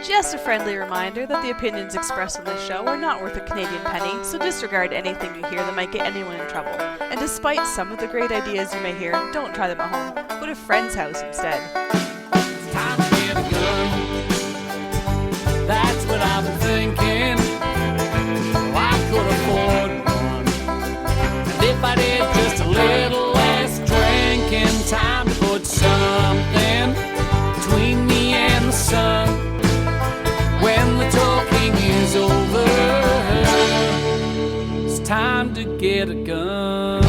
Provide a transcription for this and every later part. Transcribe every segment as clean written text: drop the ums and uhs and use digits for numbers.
Just a friendly reminder that the opinions expressed on this show are not worth a Canadian penny, so disregard anything you hear that might get anyone in trouble. And despite some of the great ideas you may hear, don't try them at home. Go to a friend's house instead. It's time to get a gun. That's what I've been thinking. Well, I could afford one. And if I did just a little less drinking, time to put something between me and the sun. When the talking is over, it's time to get a gun.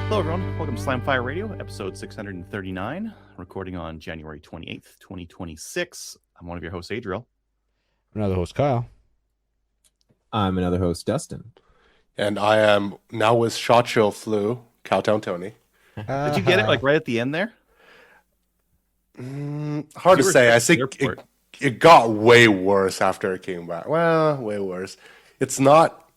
Hello, everyone. Welcome to Slam Fire Radio, episode 639, recording on January 28th, 2026. I'm one of your hosts, Adriel. Another host, Kyle. I'm another host, Dustin. And I am now with Shot Show Flu, Cowtown Tony. Did you get it like right at the end there? Hard to say. I think it got way worse after it came back. Well, way worse. It's not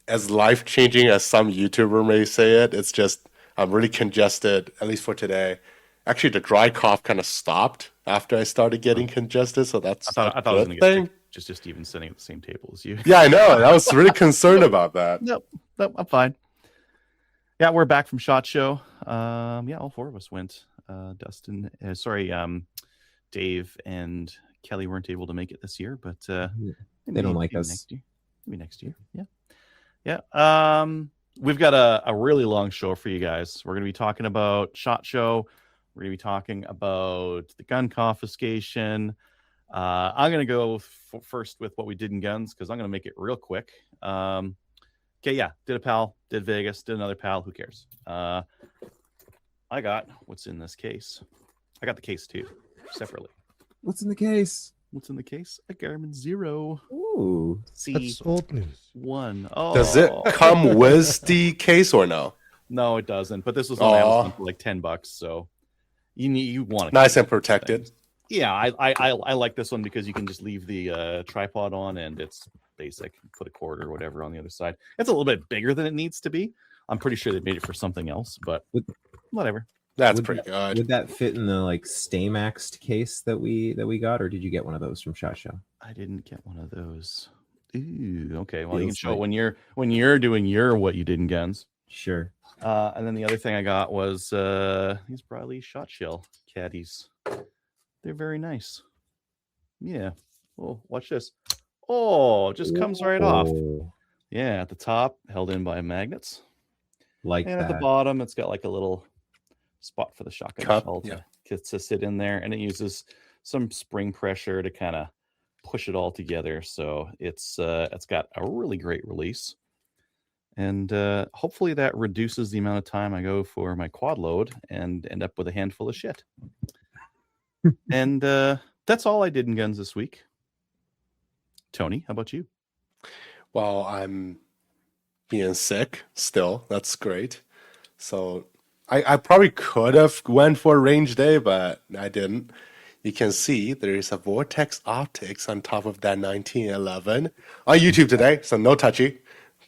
as life-changing as some YouTuber may say it. It's just I'm really congested, at least for today. Actually, the dry cough kind of stopped after I started getting congested, so that's I thought I was going to get sick just even sitting at the same table as you. Yeah, I know. I was really concerned about that. Nope, I'm fine. Yeah, we're back from SHOT Show. All four of us went. Dustin, Dave and Kelly weren't able to make it this year, but they don't like us. Maybe next year. Yeah. We've got a really long show for you guys. We're going to be talking about SHOT Show. We're going to be talking about the gun confiscation. I'm going to go first with what we did in guns because I'm going to make it real quick. Did a pal, did Vegas, did another pal. Who cares? I got what's in this case. I got the case too, separately. What's in the case? What's in the case? A Garmin Zero. Ooh, that's old news. C1. Oh. Does it come with the case or no? No, it doesn't. But this was on Amazon for like $10, so you want it. Nice and protected. Yeah, I like this one because you can just leave the tripod on and it's basic. Put a cord or whatever on the other side. It's a little bit bigger than it needs to be. I'm pretty sure they made it for something else, but whatever. That's pretty good. Would that fit in the like Stay Maxed case that we got, or did you get one of those from SHOT Show? I didn't get one of those. Ooh, okay. Well, you can show it when you're doing your what you did in guns. Sure. And then the other thing I got was these Briley shot shell caddies. They're very nice. Yeah. Oh, watch this. Oh, it just comes right off. Yeah, at the top, held in by magnets. And at the bottom, it's got like a little spot for the shotgun shell to sit in there, and it uses some spring pressure to kind of push it all together. So it's got a really great release, and hopefully that reduces the amount of time I go for my quad load and end up with a handful of shit. And that's all I did in guns this week. Tony, how about you? Well, I'm being sick still. That's great. So I probably could have went for a range day, but I didn't. You can see there is a Vortex Optics on top of that 1911 on YouTube today, so no touchy.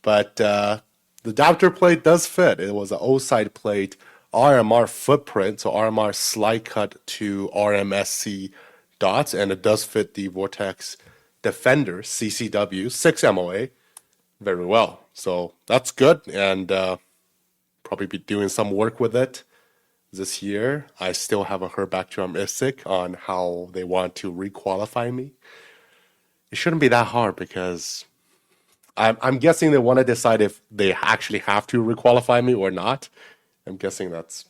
But the adapter plate does fit. It was an O-side plate, RMR footprint, so RMR slide cut to RMSC dots, and it does fit the Vortex Defender CCW 6 MOA very well. So that's good, and probably be doing some work with it this year. I still haven't heard back from ISIC on how they want to requalify me. It shouldn't be that hard because I'm guessing they want to decide if they actually have to requalify me or not. I'm guessing that's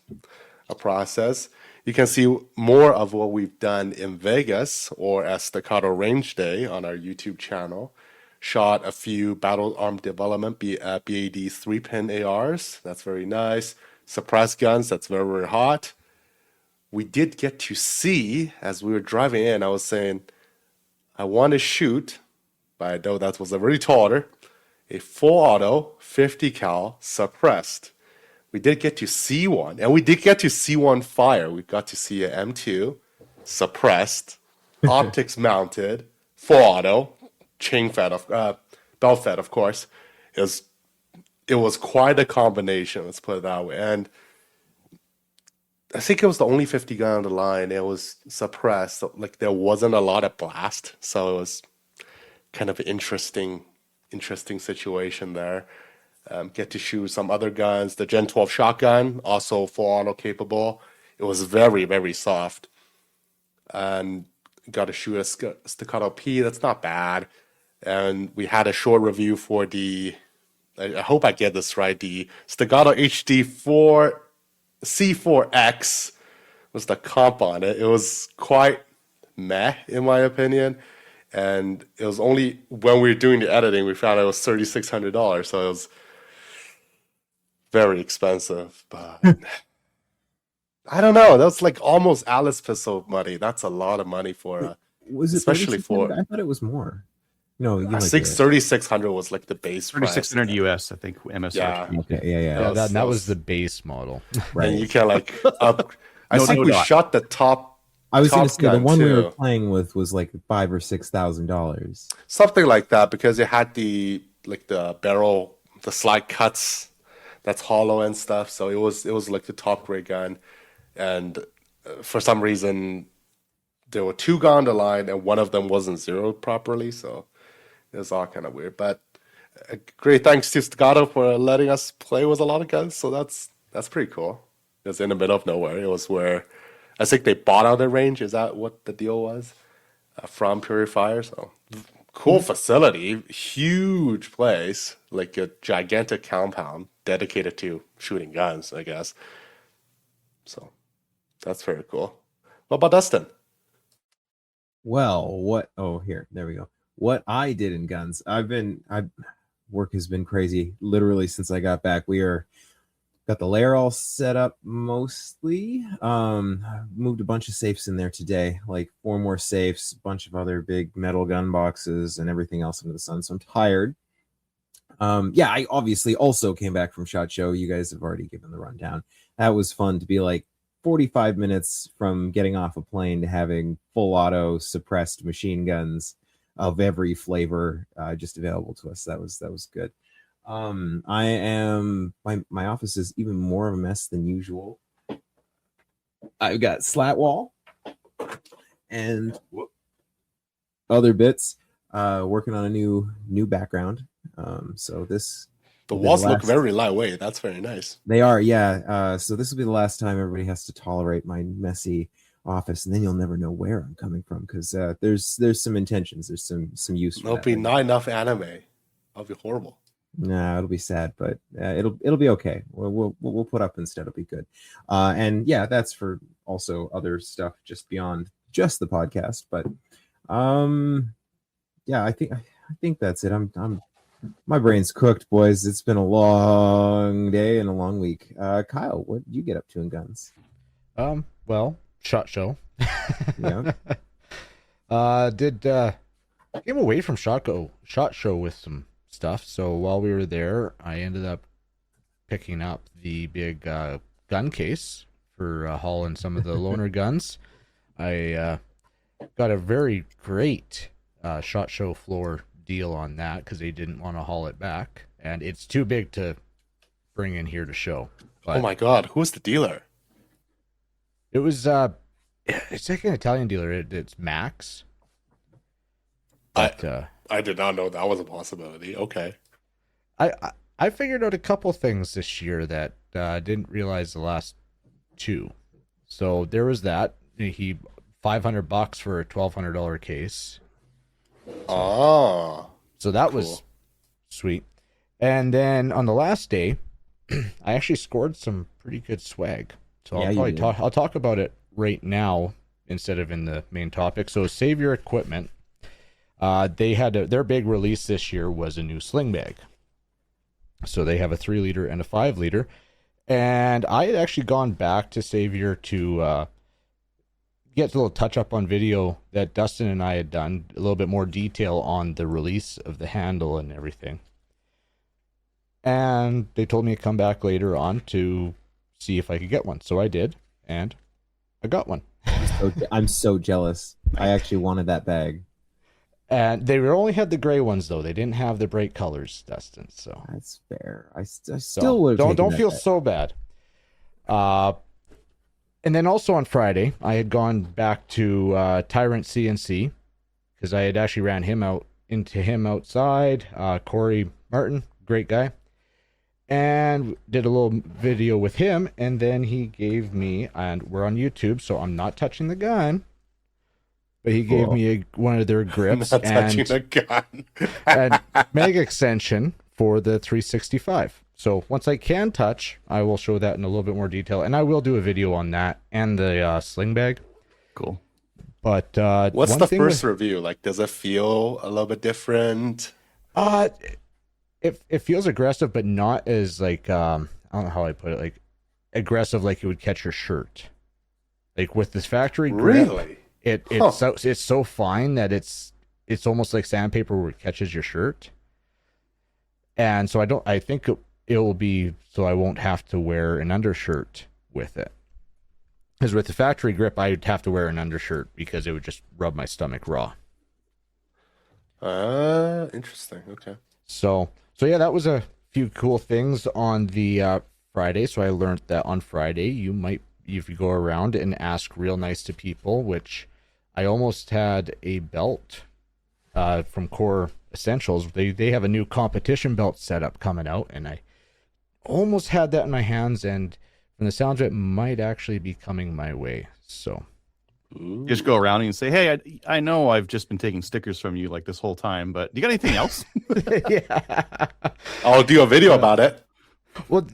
a process. You can see more of what we've done in Vegas or at Staccato Range Day on our YouTube channel. Shot a few battle arm development BAD 3-pin ARs. That's very nice. Suppressed guns. That's very, very hot. We did get to see, as we were driving in, I was saying, I want to shoot, but I know that was a very tall order, a full auto 50 cal suppressed. We did get to see one, and we did get to see one fire. We got to see an M2 suppressed, optics mounted, full auto, chain fed, belt fed, of course. It was quite a combination, let's put it that way. And I think it was the only 50 gun on the line. It was suppressed. So, like there wasn't a lot of blast. So it was kind of an interesting situation there. Get to shoot some other guns. The Gen 12 shotgun, also full auto capable. It was very, very soft. And got to shoot a Staccato P. That's not bad. And we had a short review for the, I hope I get this right, the Staccato HD4 C4X was the comp on it. It was quite meh, in my opinion. And it was only when we were doing the editing, we found it was $3,600. So it was very expensive. But I don't know. That's like almost Alice pistol money. That's a lot of money for, Was it especially 3600? for. I thought it was more. No, you I might think be right. 3,600 was like the base price. 3,600 US, I think, MSRP. Yeah. Okay, yeah. Yeah, was- that was the base model. Right. And you can like up. I No, think no we dot. shot the top, I was going to Top say the Gun one we were too. playing with was like $5,000 or $6,000. something like that, because it had the like the barrel, the slide cuts that's hollow and stuff. So it was like the top grade gun, and for some reason there were two gun on the line, and one of them wasn't zeroed properly. So it was all kind of weird. But great thanks to Staccato for letting us play with a lot of guns. So that's pretty cool. It was in the middle of nowhere. It was where I think they bought out the range. Is that what the deal was from Purifier? So cool facility, huge place, like a gigantic compound dedicated to shooting guns, I guess. So that's very cool. What about Dustin? Well, there we go. What I did in guns, work has been crazy literally since I got back. Got the lair all set up mostly. Moved a bunch of safes in there today, like 4 more safes, a bunch of other big metal gun boxes and everything else under the sun. So I'm tired. I obviously also came back from SHOT Show. You guys have already given the rundown. That was fun to be like 45 minutes from getting off a plane to having full auto suppressed machine guns of every flavor just available to us. That was good. I am my office is even more of a mess than usual. I've got slat wall and other bits. Working on a new background. So this The will be walls look last- very lightweight. That's very nice. They are, yeah. So this will be the last time everybody has to tolerate my messy office, and then you'll never know where I'm coming from because there's some intentions, there's some use. For There'll that be right not enough anime. That'll be horrible. Nah, it'll be sad, but it'll be okay. We'll put up instead. It'll be good. And yeah, that's for also other stuff just beyond just the podcast. But yeah, I think that's it. I'm my brain's cooked, boys. It's been a long day and a long week. Kyle, what did you get up to in guns? Well, SHOT Show. Yeah. Came away from SHOT Show with some stuff. So while we were there, I ended up picking up the big gun case for hauling some of the loaner guns. I got a very great SHOT Show floor deal on that because they didn't want to haul it back, and it's too big to bring in here to show. But Oh my god, who's the dealer? it was it's like an Italian dealer. It's Max. But I did not know that was a possibility. Okay. I figured out a couple things this year that I didn't realize the last 2. So there was that. He $500 for a $1,200 case. Ah. So that Cool. was sweet. And then on the last day, I actually scored some pretty good swag. So Yeah, I'll you probably did. I'll talk about it right now instead of in the main topic. So Save Your Equipment. They had their big release this year was a new sling bag. So they have a 3-liter and a 5-liter. And I had actually gone back to Savior to get a little touch up on video that Dustin and I had done, a little bit more detail on the release of the handle and everything. And they told me to come back later on to see if I could get one. So I did, and I got one. I'm so jealous. I actually wanted that bag. And they only had the gray ones though. They didn't have the bright colors, Dustin. So That's fair. I so still would don't feel so bad. And then also on Friday, I had gone back to Tyrant CNC because I had actually ran him out into him outside. Corey Martin, great guy. And did a little video with him, and then he gave me, and we're on YouTube, so I'm not touching the gun, but he gave me one of their grips Not touching the gun. and mag extension for the 365. So once I can touch, I will show that in a little bit more detail, and I will do a video on that and the sling bag. Cool. But What's the first review? Like, does it feel a little bit different? It feels aggressive, but not as like I don't know how I put it, like aggressive like it would catch your shirt. Like with this factory grip, Really? it's so fine that it's almost like sandpaper where it catches your shirt. And so I think it will be so I won't have to wear an undershirt with it. Because with the factory grip, I'd have to wear an undershirt because it would just rub my stomach raw. Interesting. Okay. So yeah, that was a few cool things on the Friday. So I learned that on Friday if you go around and ask real nice to people, which I almost had a belt from Core Essentials. They have a new competition belt setup coming out, and I almost had that in my hands, and from the sounds of it, might actually be coming my way. So Just go around and say, hey, I know I've just been taking stickers from you like this whole time, but you got anything else? yeah. I'll do a video about it. Well,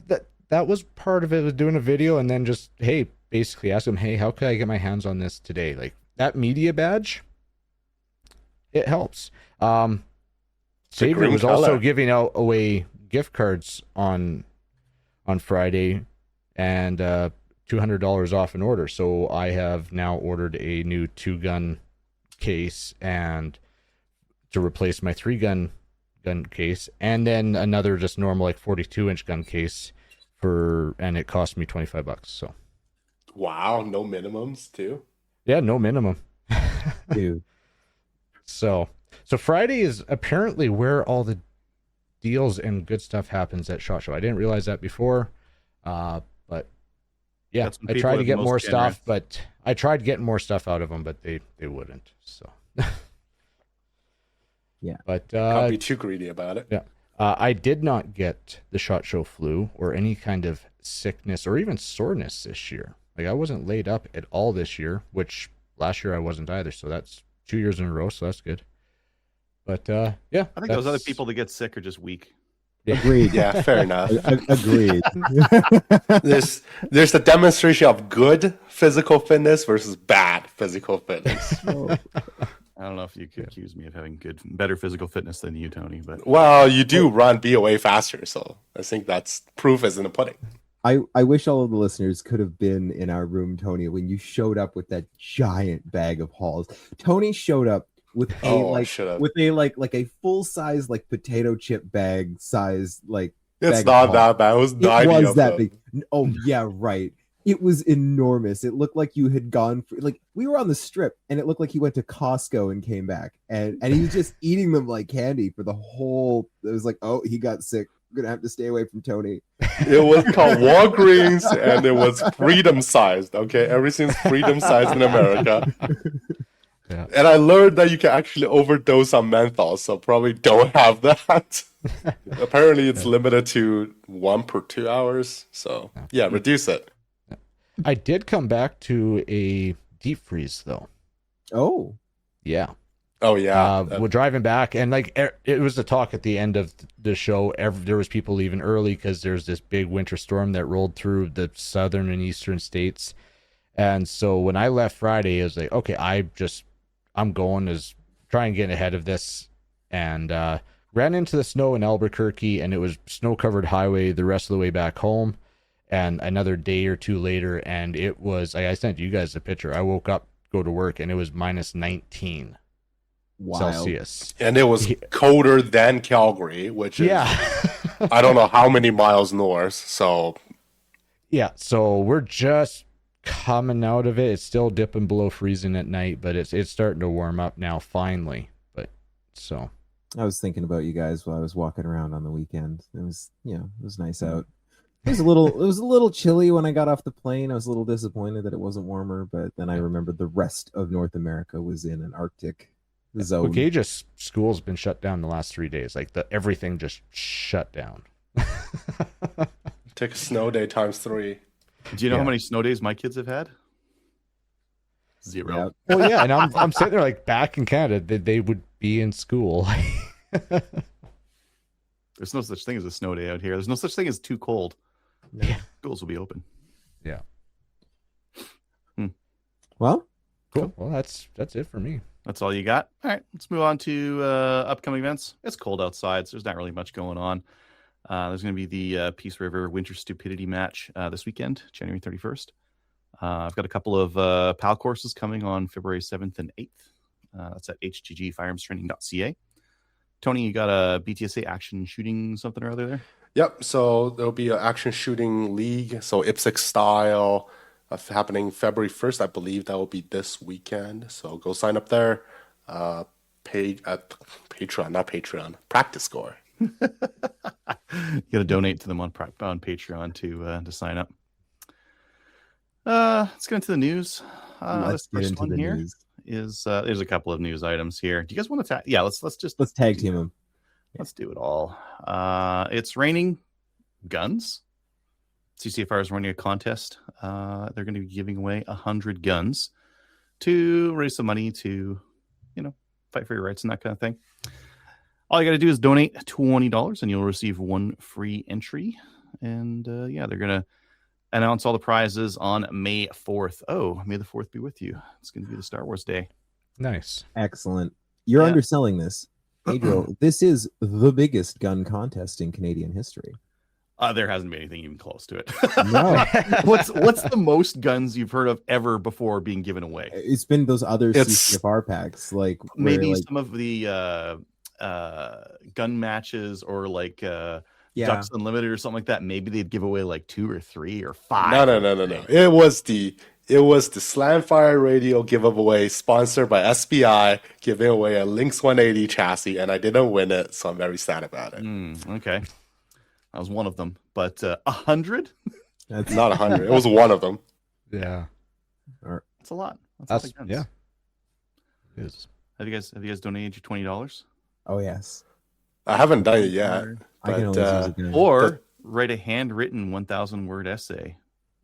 that was part of it, was doing a video and then just, hey, basically ask them, hey, how can I get my hands on this today? Like that media badge, it helps. Xavier was also giving away gift cards on Friday and $200 off an order. So I have now ordered a new 2-gun case and to replace my 3-gun case, and then another just normal like 42-inch gun case and it cost me $25. So wow, no minimums too. Yeah, no minimum. Dude. So Friday is apparently where all the deals and good stuff happens at SHOT Show. I didn't realize that before. But yeah, I tried to get more stuff, but I tried getting more stuff out of them, but they wouldn't. So yeah, but can't be too greedy about it. Yeah, I did not get the SHOT Show flu or any kind of sickness or even soreness this year. Like I wasn't laid up at all this year, which last year I wasn't either. So that's 2 years in a row. So that's good. But yeah, I think those other people that get sick are just weak. Yeah. Agreed. Yeah, fair enough. Agreed. There's a demonstration of good physical fitness versus bad physical fitness. I don't know if you could accuse me of having better physical fitness than you, Tony, but Well, you do run BOA faster, so I think that's proof is in the pudding. I wish all of the listeners could have been in our room, Tony, when you showed up with that giant bag of Halls. Tony showed up with a full size like potato chip bag size like. It's not that bad. It was 90 It was of that them. big. Oh yeah, right. It was enormous. It looked like you had gone for, like we were on the strip, and it looked like he went to Costco and came back, and he was just eating them like candy for the whole. It was like, oh, he got sick. We're gonna have to stay away from Tony. It was called Walgreens, and it was freedom sized. Okay, everything's freedom sized in America. Yeah. And I learned that you can actually overdose on menthol, so probably don't have that. Apparently, it's limited to 1 per 2 hours. So yeah, reduce it. I did come back to a deep freeze though. Oh, Yeah. Oh yeah. We're driving back, and like it was the talk at the end of the show. There was people leaving early because there's this big winter storm that rolled through the southern and eastern states. And so when I left Friday, it was like, okay, I'm going to try and get ahead of this, and ran into the snow in Albuquerque, and it was snow-covered highway the rest of the way back home. And another day or two later, and it was, I sent you guys a picture. I woke up, go to work, and it was minus 19 Celsius. And it was colder than Calgary, which is, I don't know how many miles north. So yeah, so we're just coming out of it. It's still dipping below freezing at night, but it's starting to warm up now finally. But so I was thinking about you guys while I was walking around on the weekend. It was, it was nice out. It was a little chilly when I got off the plane. I was a little disappointed that it wasn't warmer, but then I remembered the rest of North America was in an Arctic zone. Okay, just school's been shut down the last 3 days. Like everything just shut down. Take a snow day times 3. Do you know how many snow days my kids have had? 0. Yeah. Well, yeah, and I'm sitting there like back in Canada, they would be in school. There's no such thing as a snow day out here. There's no such thing as too cold. Yeah. Schools will be open. Yeah. Well, Cool. Well, that's it for me. That's all you got? All right, let's move on to upcoming events. It's cold outside, so there's not really much going on. There's going to be the Peace River Winter Stupidity match this weekend, January 31st. I've got a couple of PAL courses coming on February 7th and 8th. That's at hggfirearmstraining.ca. Tony, you got a BTSA action shooting something or other there? Yep. So there'll be an action shooting league. So IPSC style happening February 1st. I believe that will be this weekend. So go sign up there. Pay at Patreon, not Patreon. Practice Score. You got to donate to them on Patreon to sign up. Let's get into the news. let's This get first into one the here news. is there's a couple of news items here. Do you guys want to yeah, let's Tag team them. Let's do it all. It's raining guns. CCFR is running a contest. They're going to be giving away 100 guns to raise some money to, fight for your rights and that kind of thing. All you got to do is donate $20 and you'll receive one free entry. And they're going to announce all the prizes on May 4th. Oh, may the 4th be with you. It's going to be the Star Wars Day. Nice. Excellent. You're Yeah. underselling this. Adriel, this is the biggest gun contest in Canadian history. There hasn't been anything even close to it. No. What's the most guns you've heard of ever before being given away? It's been those other CCFR packs, like Maybe where, some of the gun matches or like yeah. Ducks Unlimited or something like that. Maybe they'd give away like 2 or 3 or 5. No. It was the Slamfire Radio giveaway sponsored by SBI, giving away a Lynx 180 chassis, and I didn't win it, so I'm very sad about it. Okay. That was one of them. But 100? That's Not 100. It was one of them. Yeah. That's a lot. That's a lot That's of guns. yeah. It is. Have you guys donated your $20? Oh yes. I haven't done it yet. I can But, always use a gun. Or write a handwritten 1,000-word essay.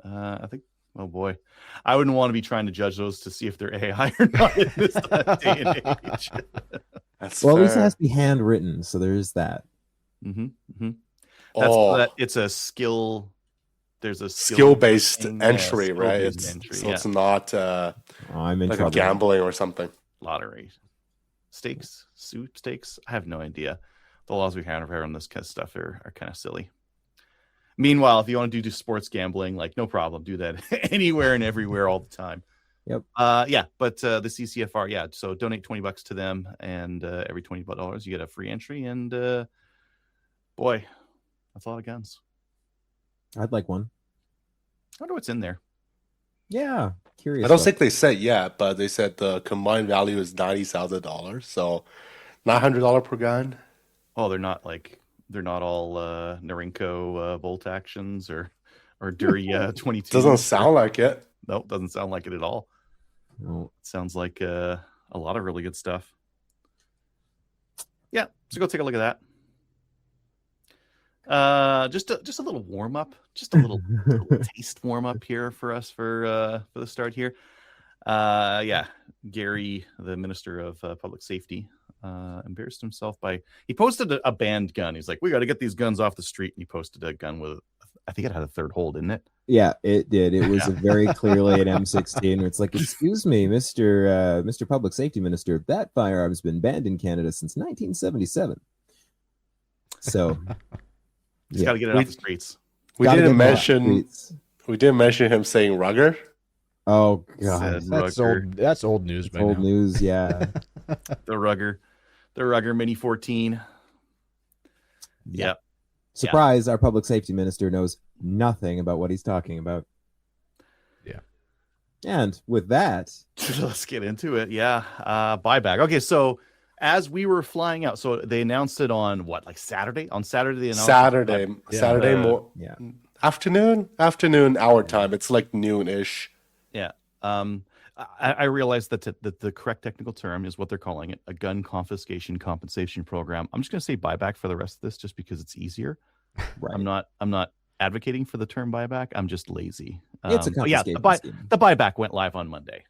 I think, oh boy, I wouldn't want to be trying to judge those to see if they're AI or not in this day and age. That's Well, at least it fair. has to be handwritten, so there's that. It's a skill. There's a Skill-based thing, entry, right? skill-based entry, So yeah. it's not Oh, I'm in like a trouble. gambling or something. Lottery stakes, sweepstakes. I have no idea. The laws we have on this kind of stuff are kind of silly. Meanwhile, if you want to do sports gambling, like no problem, do that anywhere and everywhere all the time. Yep. But the CCFR, so donate $20 to them, and every $20 you get a free entry. And boy, that's a lot of guns. I'd like one. I wonder what's in there. Yeah, curious. I don't though. think they said yet, but they said the combined value is $90,000, so $900 per gun. Oh, they're not all Norinco bolt actions or Dury 22. Doesn't sound like it. Nope, doesn't sound like it at all. No. It sounds like a lot of really good stuff. Yeah, so go take a look at that. Just a little warm up, just a little taste warm up here for us for the start here. Gary, the Minister of Public Safety, embarrassed himself he posted a banned gun. He's like, we got to get these guns off the street, and he posted a gun with, I think it had a third hole, didn't it? Yeah, it did. It was a very clearly an M16. Where it's like, excuse me, Mr. Public Safety Minister, that firearm's been banned in Canada since 1977. So Just got to get it off the streets. We gotta didn't get the mention streets. him saying rugger. Oh god, Said That's Rugger. That's old news. it's By old now. news. Yeah, The Rugger Mini 14. Yep. surprise! Our Public Safety Minister knows nothing about what he's talking about. Yeah. And with that, Let's get into it. Yeah. Buyback. Okay, so as we were flying out, so they announced it on what, like Saturday? On Saturday they announced Saturday Yeah. Saturday Uh, more yeah, Afternoon our time. It's like noon-ish. Yeah. I realize that the correct technical term is what they're calling it, a gun confiscation compensation program. I'm just going to say buyback for the rest of this, just because it's easier. Right. I'm not advocating for the term buyback. I'm just lazy. It's a But yeah, confiscation scheme. the buyback went live on Monday.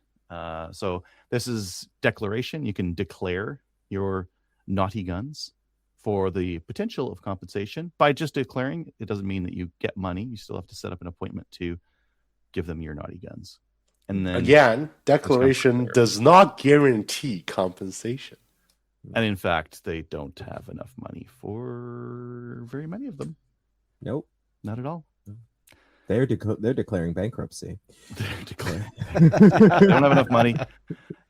So this is declaration. You can declare your naughty guns for the potential of compensation. By just declaring, it doesn't mean that you get money. You still have to set up an appointment to give them your naughty guns. And then Again, declaration does not guarantee compensation. And in fact, they don't have enough money for very many of them. Nope. Not at all. They're declaring bankruptcy. They're declaring. They don't have enough money.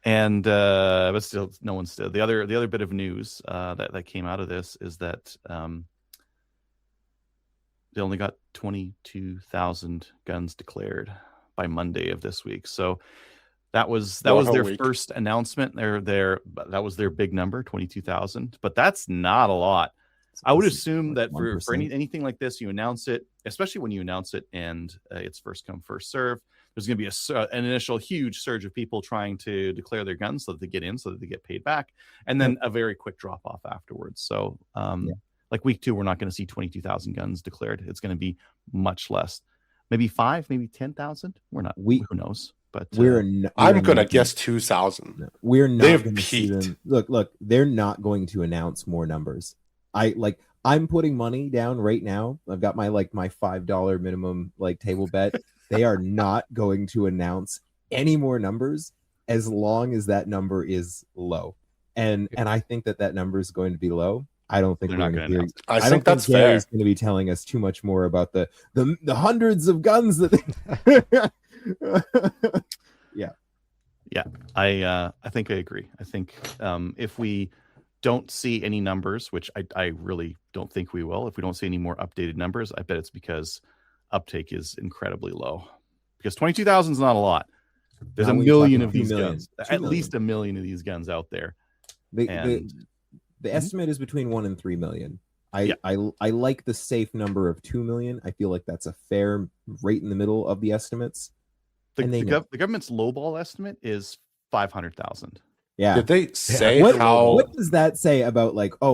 And but still, no one's still. The other bit of news that came out of this is that they only got 22,000 guns declared by Monday of this week. So that was their first announcement. That was their big number, 22,000. But that's not a lot. I would assume that for anything like this, you announce it, especially when you announce it and it's first come, first serve. There's going to be an initial huge surge of people trying to declare their guns so that they get in, so that they get paid back, and then a very quick drop off afterwards. So, like week 2, we're not going to see 22,000 guns declared. It's going to be much less, maybe 5, maybe 10,000. We're not. Who knows? But I'm going to guess 2,000. We're not going to see them. Look, they're not going to announce more numbers. I'm putting money down right now. I've got my $5 minimum table bet. They are not going to announce any more numbers as long as that number is low. And I think that number is going to be low. I don't think They're we're not going to hear. I think that's fair. Gary's going to be telling us too much more about the hundreds of guns that they... Yeah. I think I agree. I think if we don't see any numbers, which I really don't think we will, if we don't see any more updated numbers, I bet it's because uptake is incredibly low. Because 22,000 is not a lot. There's a million of these guns. At least a million of these guns out there. The estimate is between 1 and 3 million. I like the safe number of 2 million. I feel like that's a fair right in the middle of the estimates. The government's lowball estimate is 500,000. Yeah. Did they say how? What does that say about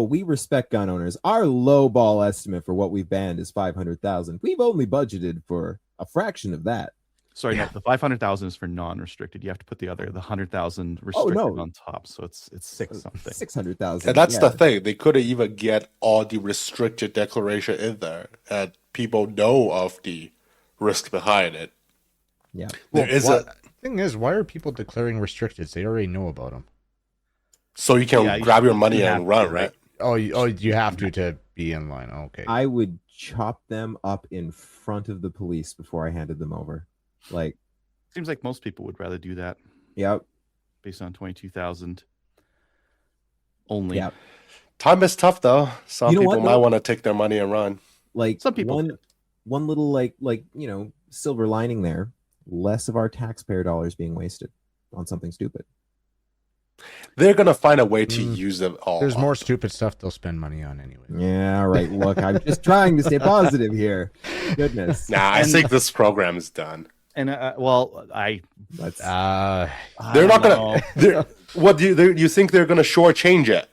we respect gun owners? Our low ball estimate for what we've banned is 500,000. We've only budgeted for a fraction of that. Sorry, no, the 500,000 is for non-restricted. You have to put the 100,000 restricted on top, so it's 600,000. And that's the thing. They couldn't even get all the restricted declaration in there, and people know of the risk behind it. Yeah. Thing is, why are people declaring restricted? They already know about them. So you can grab your money and run, right? Oh, you have to be in line. Okay. I would chop them up in front of the police before I handed them over. Seems like most people would rather do that. Yep. Based on 22,000 only. Yep. Time is tough though. Some people might want to take their money and run. Some people. One little silver lining there. Less of our taxpayer dollars being wasted on something stupid. They're gonna find a way to use them all. There's more stupid stuff they'll spend money on anyway. Yeah, right. Look, I'm just trying to stay positive here. Goodness. Nah, I think this program is done. And they're not gonna. What do you think they're gonna shortchange it?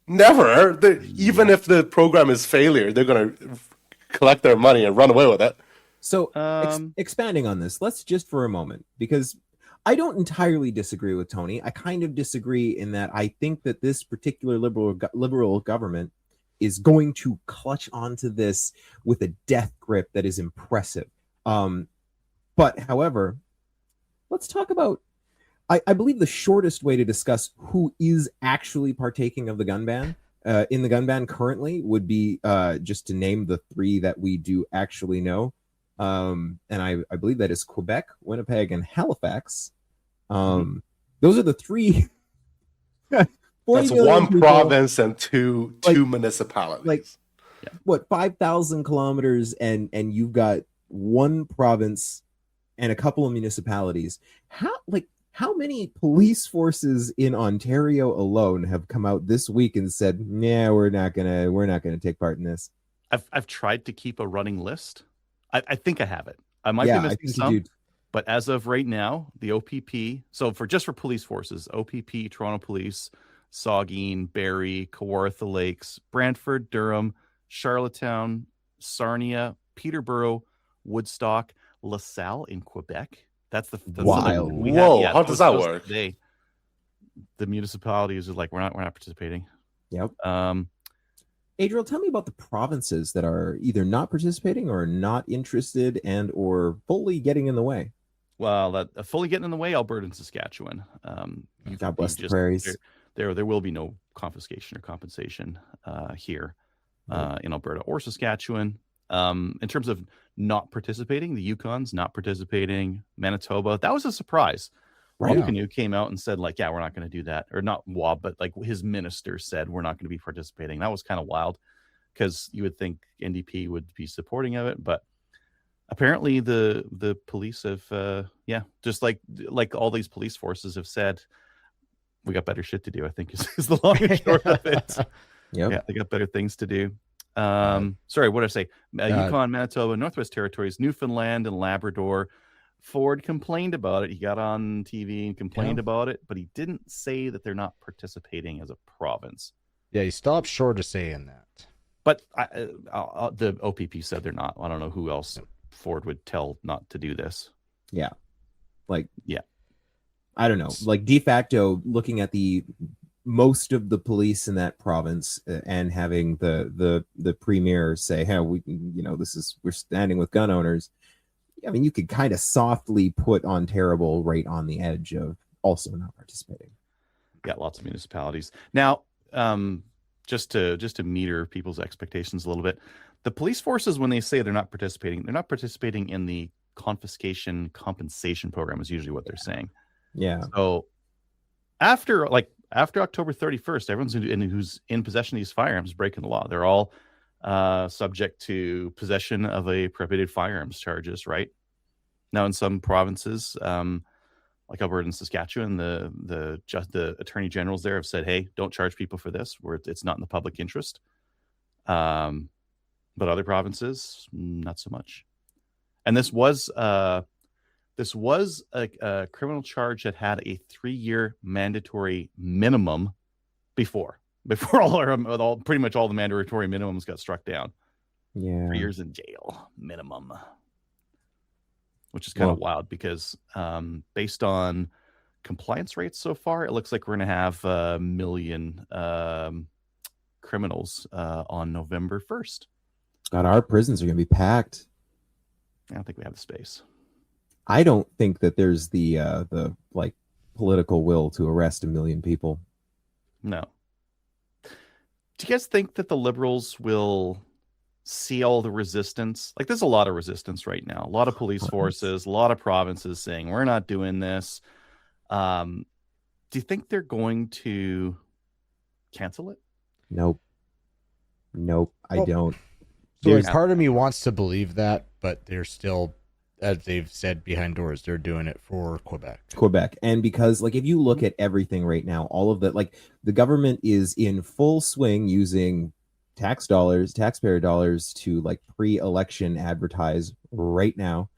Never. Even if the program is failure, they're gonna collect their money and run away with it. So expanding on this, let's just for a moment, because I don't entirely disagree with Tony. I kind of disagree in that I think that this particular liberal government is going to clutch onto this with a death grip that is impressive. But however, let's talk about, I believe the shortest way to discuss who is actually partaking of the gun ban in the gun ban currently would be just to name the 3 that we do actually know. And I believe that is Quebec, Winnipeg, and Halifax. Those are the 3. That's one people, province and two municipalities. 5,000 kilometers, and you've got one province and a couple of municipalities. How many police forces in Ontario alone have come out this week and said, "Yeah, we're not gonna take part in this"? I've tried to keep a running list I think I have it. I might Yeah, be I missing think you some, do. but as of right now, the OPP. So for police forces, OPP, Toronto Police, Saugeen, Barrie, Kawartha Lakes, Brantford, Durham, Charlottetown, Sarnia, Peterborough, Woodstock, LaSalle in Quebec. That's the Wild. we have. Whoa, Yeah, how does that those work? the municipalities are like, we're not participating. Yep. Um, Adriel, tell me about the provinces that are either not participating or not interested and or fully getting in the way. Well, that fully getting in the way, Alberta and Saskatchewan. God bless the prairies. There will be no confiscation or compensation here in Alberta or Saskatchewan. In terms of not participating, the Yukon's not participating. Manitoba, that was a surprise. Right. Rob Canoe came out and said, like, yeah, we're not going to do that. Or not Wob, but like his minister said, we're not going to be participating. That was kind of wild because you would think NDP would be supporting of it, but apparently the police have just like all these police forces have said, we got better shit to do, I think is the long and short of it. Yep. Yeah, they got better things to do. Sorry, what did I say? Yukon, Manitoba, Northwest Territories, Newfoundland, and Labrador. Ford complained about it. He got on TV and complained about it, but he didn't say that they're not participating as a province. Yeah, he stopped short of saying that. But the OPP said they're not. I don't know who else Ford would tell not to do this. Yeah. Like, yeah. I don't know. Like, de facto, looking at the most of the police in that province and having the premier say, hey, we're standing with gun owners. I mean, you could kind of softly put Ontario right on the edge of also not participating. Got lots of municipalities now. Just to meter people's expectations a little bit, the police forces, when they say they're not participating in the confiscation compensation program is usually what they're saying. Yeah. So after October 31st, everyone's who's in possession of these firearms is breaking the law. They're all subject to possession of a prohibited firearms charges, right? Now, in some provinces, like Alberta and Saskatchewan, the attorney generals there have said, "Hey, don't charge people for this, where it's not in the public interest." But other provinces, not so much. And this was a criminal charge that had a 3-year mandatory minimum before pretty much all the mandatory minimums got struck down. Yeah. 3 years in jail minimum, which is kind of wild because based on compliance rates so far, it looks like we're going to have 1 million criminals on November 1st. God, our prisons are going to be packed. I don't think we have the space. I don't think that there's the like political will to arrest 1 million people. No. Do you guys think that the Liberals will see all the resistance? Like, there's a lot of resistance right now. A lot of police forces, a lot of provinces saying, we're not doing this. Do you think they're going to cancel it? Nope, I don't. So part of me wants to believe that, but they're still, as they've said behind doors, they're doing it for Quebec. And because, like, if you look at everything right now, all of that, like, the government is in full swing using taxpayer dollars to, like, pre-election advertise right now.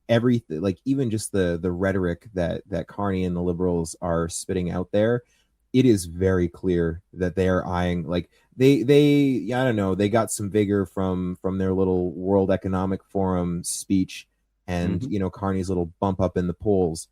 Everything, like, even just the rhetoric that Carney and the Liberals are spitting out there, it is very clear that they are eyeing, like, they I don't know, they got some vigor from their little World Economic Forum speech and Carney's little bump up in the polls.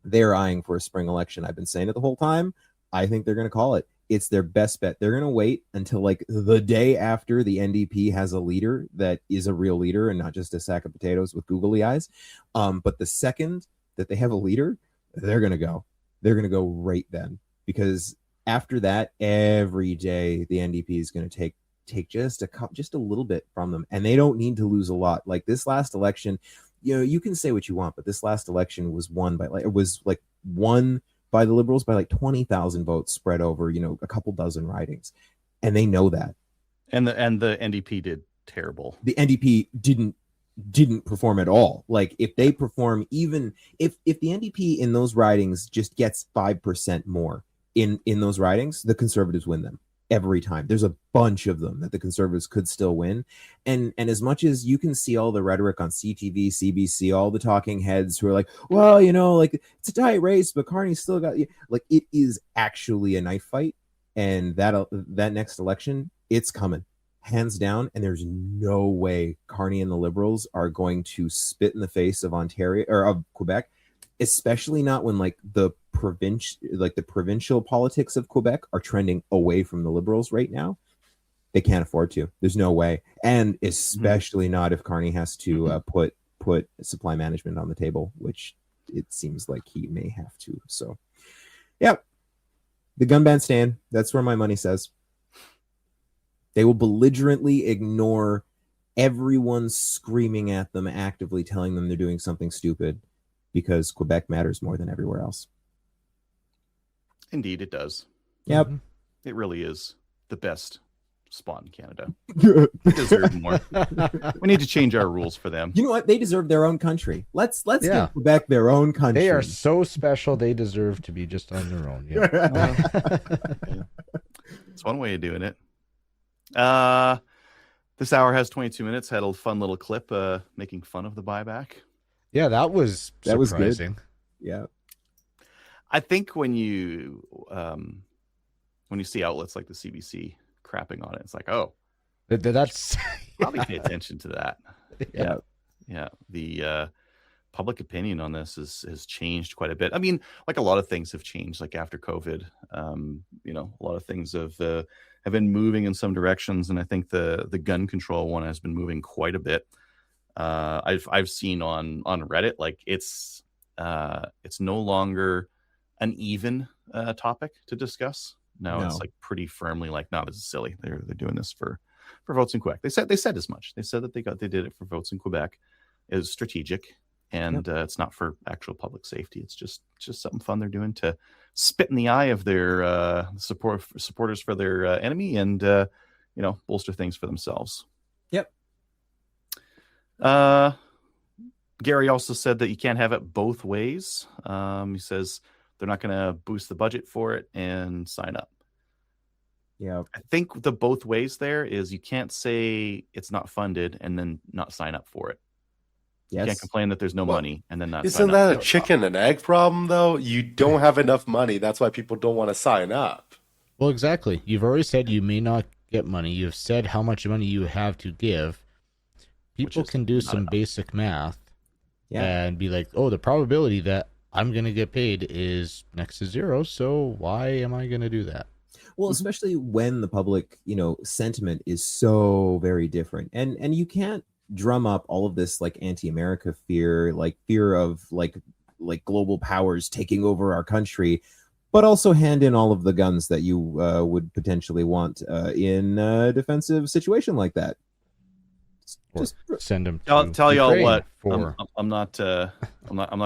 They're eyeing for a spring election. I've been saying it the whole time. I think they're going to call it. It's their best bet. They're going to wait until, like, the day after the NDP has a leader that is a real leader and not just a sack of potatoes with googly eyes. But the second that they have a leader, they're going to go. They're going to go right then, because after that, every day the NDP is going to take just a little bit from them, and they don't need to lose a lot. Like, this last election, you can say what you want, but this last election was won by the Liberals by like 20,000 votes spread over, a couple dozen ridings. And they know that. And the NDP did terrible. The NDP didn't perform at all. Like, if they perform, even if the NDP in those ridings just gets 5% more in those ridings, the Conservatives win them. every time. There's a bunch of them that the Conservatives could still win. And as much as you can see all the rhetoric on CTV, CBC, all the talking heads who are like, well, like it's a tight race, but Carney's still got, like, it is actually a knife fight. And that next election, it's coming, hands down. And there's no way Carney and the Liberals are going to spit in the face of Ontario or of Quebec, especially not when like the provincial politics of Quebec are trending away from the Liberals right now. They can't afford to. There's no way, and especially not if Carney has to put supply management on the table, which it seems like he may have to. So, yeah, the gun ban stand. That's where my money says. They will belligerently ignore everyone screaming at them, actively telling them they're doing something stupid, because Quebec matters more than everywhere else. Indeed, it does. Yep. It really is the best spot in Canada. They deserve more. We need to change our rules for them. You know what? They deserve their own country. Let's Yeah. give Quebec their own country. They are so special. They deserve to be just on their own. Yeah. It's one way of doing it. This hour has 22 minutes. Had a fun little clip making fun of the buyback. Yeah, that was surprising. Good. Yeah. I think when you see outlets like the CBC crapping on it, it's like, oh, That's probably pay attention to that. Yeah. The public opinion on this has changed quite a bit. I mean, like a lot of things have changed, like after COVID. A lot of things have been moving in some directions, and I think the gun control one has been moving quite a bit. I've seen on Reddit, like it's no longer an even topic to discuss. No, it's like pretty firmly like, no, this is silly. They're doing this for votes in Quebec. They said as much. They said that they did it for votes in Quebec. It was strategic, and it's not for actual public safety. It's just something fun they're doing to spit in the eye of their supporters for their enemy, and bolster things for themselves. Yep. Gary also said that you can't have it both ways. He says they're not going to boost the budget for it and sign up. Yeah. I think the both ways there is you can't say it's not funded and then not sign up for it. Yes. You can't complain that there's no money and then not Isn't sign that up. a chicken and egg problem, though? You don't have enough money. That's why people don't want to sign up. Well, exactly. You've already said you may not get money. You've said how much money you have to give. People can do some basic math and be like, oh, the probability that I'm going to get paid is next to zero, so why am I going to do that? Well, especially when the public, sentiment is so very different. And you can't drum up all of this like anti-America fear, like fear of like global powers taking over our country, but also hand in all of the guns that you would potentially want in a defensive situation like that. Just send them. I'll tell y'all what. For... I'm not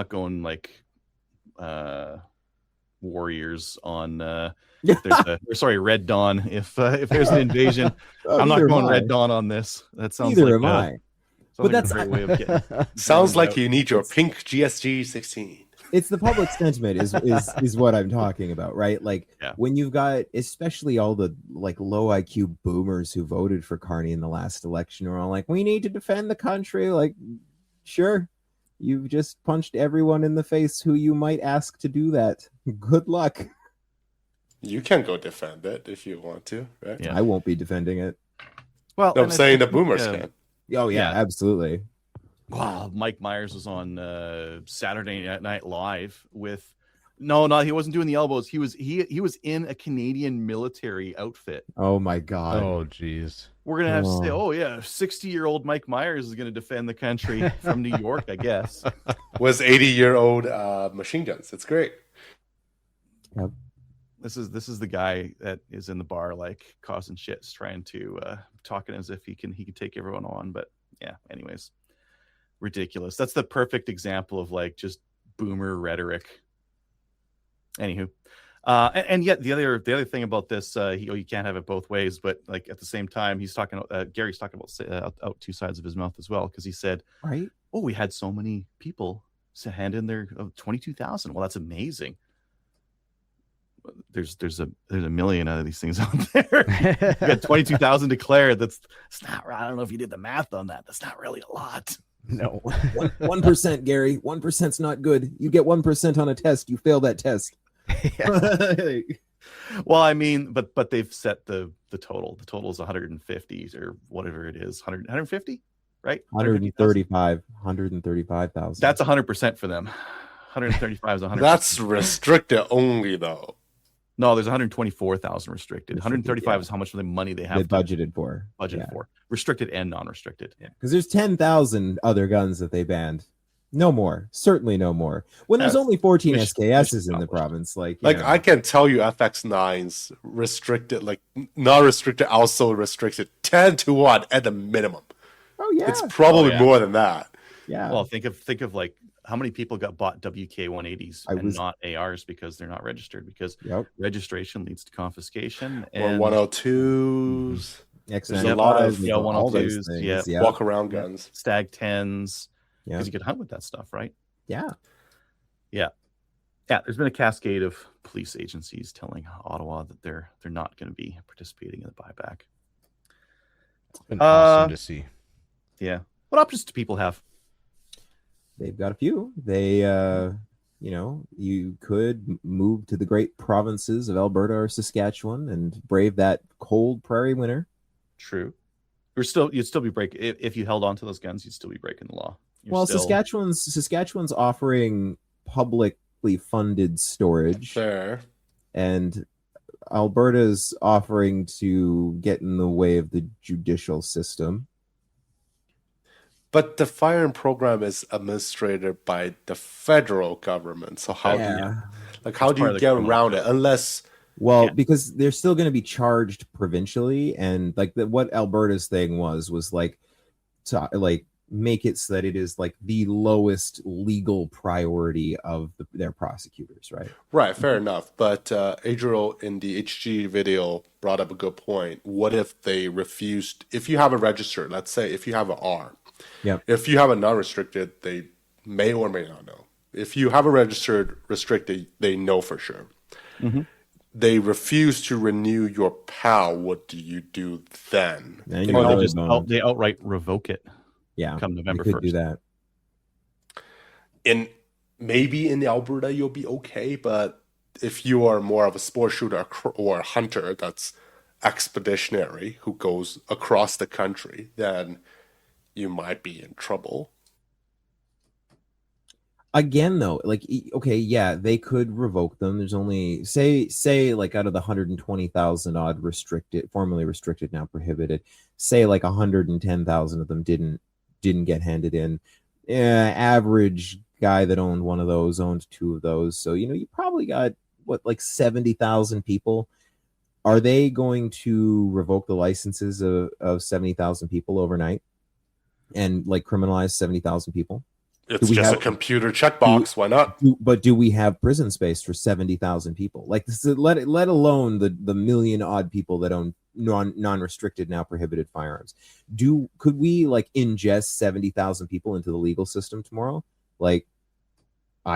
going like warriors on. Red Dawn. If there's an invasion, I'm not going Red Dawn on this. That sounds Neither like am I. But that's a great way of getting. Sounds like you need your pink GSG 16. It's the public sentiment is what I'm talking about, right? Like when you've got especially all the like low IQ boomers who voted for Carney in the last election are all like, we need to defend the country. Like, sure, you've just punched everyone in the face who you might ask to do that. Good luck. You can go defend it if you want to, right? Yeah. I won't be defending it. Well, no, I'm saying the boomers can. Oh yeah, absolutely. Wow, Mike Myers was on Saturday Night Live with he wasn't doing the elbows. He was in a Canadian military outfit. Oh my god. Oh geez. We're gonna have to say, 60-year-old Mike Myers is gonna defend the country from New York, I guess. Was 80-year-old machine guns. It's great. Yep. This is the guy that is in the bar like causing shit, trying to talking as if he can take everyone on, but yeah, anyways. Ridiculous. That's the perfect example of like just boomer rhetoric. Anywho, and yet the other thing about this, you can't have it both ways, but like at the same time, he's talking. Gary's talking about out two sides of his mouth as well, because he said, "Right, we had so many people hand in their 22,000. Well, that's amazing. there's a million of these things out there. You got 22,000 declared. That's not right. I don't know if you did the math on that. That's not really a lot. No. 1%, Gary. 1%'s not good. You get 1% on a test, you fail that test. Well, I mean, but they've set the total. The total is 150 or whatever it is. 150, right? 135,000. That's 100% for them. 135 is 100. That's restricted only though. No, there's 124,000 restricted. 135 yeah. is how much of the money they have They budgeted for. for restricted and non-restricted. Yeah, because there's 10,000 other guns that they banned. No more. Certainly no more. When there's only 14 SKSs in the province, like I can tell you FX9's restricted, like not restricted, also restricted 10-1 at the minimum. Oh yeah. It's probably more than that. Yeah. Well, think of like how many people bought WK 180s and not ARs because they're not registered, because registration leads to confiscation Or 102s. There's a lot of 102s, walk around guns, Stag 10s, Yeah. because you could hunt with that stuff, right? Yeah. There's been a cascade of police agencies telling Ottawa that they're not going to be participating in the buyback. It's been awesome to see. Yeah. What options do people have? They've got a few. They, you could move to the great provinces of Alberta or Saskatchewan and brave that cold prairie winter. True. You'd still be breaking, if you held on to those guns, you'd still be breaking the law. Saskatchewan's offering publicly funded storage. Fair. And Alberta's offering to get in the way of the judicial system. But the firearm program is administered by the federal government. So how do you get around it? Unless because they're still going to be charged provincially, and what Alberta's thing was to make it so that it is like the lowest legal priority of their prosecutors, right? Right, fair enough. But Adriel in the HG video brought up a good point. What if they refused? If you have a registered, let's say, if you have an R. Yeah. If you have a non-restricted, they may or may not know. If you have a registered restricted, they know for sure. Mm-hmm. They refuse to renew your PAL. What do you do then? They outright revoke it. Yeah. Come November 1st. Do that. Maybe in Alberta you'll be okay, but if you are more of a sport shooter or a hunter that's expeditionary who goes across the country, then you might be in trouble. Again, though, they could revoke them. There's only say like out of the 120,000 odd formerly restricted, now prohibited, say like 110,000 of them didn't get handed in. Average guy that owned one of those owned two of those. So you probably got 70,000 people. Are they going to revoke the licenses of 70,000 people overnight and criminalize 70,000 people? It's just a computer checkbox. Why not? But do we have prison space for 70,000 people? Let alone the million odd people that own non-restricted, now prohibited firearms. Could we ingest 70,000 people into the legal system tomorrow? I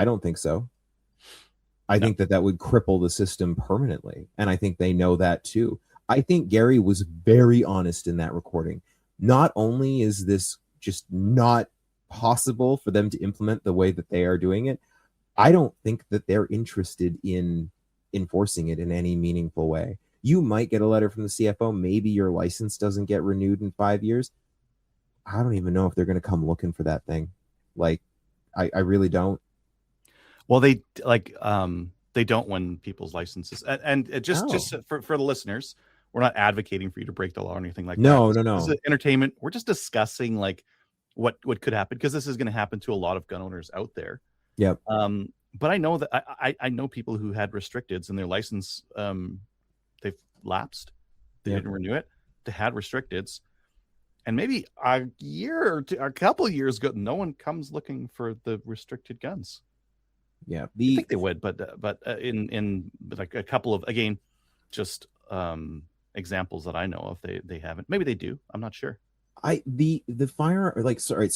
don't think so. I think that would cripple the system permanently. And I think they know that too. I think Gary was very honest in that recording. Not only is this just not possible for them to implement the way that they are doing it, I don't think that they're interested in enforcing it in any meaningful way. You might get a letter from the CFO. Maybe your license doesn't get renewed in 5 years. I don't even know if they're going to come looking for that thing. I really don't. Well, they don't win people's licenses, and it just for the listeners, we're not advocating for you to break the law or anything like that. No. This is entertainment. We're just discussing what could happen, because this is going to happen to a lot of gun owners out there. Yep. But I know that I know people who had restricteds and their license they've lapsed. They didn't renew it. They had restricteds, and maybe a year or two, a couple of years ago, no one comes looking for the restricted guns. Yeah, I think they would, but in a couple of, again, just examples that I know of, they haven't. Maybe they do. I'm not sure. So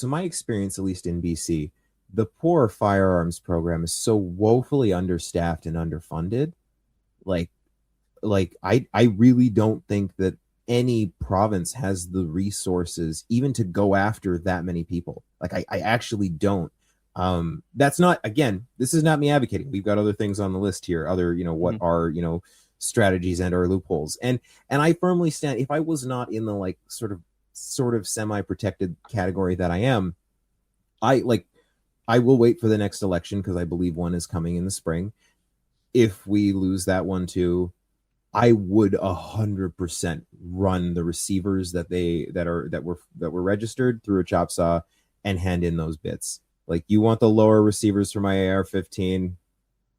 my experience, at least in BC, the poor firearms program is so woefully understaffed and underfunded Like I really don't think that any province has the resources even to go after that many people. Like I actually don't. That's not, again, this is not me advocating. We've got other things on the list here, other, what are, strategies and or loopholes. And I firmly stand, if I was not in the like sort of semi-protected category that I am, I will wait for the next election because I believe one is coming in the spring. If we lose that one too, I would 100% run the receivers that were registered through a chop saw and hand in those bits. Like, you want the lower receivers for my AR-15?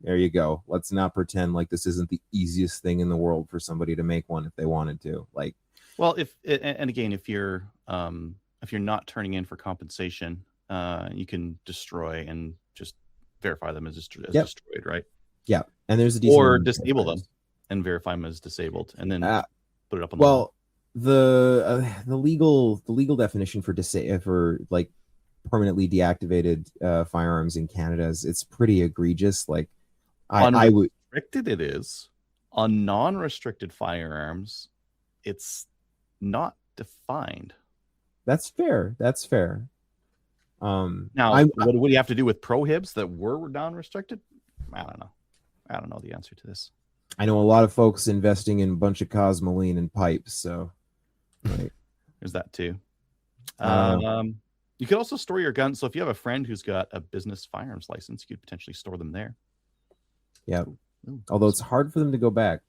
There you go. Let's not pretend like this isn't the easiest thing in the world for somebody to make one if they wanted to. Like, well, if you're not turning in for compensation, you can destroy and just verify them as destroyed, right? Yeah, and there's a or disable them and verify them as disabled, and then put it up on. Well, the legal definition for like permanently deactivated firearms in Canada it's pretty egregious. Like, I would restricted it is on non-restricted firearms. It's not defined. That's fair. Now, what do you have to do with prohibs that were non-restricted? I don't know the answer to this. I know a lot of folks investing in a bunch of Cosmoline and pipes, so right. There's that too. You could also store your guns. So if you have a friend who's got a business firearms license, you could potentially store them there. Yeah. Although it's hard for them to go back.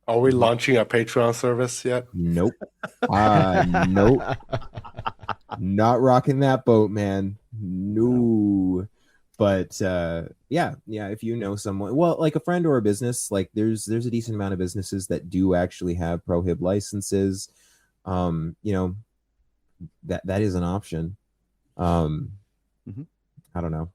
Are we launching a Patreon service yet? Nope. Nope. Not rocking that boat, man. No. But yeah, if you know someone, well, like a friend or a business, like there's a decent amount of businesses that do actually have prohib licenses. That is an option. I don't know.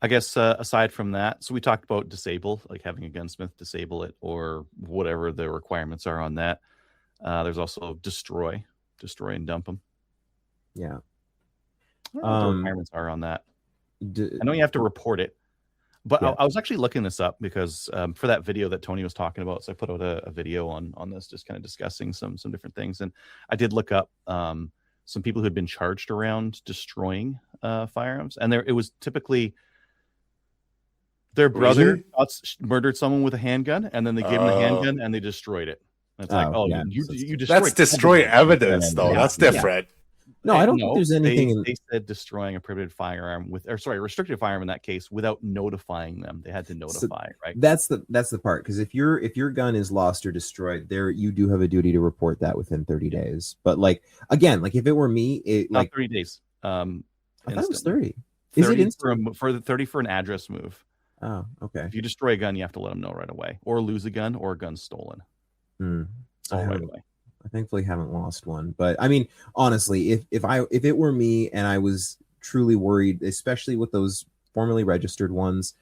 I guess aside from that, so we talked about disable, like having a gunsmith disable it or whatever the requirements are on that. There's also destroy and dump them. Yeah. I don't know what the requirements are on that. I know you have to report it, but I was actually looking this up because for that video that Tony was talking about, so I put out a video on this, just kind of discussing some different things, and I did look up some people who had been charged around destroying firearms, and it was typically their brother murdered someone with a handgun, and then they gave him the handgun and they destroyed it. And it's you destroyed. That's destroy evidence, though. That's different. No, I don't think there's anything. They said destroying a prohibited firearm a restricted firearm in that case without notifying them. They had to notify, right? That's the part, because if your gun is lost or destroyed, you do have a duty to report that within 30 days. But like, again, like if it were me, not 30 days. I thought it was 30. 30 is it instant? for 30 for an address move? Oh, okay. If you destroy a gun, you have to let them know right away, or lose a gun, or a gun stolen. All right away. I thankfully haven't lost one, but I mean, honestly, if it were me and I was truly worried, especially with those formally registered ones,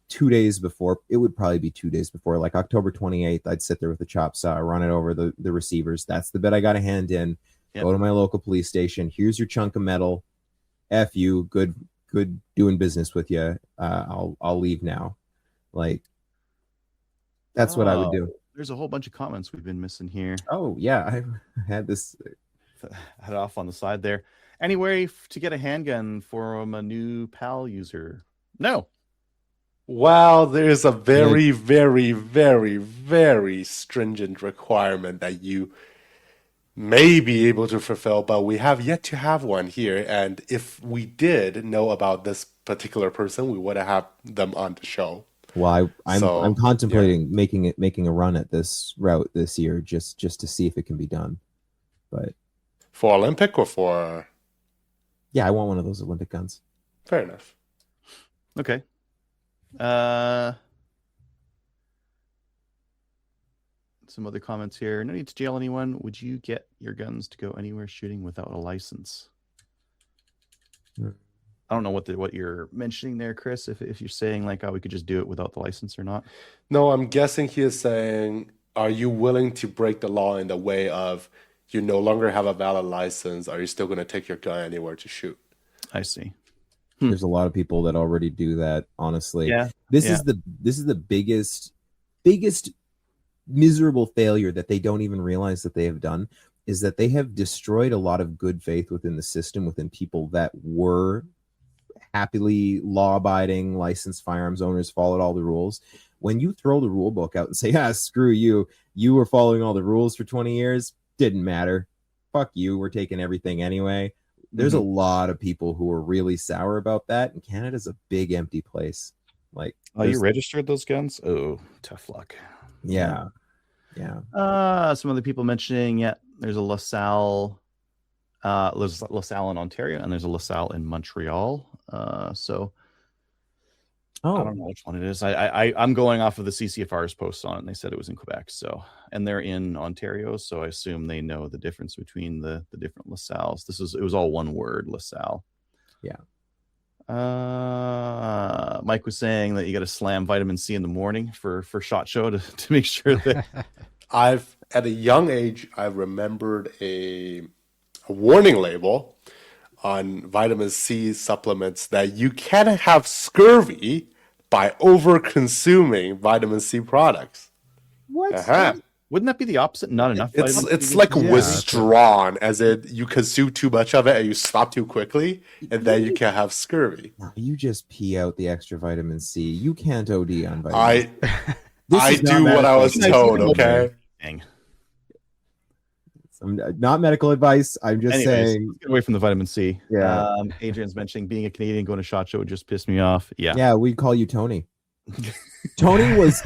2 days before, it would probably be 2 days before, like October 28th, I'd sit there with the chop saw, run it over the receivers. That's the bit I got to hand in. Yep. Go to my local police station. Here's your chunk of metal. F you. Good doing business with you. I'll leave now. Like, that's what I would do. There's a whole bunch of comments we've been missing here. Oh, yeah. I had this head off on the side there. Any way to get a handgun from a new PAL user? No. Well, there's a very, very, very, very stringent requirement that you may be able to fulfill, but we have yet to have one here. And if we did know about this particular person, we would have them on the show. Well, I'm contemplating making a run at this route this year just to see if it can be done. But for Olympic or for? Yeah, I want one of those Olympic guns. Fair enough. Okay. Some other comments here. No need to jail anyone. Would you get your guns to go anywhere shooting without a license? I don't know what you're mentioning there, Chris. If you're saying like, oh, we could just do it without the license or not. No, I'm guessing he is saying, are you willing to break the law in the way of you no longer have a valid license? Are you still going to take your gun anywhere to shoot? I see. There's a lot of people that already do that, honestly. Yeah. This Yeah. is the biggest miserable failure that they don't even realize that they have done, is that they have destroyed a lot of good faith within the system, within people that were happily law-abiding licensed firearms owners, followed all the rules. When you throw the rule book out and say, screw you, you were following all the rules for 20 years, didn't matter, fuck you, we're taking everything anyway. There's a lot of people who are really sour about that, and Canada's a big empty place. Like, Oh, you registered those guns? Oh, tough luck. yeah. Some other people mentioning, there's a LaSalle, LaSalle in Ontario, and there's a LaSalle in Montreal. So I don't know which one it is. I'm going off of the CCFR's post on it, and they said it was in Quebec. So, and they're in Ontario, so I assume they know the difference between the different LaSalles. It was all one word, LaSalle. Yeah. Mike was saying that you got to slam vitamin C in the morning for SHOT Show to make sure that at a young age, I remembered a warning label on vitamin C supplements that you can have scurvy by over consuming vitamin C products. What? Wouldn't that be the opposite? Not enough. It's like withdrawn, as in you consume too much of it and you stop too quickly, and then you can have scurvy. You just pee out the extra vitamin C. You can't OD on vitamin C. I do what I was told. Okay. Dang. Not medical advice. I'm just saying. Let's get away from the vitamin C. Yeah. Adrian's mentioning being a Canadian going to SHOT Show would just piss me off. Yeah. Yeah, we call you Tony. Tony was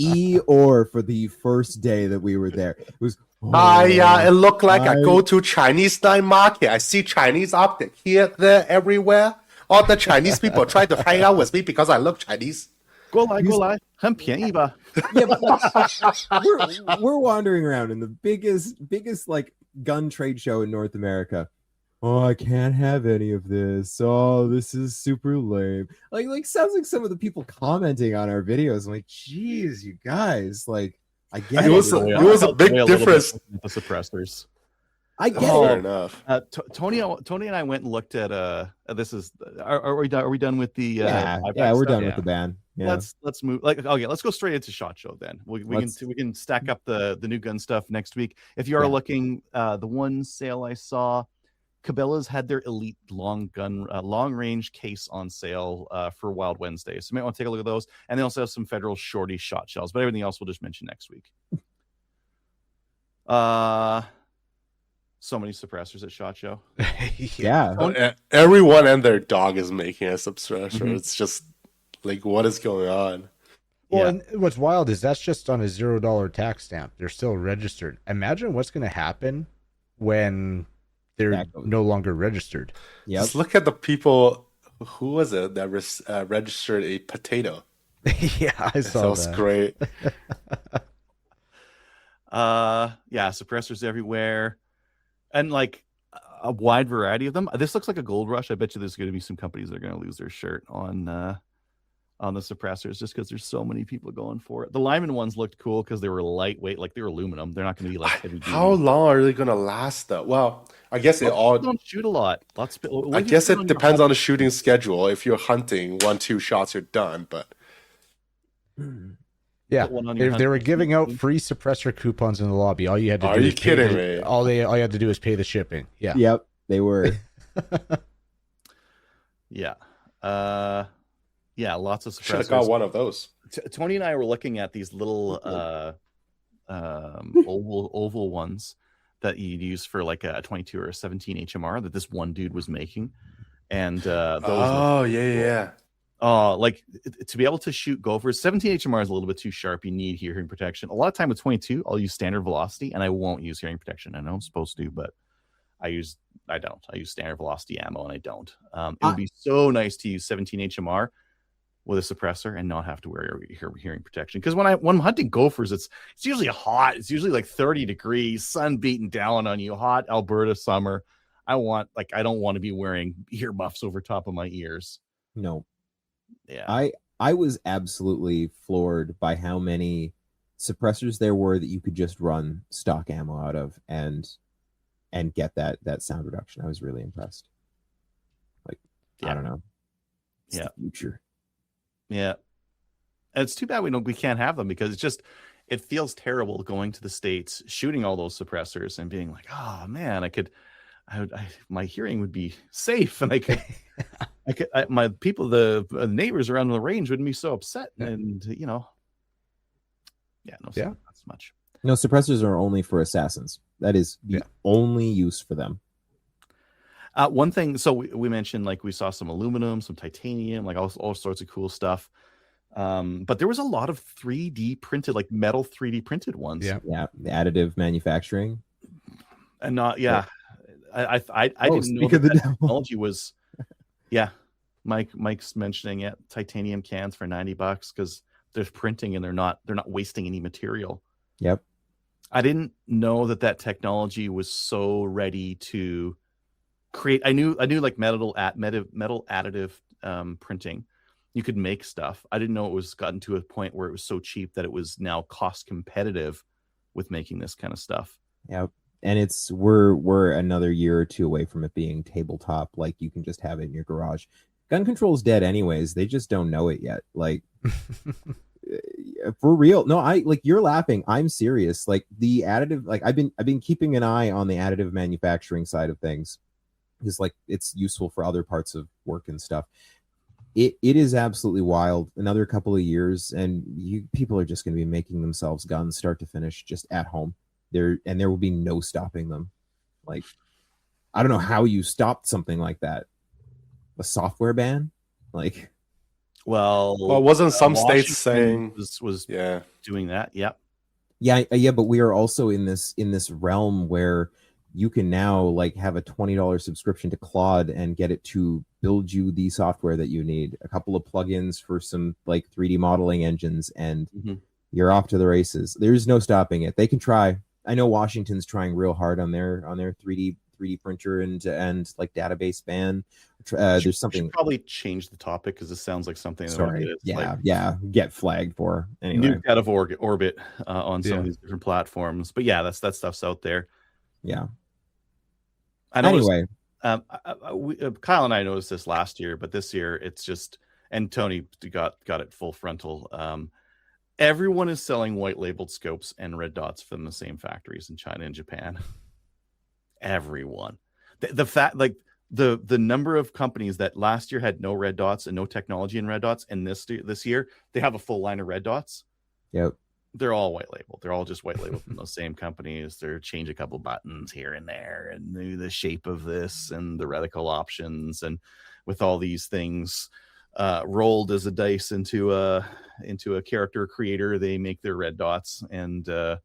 Eeyore for the first day that we were there. It was it looked like I go to Chinese night market. I see Chinese optic here, there, everywhere. All the Chinese people try to hang out with me because I look Chinese. 过来，很便宜吧? Yeah, but we're wandering around in the biggest like gun trade show in North America. Oh, I can't have any of this. Oh, this is super lame. Like sounds like some of the people commenting on our videos. I'm like, geez, you guys, like, I get it was a big difference. The suppressors. I get Fair it. enough. Tony and I went and looked at this is are we done with the we're done with the ban. Yeah. Let's move let's go straight into SHOT Show then. We can stack up the new gun stuff next week. If you are looking, the one sale I saw, Cabela's had their Elite long range case on sale for Wild Wednesday. So you might want to take a look at those. And they also have some Federal Shorty shot shells, but everything else we'll just mention next week. So many suppressors at SHOT Show. Yeah. Everyone and their dog is making a suppressor. It's just like, what is going on? Well, and what's wild is that's just on a $0 tax stamp. They're still registered. Imagine what's going to happen when they're no longer registered. Yeah. Just look at the people. Who was it that registered a potato? Yeah, I saw that. That was great. Suppressors everywhere. And like a wide variety of them. This looks like a gold rush. I bet you there's going to be some companies that are going to lose their shirt on the suppressors just because there's so many people going for it. The Lyman ones looked cool because they were lightweight, like they were aluminum. They're not going to be like heavy duty. How long are they going to last though? Well, I guess it all don't shoot a lot. I guess it depends on the shooting schedule. If you're hunting, 1-2 shots, you're done. But yeah, if they were giving out free suppressor coupons in the lobby, all you had to do. Are you kidding me? All you had to do is pay the shipping. Yeah. Yep, they were. Yeah. Lots of suppressors. Should have got one of those. Tony and I were looking at these little oval ones that you'd use for like a 22 or a 17 HMR that this one dude was making, and those. Yeah. Like to be able to shoot gophers, 17 HMR is a little bit too sharp. You need hearing protection. A lot of time with 22, I'll use standard velocity, and I won't use hearing protection. I know I'm supposed to, but I don't. I use standard velocity ammo, and I don't. It would be so nice to use 17 HMR with a suppressor and not have to wear hearing protection. Because when I'm hunting gophers, it's usually hot. It's usually like 30 degrees, sun beating down on you, hot Alberta summer. I don't want to be wearing earmuffs over top of my ears. No. Yeah. I was absolutely floored by how many suppressors there were that you could just run stock ammo out of and get that sound reduction. I was really impressed. I don't know. It's Yeah. the future. Yeah. And it's too bad we can't have them, because it feels terrible going to the States, shooting all those suppressors and being like, oh man, my hearing would be safe, and my people, the neighbors around the range wouldn't be so upset. Yeah. And no, not so much. No, suppressors are only for assassins. That is the only use for them. One thing, so we mentioned, like, we saw some aluminum, some titanium, like all sorts of cool stuff. But there was a lot of 3D printed, like metal 3D printed ones. Yeah, the additive manufacturing. And not, I didn't know speak of the that devil. technology was. Mike's mentioning titanium cans for $90 because there's printing and they're not wasting any material. Yep. I didn't know that technology was so ready to create. I knew like metal additive printing. You could make stuff. I didn't know it was gotten to a point where it was so cheap that it was now cost competitive with making this kind of stuff. Yep. And we're another year or two away from it being tabletop. Like, you can just have it in your garage. Gun control's dead anyways. They just don't know it yet. Like, for real. No, you're laughing. I'm serious. Like, the additive, like, I've been keeping an eye on the additive manufacturing side of things, because like it's useful for other parts of work and stuff. It is absolutely wild. Another couple of years, and people are just going to be making themselves guns start to finish just at home. There will be no stopping them. Like, I don't know how you stopped something like that. A software ban? Like, well, wasn't some states saying was doing that? Yeah, but we are also in this realm where you can now like have a $20 subscription to Claude and get it to build you the software that you need, a couple of plugins for some like 3D modeling engines, and you're off to the races. There's no stopping it. They can try. I know Washington's trying real hard on their 3D printer and like database ban. There's something. Should probably change the topic because this sounds like something. Sorry. Get flagged for anyway. Nuked out of orbit on some of these different platforms. But yeah, that stuff's out there. Yeah. Anyway, Kyle and I noticed this last year, but this year it's just, and Tony got it full frontal. Everyone is selling white labeled scopes and red dots from the same factories in China and Japan. Everyone. The fact, like the number of companies that last year had no red dots and no technology in red dots, and this year they have a full line of red dots. Yep. They're all white labeled. They're all just white labeled from those same companies. They change a couple buttons here and there, and the shape of this and the reticle options, and with all these things rolled as a dice into a character creator, they make their red dots. And I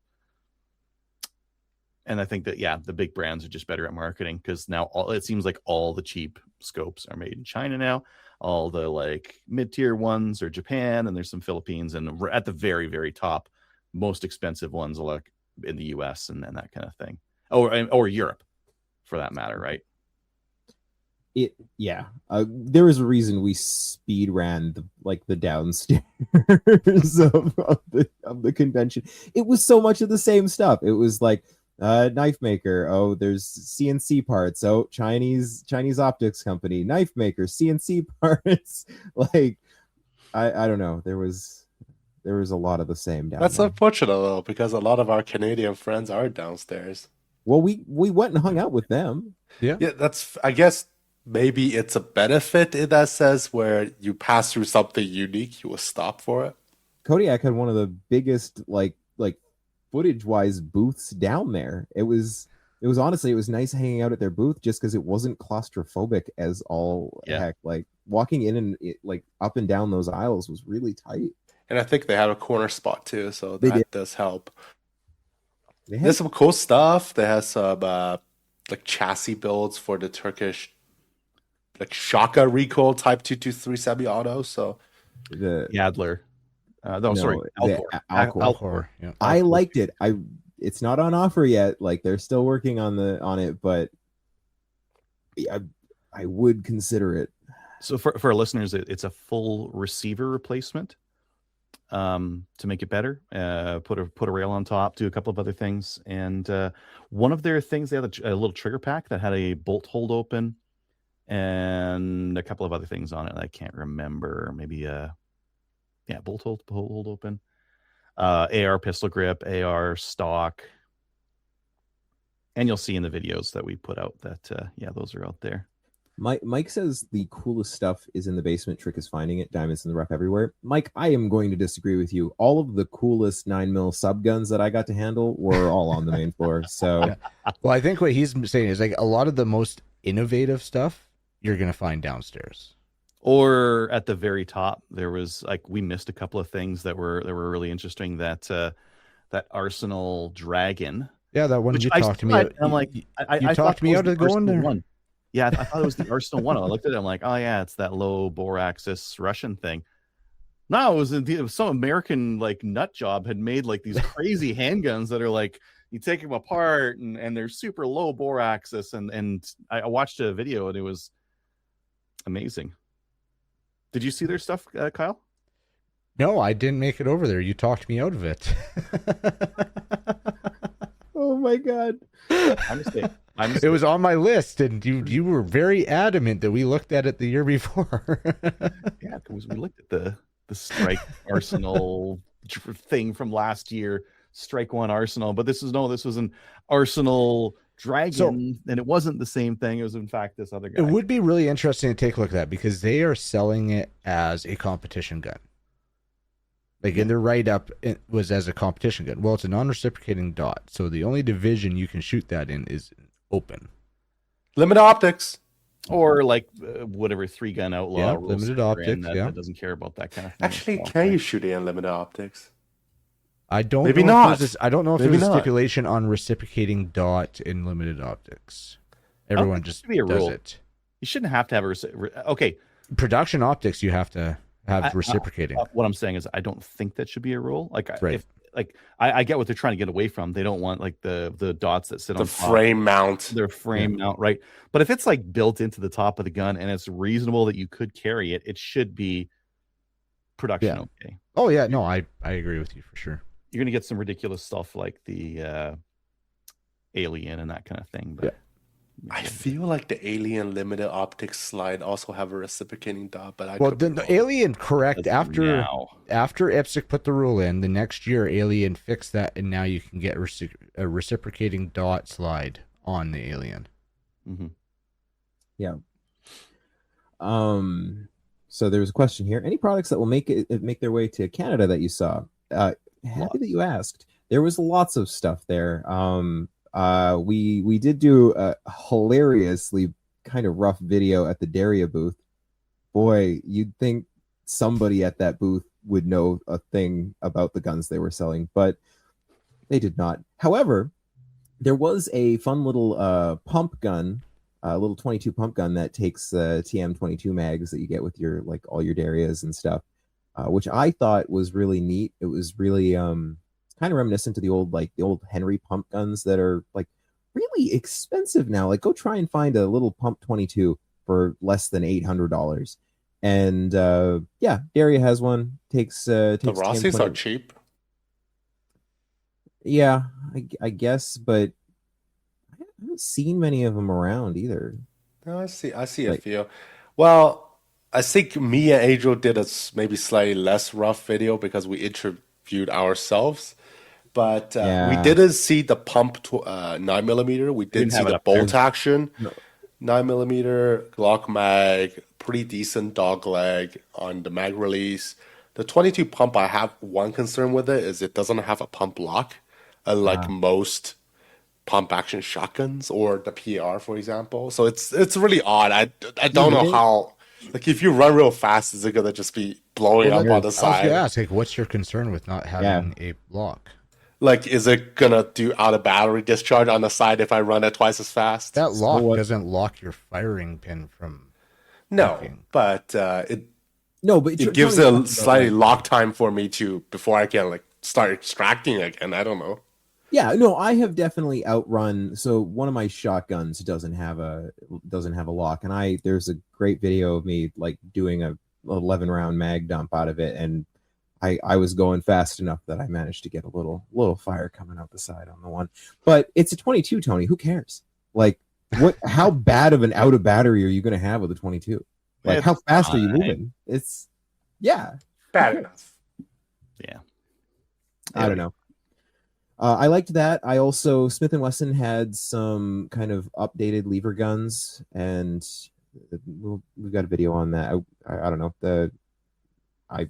think that the big brands are just better at marketing, because now it seems like all the cheap scopes are made in China now. All the like mid-tier ones are Japan, and there's some Philippines, and we're at the very, very top. Most expensive ones are like in the US and that kind of thing, or Europe for that matter, right? There was a reason we speed ran the downstairs of the convention. It was so much of the same stuff. It was like knife maker, oh there's CNC parts, oh Chinese optics company, knife maker, CNC parts. Like I don't know, there was a lot of the same down That's there. unfortunate though, because a lot of our Canadian friends are downstairs. Well, we went and hung out with them. Yeah, that's, I guess maybe it's a benefit in that sense, where you pass through something unique, you will stop for it. Kodiak had one of the biggest like footage wise booths down there. It was honestly, it was nice hanging out at their booth just because it wasn't claustrophobic as all heck. Like walking in and like up and down those aisles was really tight. And I think they have a corner spot too, so They that did. does help. They There's some cool stuff. They have some like chassis builds for the Turkish like Shaka recoil Type 223 semi-auto. So Yadler. Alcor. Alcor. Yeah. I liked it. It's not on offer yet. Like they're still working on it, but I would consider it. So for our listeners, it's a full receiver replacement. To make it better, put a rail on top, do a couple of other things, and one of their things, they had a little trigger pack that had a bolt hold open, and a couple of other things on it I can't remember. Maybe bolt hold open, AR pistol grip, AR stock, and you'll see in the videos that we put out that those are out there. Mike says the coolest stuff is in the basement. Trick is finding it. Diamonds in the rough everywhere. Mike, I am going to disagree with you. All of the coolest 9mm sub guns that I got to handle were all on the main floor. So, well, I think what he's saying is like a lot of the most innovative stuff you're going to find downstairs. Or at the very top, there was like we missed a couple of things that were really interesting. That Arsenal Dragon. Yeah, that one you talked to me. I'm like, you talked me out of going there. One. Yeah, I thought it was the Arsenal one. I looked at it, I'm like, oh yeah, it's that low bore axis Russian thing. No, it was some American like nut job had made like these crazy handguns that are like you take them apart and they're super low bore axis and I watched a video and it was amazing. Did you see their stuff, Kyle? No, I didn't make it over there. You talked me out of it. oh my god. I'm a mistake. It was on my list, and you were very adamant that we looked at it the year before. Yeah, because we looked at the Strike Arsenal thing from last year, Strike One Arsenal, but this was an Arsenal Dragon, and it wasn't the same thing. It was in fact this other guy. It would be really interesting to take a look at that because they are selling it as a competition gun. Like in their write-up, it was as a competition gun. Well, it's a non-reciprocating dot, so the only division you can shoot that in is open. Limited optics. Or like whatever 3-gun outlaw. Yeah, limited optics. That doesn't care about that kind of thing. Actually, can you shoot it in limited optics? I don't. Maybe know not. I don't know if Maybe there's a not. stipulation on reciprocating dot in limited optics. Everyone just be a does rule. it. You shouldn't have to have okay. Production optics, you have to have reciprocating. What I'm saying is, I don't think that should be a rule. Like, Right. I get what they're trying to get away from. They don't want like the dots that sit on The top. frame mount. Their frame mount, right? But if it's like built into the top of the gun and it's reasonable that you could carry it, it should be production okay. Oh yeah, no, I agree with you for sure. You're gonna get some ridiculous stuff like the Alien and that kind of thing. But I feel like the Alien limited optics slide also have a reciprocating dot, but the Alien, correct? After now. IPSC put the rule in, the next year Alien fixed that, and now you can get a reciprocating dot slide on the Alien. Mm-hmm. Yeah. So there was a question here. Any products that will make their way to Canada that you saw? Happy that you asked. There was lots of stuff there. We did do a hilariously kind of rough video at the Daria booth. Boy, you'd think somebody at that booth would know a thing about the guns they were selling, but they did not. However, there was a fun little pump gun, a little 22 pump gun that takes TM22 mags that you get with your like all your Darias and stuff, which I thought was really neat. It was really kind of reminiscent to the old Henry pump guns that are like really expensive now. Like go try and find a little pump 22 for less than $800. And Daria has one. Takes the Rossies are cheap. Yeah, I guess, but I haven't seen many of them around either. No, I see a few. Well, I think me and Adriel did a maybe slightly less rough video because we interviewed ourselves. But we didn't see the pump 9mm. We didn't see the bolt action 9mm Glock mag, pretty decent dog leg on the mag release. The 22 pump, I have one concern with it is it doesn't have a pump lock, unlike most pump action shotguns or the PR, for example. So it's really odd. I don't know how. Like if you run real fast, is it gonna just be blowing up on the side? I was gonna ask, like, what's your concern with not having a lock? Like, is it gonna do out of battery discharge on the side if I run it twice as fast? That lock doesn't lock your firing pin from. But it gives a slightly lock time for me before I can like start extracting again. I don't know. Yeah, no, I have definitely outrun. So one of my shotguns doesn't have a lock, and there's a great video of me like doing a 11 round mag dump out of it, and I was going fast enough that I managed to get a little fire coming out the side on the one. But it's a 22, Tony. Who cares? Like How bad of an out of battery are you going to have with a 22? Like, how fast are you moving? It's Bad enough. Yeah. I don't know. I liked that. I also Smith & Wesson had some kind of updated lever guns, and we've got a video on that. I don't know. I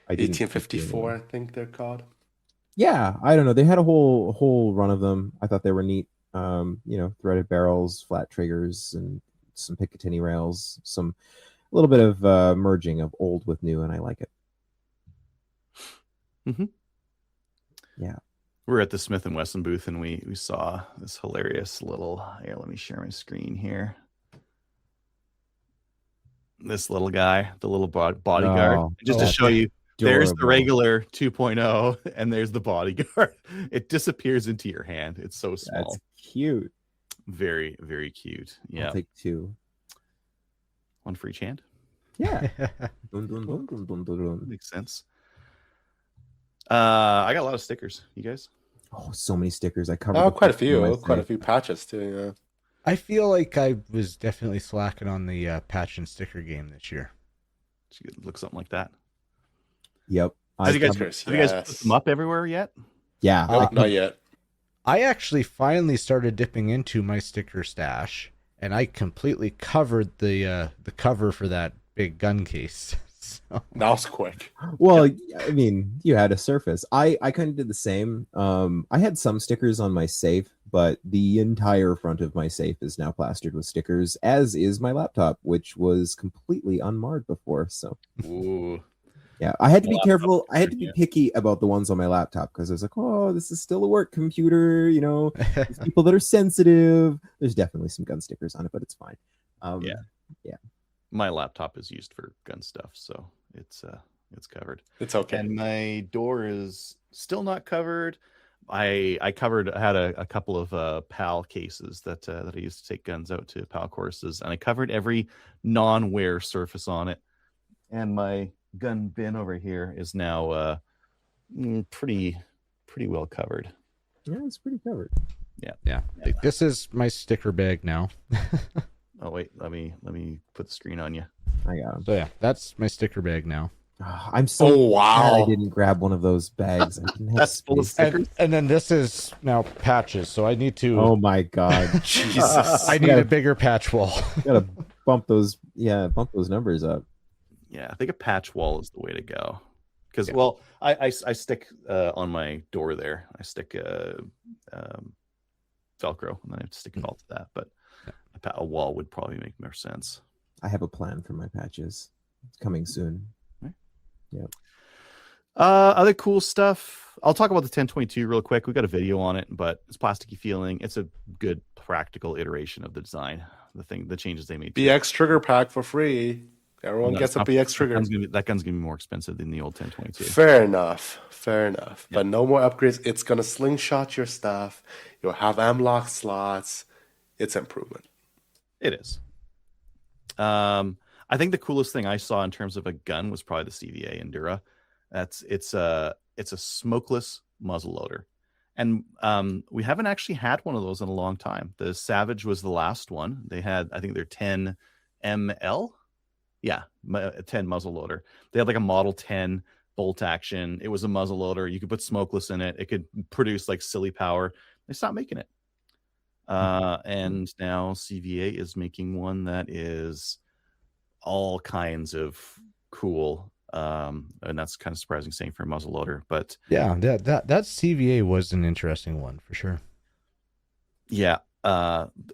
1854, I think they're called. Yeah, I don't know. They had a whole run of them. I thought they were neat. Threaded barrels, flat triggers, and some Picatinny rails. A little bit of merging of old with new, and I like it. Mm-hmm. Yeah. We're at the Smith & Wesson booth, and we saw this hilarious little... Here, let me share my screen here. This little guy, the little bodyguard. Just to show you, there's the regular 2.0, and there's the bodyguard. It disappears into your hand. It's so small. That's cute. Very, very cute. Yeah. I'll take 2. One for each hand. Yeah. Makes sense. I got a lot of stickers. You guys? Oh, so many stickers. I covered quite a few patches too. Yeah. I feel like I was definitely slacking on the patch and sticker game this year. It looks something like that. Have you guys put them up everywhere yet? Yeah. Not yet. I actually finally started dipping into my sticker stash, and I completely covered the cover for that big gun case. So. That was quick. Well, I mean, you had a surface. I kind of did the same. I had some stickers on my safe, but the entire front of my safe is now plastered with stickers, as is my laptop, which was completely unmarred before. So, ooh. Yeah, I had to be careful. I had to be picky about the ones on my laptop because I was like, oh, this is still a work computer. There's people that are sensitive. There's definitely some gun stickers on it, but it's fine. Yeah. My laptop is used for gun stuff, so it's covered. It's okay. And my door is still not covered. I had a couple of PAL cases that I used to take guns out to PAL courses, and I covered every non-wear surface on it. And my gun bin over here is now pretty well covered. Yeah, it's pretty covered. Yeah. Like, this is my sticker bag now. Oh wait, let me put the screen on you. I got them. So yeah, that's my sticker bag now. I'm so glad I didn't grab one of those bags. I didn't have That's full of stickers. And then this is now patches, so I need to. Oh my god, Jesus! I need a bigger patch wall. Gotta bump those numbers up. Yeah, I think a patch wall is the way to go. Because I stick on my door there. I stick Velcro, and then I have to stick it all to that. But a wall would probably make more sense. I have a plan for my patches. It's coming soon. Right. Yeah. Other cool stuff. I'll talk about the 1022 real quick. We got a video on it, but it's plasticky feeling. It's a good practical iteration of the design. The changes they made. BX trigger pack for free. Everyone gets a BX trigger. That gun's gonna be more expensive than the old 1022. Fair enough. Yeah. But no more upgrades. It's gonna slingshot your stuff. You'll have M-lock slots. It's improvement. It is. I think the coolest thing I saw in terms of a gun was probably the CVA Endura. It's a smokeless muzzleloader, and we haven't actually had one of those in a long time. The Savage was the last one. They had, I think, their 10 ML. Yeah, 10 muzzleloader. They had like a Model 10 bolt action. It was a muzzleloader. You could put smokeless in it. It could produce like silly power. They stopped making it. And now CVA is making one that is all kinds of cool. And that's kind of surprising saying for a muzzleloader, but yeah, that CVA was an interesting one for sure. Yeah.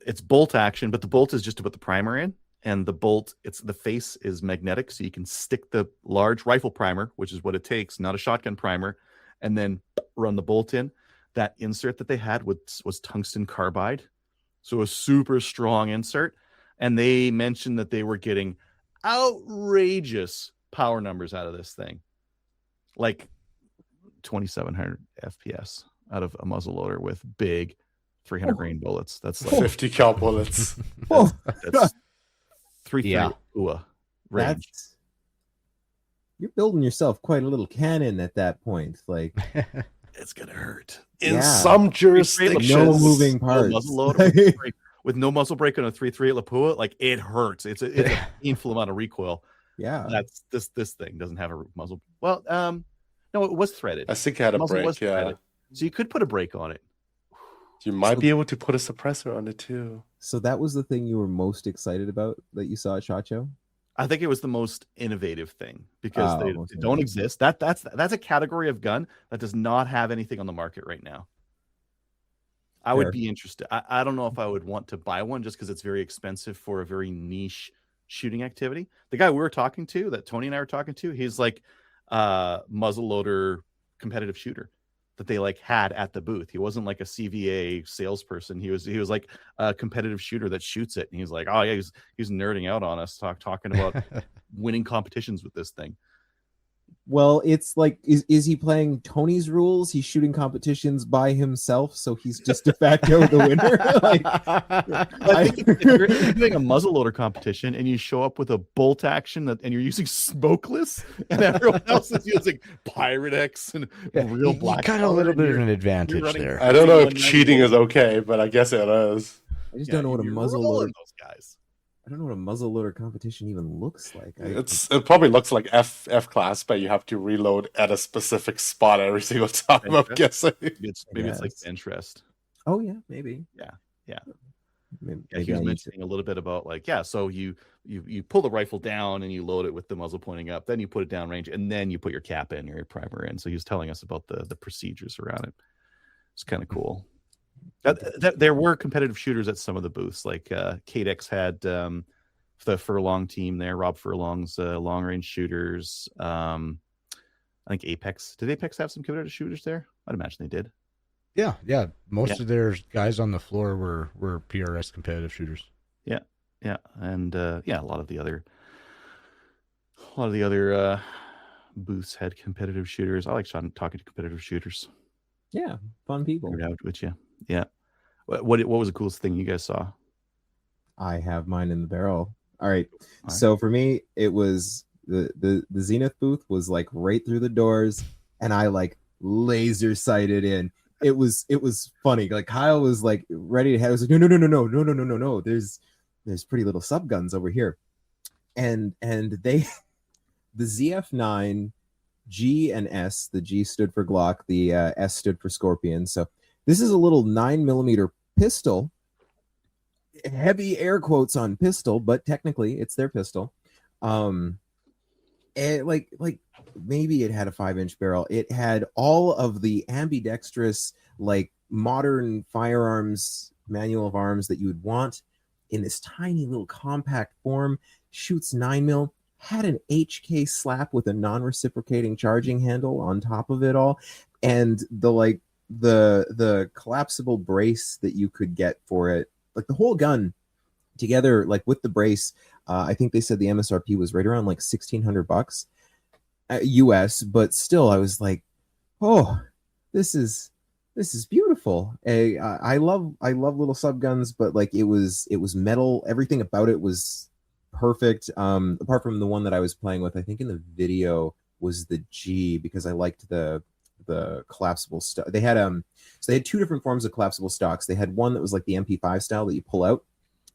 It's bolt action, but the bolt is just to put the primer in. And the bolt, the face is magnetic, so you can stick the large rifle primer, which is what it takes, not a shotgun primer, and then run the bolt in. That insert that they had was tungsten carbide, so a super strong insert. And they mentioned that they were getting outrageous power numbers out of this thing, like 2,700 FPS out of a muzzleloader with big 300 grain bullets. That's like 50 cal bullets. That's 330 UA range. You're building yourself quite a little cannon at that point. Like, it's gonna hurt in some jurisdictions. No moving parts. with no muzzle brake on a 338 Lapua, like it hurts. It's a painful amount of recoil. Yeah. That's this thing doesn't have a muzzle. Well, no, it was threaded. I think it had a Muzzle was brake, yeah. threaded. So you could put a brake on it. You might be able to put a suppressor on it too. So that was the thing you were most excited about that you saw at SHOT Show? I think it was the most innovative thing because they most don't innovative. exist. That's a category of gun that does not have anything on the market right now. I would Fair. be interested. I don't know if I would want to buy one just because it's very expensive for a very niche shooting activity. The guy we were talking to, that Tony and I were talking to, he's like muzzle loader competitive shooter that they like had at the booth. He wasn't like a CVA salesperson. He was like a competitive shooter that shoots it. And he's like, oh yeah, he's nerding out on us, talking about winning competitions with this thing. Well, it's like, is he playing Tony's rules? He's shooting competitions by himself, so he's just de facto the winner. I think if you're doing a muzzleloader competition and you show up with a bolt action and you're using smokeless, and everyone else is using Pyrex and real black, got a little bit of an advantage running- there. I don't know if cheating is okay, but I guess it is. I just don't know what a you're muzzle rolling loader. those guys. I don't know what a muzzle loader competition even looks like. It probably looks like F class, but you have to reload at a specific spot every single time. I'm Interest? guessing. Maybe it's like Yes. interest. Oh yeah, maybe. Yeah. Maybe, Yeah, he was I need to- mentioning a little bit about like, yeah, so you pull the rifle down and you load it with the muzzle pointing up, then you put it down range, and then you put your cap in or your primer in. So he was telling us about the procedures around it. It's kind of cool. There were competitive shooters at some of the booths, like Cadex had the Furlong team there, Rob Furlong's long range shooters. I think Apex. Did Apex have some competitive shooters there? I'd imagine they did. Yeah. Most of their guys on the floor were PRS competitive shooters. Yeah, and a lot of the other booths had competitive shooters. I like talking to competitive shooters. Yeah, fun people. Nerd out with you. Yeah. What was the coolest thing you guys saw? I have mine in the barrel. All right. All right. So for me, it was the Zenith booth was like right through the doors, and I like laser sighted in. It was funny. Like Kyle was like ready to head. I was like, no. There's pretty little sub guns over here, and they the ZF9 G and S. The G stood for Glock. The S stood for Scorpion. So this is a little 9mm pistol. Heavy air quotes on pistol, but technically it's their pistol. Like maybe it had a 5-inch barrel. It had all of the ambidextrous, like modern firearms manual of arms that you would want in this tiny little compact form. Shoots 9mm. Had an HK slap with a non-reciprocating charging handle on top of it all, and the collapsible brace that you could get for it. Like the whole gun together, like with the brace, I think they said the MSRP was right around like $1,600 US, but still I was like, oh, this is beautiful. I love little sub guns, but like it was metal. Everything about it was perfect. Apart from the one that I was playing with, I think in the video was the G, because I liked the collapsible stock. They had so they had two different forms of collapsible stocks. They had one that was like the MP5 style that you pull out,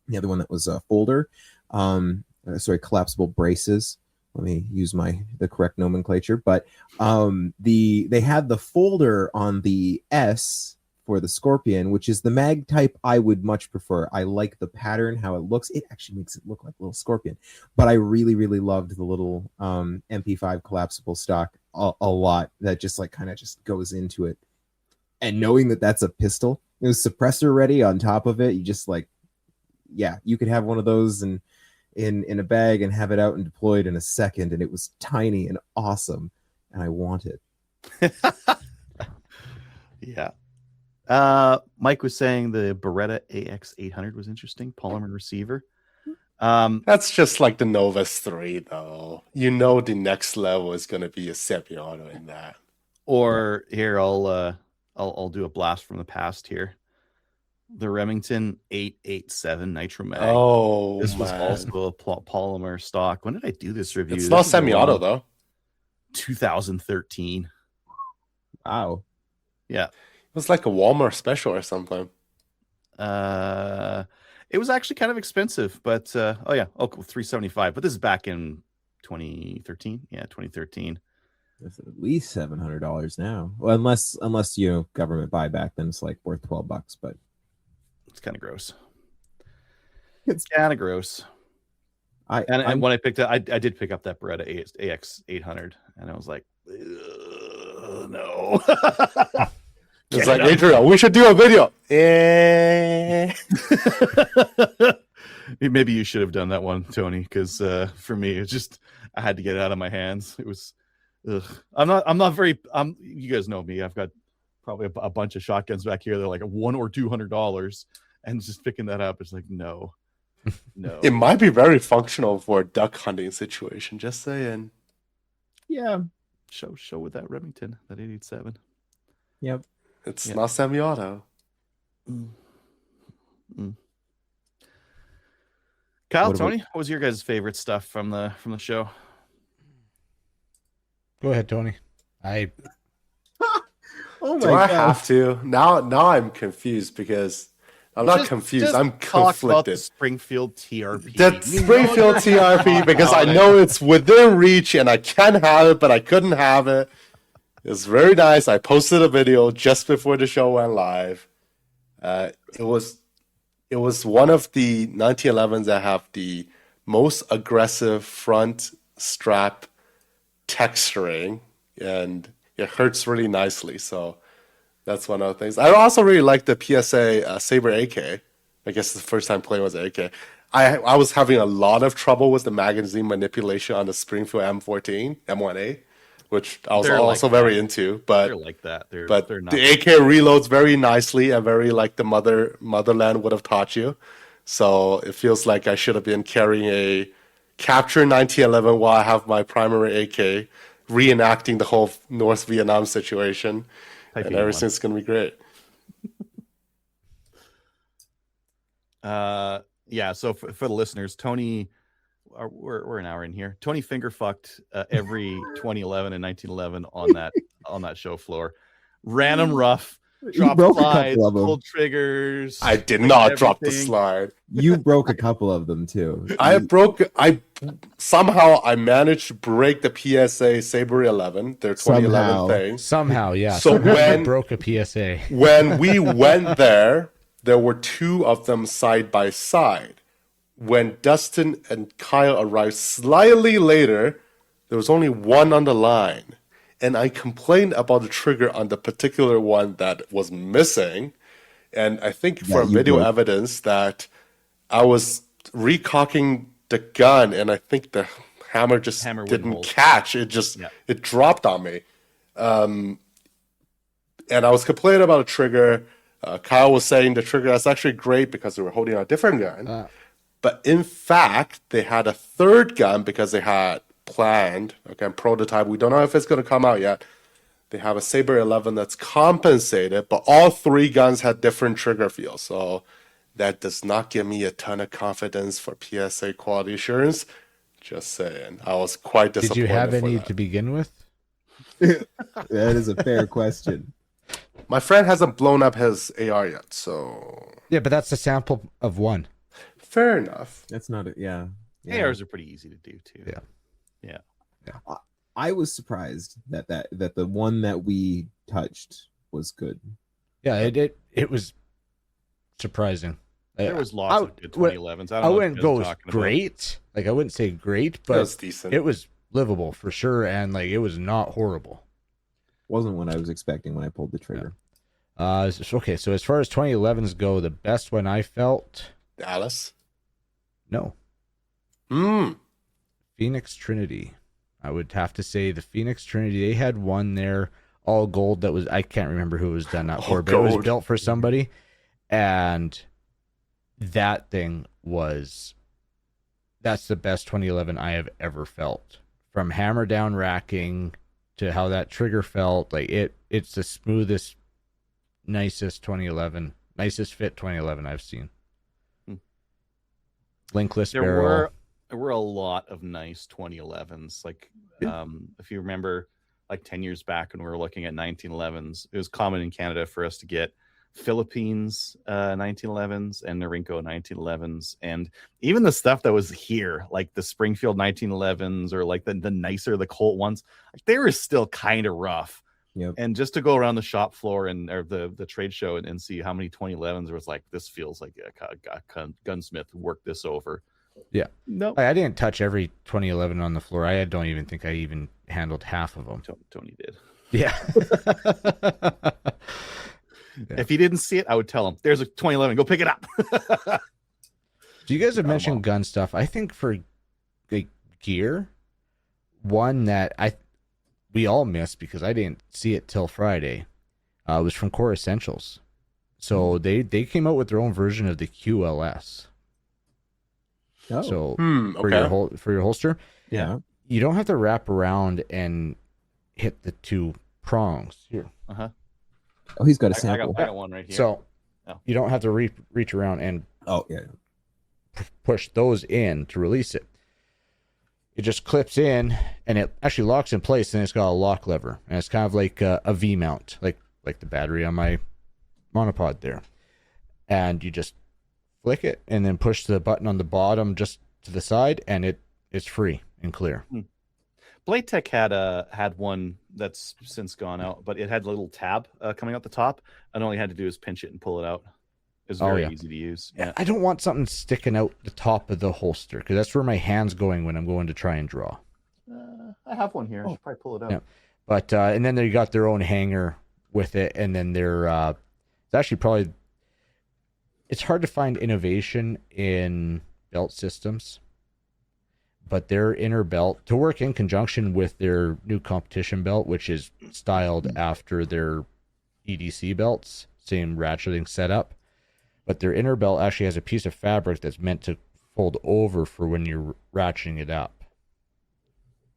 and the other one that was a folder. Collapsible braces. Let me use the correct nomenclature. But they had the folder on the S for the Scorpion, which is the mag type I would much prefer. I like the pattern, how it looks. It actually makes it look like a little Scorpion. But I really, really loved the little MP5 collapsible stock a lot. That just like kind of just goes into it. And knowing that that's a pistol, it was suppressor ready on top of it. You just like, yeah, you could have one of those in a bag and have it out and deployed in a second. And it was tiny and awesome. And I want it. Yeah. Mike was saying the Beretta AX800 was interesting. Polymer receiver. That's just like the Novus 3, though. You know the next level is going to be a semi-auto in that. Or here, I'll do a blast from the past here. The Remington 887 Nitro Mag. Oh, this was man. also a polymer stock. When did I do this review? It's This not is semi-auto, around though. 2013. Wow. Yeah. It was like a Walmart special or something. It was actually kind of expensive, but $375. But this is back in 2013. Yeah, 2013. It's at least $700 now. Well, unless government buyback, then it's like worth $12. But it's kind of gross. It's kind of gross. And when I picked up, I did pick up that Beretta AX 800, and I was like, no. It's like, Adriel, we should do a video. Maybe you should have done that one, Tony, because for me, it's just I had to get it out of my hands. It was, I'm not very. You guys know me. I've got probably a bunch of shotguns back here. They're like $100 or $200, and just picking that up, it's like no. It might be very functional for a duck hunting situation. Just saying. Yeah. Show with that Remington, that 887. Yep. It's not semi-auto. Kyle, Tony, what was your guys' favorite stuff from the show? Go ahead, Tony. Oh my Do I God. have to? Now I'm confused because I'm not confused. I'm Talk about the conflicted. Springfield TRP. That Springfield TRP, because I know it's within reach and I can have it, but I couldn't have it. It's very nice. I posted a video just before the show went live. It was one of the 1911s that have the most aggressive front strap texturing, and it hurts really nicely. So that's one of the things. I also really like the PSA Saber AK. I guess the first time playing was AK. I was having a lot of trouble with the magazine manipulation on the Springfield M14 M1A, which I was also very into. But they're like that. They're not. The AK reloads very nicely and very like the motherland would have taught you. So it feels like I should have been carrying a Capture 1911 while I have my primary AK, reenacting the whole North Vietnam situation. And everything's going to be great. So for the listeners, Tony, we're an hour in here. Tony finger fucked every 2011 and 1911 on that show floor. Ran them rough, dropped slides, pulled triggers. I did not drop the slide. You broke a couple of them too. Somehow I managed to break the PSA Saber 11, their 2011 thing. Somehow, yeah. So when broke a PSA. When we went there were two of them side by side. When Dustin and Kyle arrived slightly later, there was only one on the line. And I complained about the trigger on the particular one that was missing. And I think for video evidence that I was recocking the gun, and I think the hammer didn't catch. It it dropped on me. And I was complaining about a trigger. Kyle was saying the trigger that's actually great because they were holding a different gun. But in fact, they had a third gun because they had planned, prototype. We don't know if it's going to come out yet. They have a Saber 11 that's compensated, but all three guns had different trigger feels. So that does not give me a ton of confidence for PSA quality assurance. Just saying. I was quite disappointed. Did you have any to begin with? That is a fair question. My friend hasn't blown up his AR yet, so... Yeah, but that's a sample of one. Fair enough. That's not it. Yeah. ARs are pretty easy to do, too. Yeah. I was surprised that the one that we touched was good. Yeah, it was surprising. There was lots of good 2011s. I wouldn't go great. Like, I wouldn't say great, but it was decent. It was livable for sure, and like it was not horrible. Wasn't what I was expecting when I pulled the trigger. Okay, so as far as 2011s go, the best one I felt... Dallas? No. Phoenix Trinity. I would have to say the Phoenix Trinity. They had one there, all gold, that was... I can't remember who it was done that for, but it was built for somebody. And that thing was... That's the best 2011 I have ever felt. From hammer down racking to how that trigger felt, like it's the smoothest, nicest fit 2011 I've seen. Linkless barrel. There were a lot of nice 2011s. Like, if you remember, like 10 years back when we were looking at 1911s, it was common in Canada for us to get Philippines 1911s and Norinco 1911s, and even the stuff that was here, like the Springfield 1911s or like the nicer, the Colt ones, like they were still kind of rough. Yep. And just to go around the shop floor or the trade show and see how many 2011s was like, this feels like a gunsmith worked this over. Yeah. No, I didn't touch every 2011 on the floor. I don't even think I even handled half of them. Tony did. Yeah. If he didn't see it, I would tell him, there's a 2011, go pick it up. So you guys have mentioned gun stuff. I think for like gear, one that we all missed because I didn't see it till Friday, was from Core Essentials. So they came out with their own version of the QLS. Oh. So Okay. for your holster, Yeah. you don't have to wrap around and hit the two prongs here. Uh-huh. Oh, he's got a I sample. got one right here. So Oh. you don't have to reach around and Oh, yeah. push those in to release it. It just clips in and it actually locks in place, and it's got a lock lever, and it's kind of like a V mount, like the battery on my monopod there. And you just flick it and then push the button on the bottom just to the side, and it's free and clear. Blade Tech had one that's since gone out, but it had a little tab coming out the top, and all you had to do is pinch it and pull it out. It's very easy to use. Yeah. I don't want something sticking out the top of the holster because that's where my hand's going when I'm going to try and draw. I have one here. I should probably pull it out. Yeah. But and then they got their own hanger with it, and then they're it's actually probably, it's hard to find innovation in belt systems, but their inner belt to work in conjunction with their new competition belt, which is styled after their EDC belts, same ratcheting setup. But their inner belt actually has a piece of fabric that's meant to fold over for when you're ratcheting it up.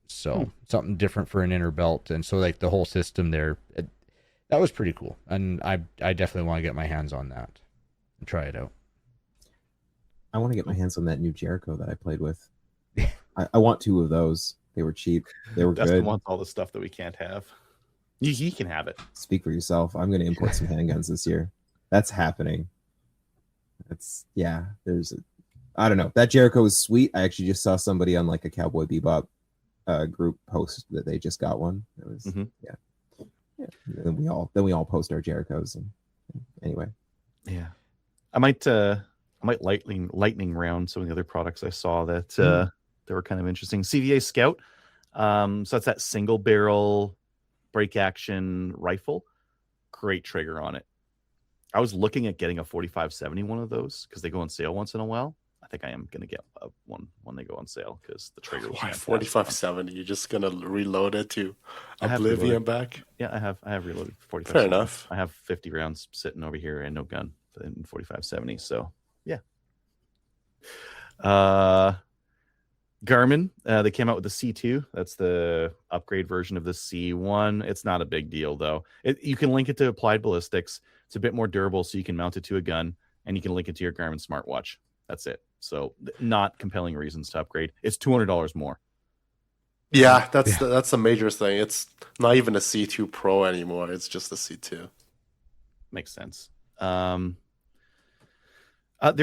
So something different for an inner belt. And so like the whole system there, that was pretty cool. And I definitely want to get my hands on that and try it out. I want to get my hands on that new Jericho that I played with. I want 2 of those. They were cheap. They were Dustin good. wants all the stuff that we can't have. He can have it. Speak for yourself. I'm going to import some handguns this year. That's happening. I don't know. That Jericho is sweet. I actually just saw somebody on like a Cowboy Bebop group post that they just got one. It was yeah. Then we all post our Jerichos, and anyway. Yeah, I might lightning round some of the other products I saw that they were kind of interesting. CVA Scout. So that's that single barrel break action rifle. Great trigger on it. I was looking at getting a 4570 one of those because they go on sale once in a while. I think I am going to get one when they go on sale because the trigger was 4570. You're just gonna reload it to I have Oblivion reloaded. back. Yeah, I have reloaded 45. Fair enough. I have 50 rounds sitting over here and no gun in 4570. So yeah. Garmin, they came out with the C2. That's the upgrade version of the C1. It's not a big deal though. You can link it to Applied Ballistics. It's a bit more durable, so you can mount it to a gun, and you can link it to your Garmin smartwatch. That's it. So not compelling reasons to upgrade. It's $200 more. Yeah, that's a major thing. It's not even a C2 Pro anymore. It's just a C2. Makes sense. There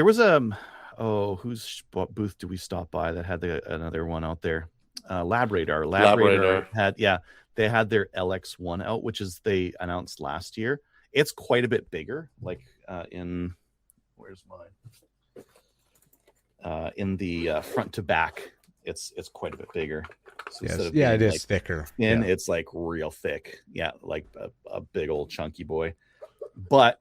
was whose booth do we stop by that had another one out there? Lab Radar. Lab Radar they had their LX1 out, which is they announced last year. It's quite a bit bigger. Like where's mine? In the front to back, it's quite a bit bigger. So it is thicker. It's like real thick. Yeah, like a big old chunky boy. But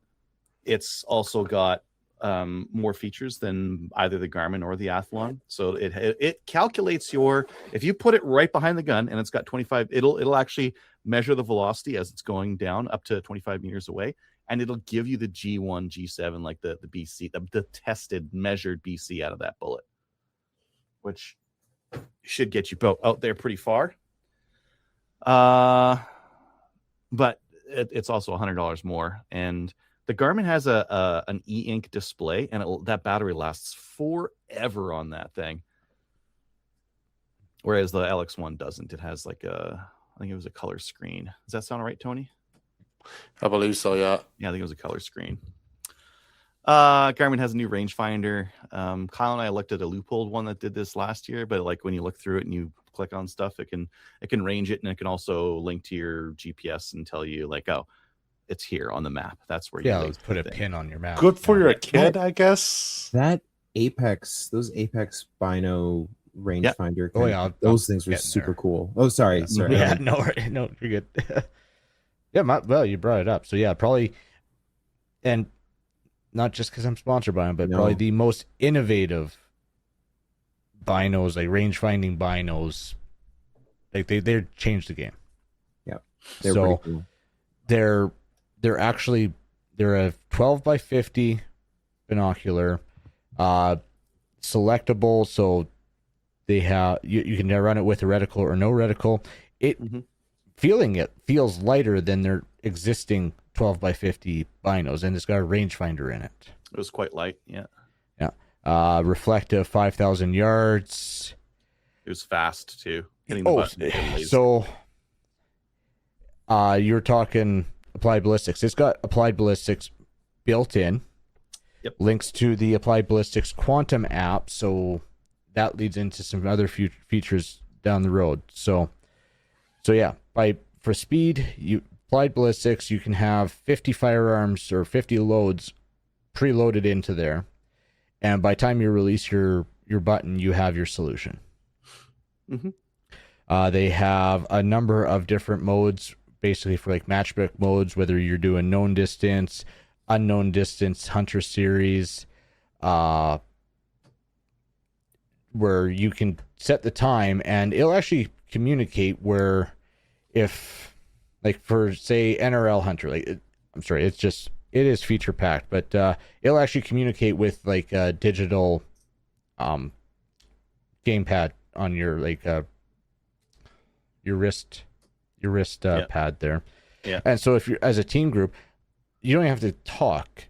it's also got more features than either the Garmin or the Athlon. So it calculates if you put it right behind the gun and it's got 25, it'll actually measure the velocity as it's going down up to 25 meters away, and it'll give you the G1, G7, like the BC, the tested, measured BC out of that bullet, which should get you out there pretty far. But it's also $100 more, and the Garmin has an e-ink display, and that battery lasts forever on that thing. Whereas the LX1 doesn't. It has I think it was a color screen. Does that sound all right, Tony? I believe so. Yeah. Yeah, I think it was a color screen. Garmin has a new rangefinder. Kyle and I looked at a loophole one that did this last year, but like when you look through it and you click on stuff, it can range it, and it can also link to your GPS and tell you like, oh, it's here on the map. That's where you let's put a pin on your map. Good for your kid, I guess. That those Apex Bino rangefinder. Oh, yeah, those things were getting super there. cool. Oh, sorry. Yeah, no, you're good. Yeah, well, you brought it up. So yeah, probably, and not just because I'm sponsored by them, but probably the most innovative binos, like range finding binos. Like they changed the game. Yeah, they're pretty cool. They're a 12 by 50 binocular, selectable. So they have you can run it with a reticle or no reticle. It feels lighter than their existing 12 by 50 binos, and it's got a rangefinder in it. It was quite light. Yeah. Reflective 5,000 yards. It was fast too. Hitting the button. So you're talking Applied Ballistics. It's got Applied Ballistics built in. Yep. Links to the Applied Ballistics Quantum app, so that leads into some other features down the road. So yeah, for speed, Applied Ballistics, you can have 50 firearms or 50 loads preloaded into there, and by the time you release your button, you have your solution. Mm-hmm. They have a number of different modes, basically for like matchbook modes, whether you're doing known distance, unknown distance, hunter series, where you can set the time and it'll actually communicate where, if like for say NRL hunter, it is feature packed, but it'll actually communicate with like a digital gamepad on your your wrist pad there. Yeah. And so if you're as a team group, you don't have to talk.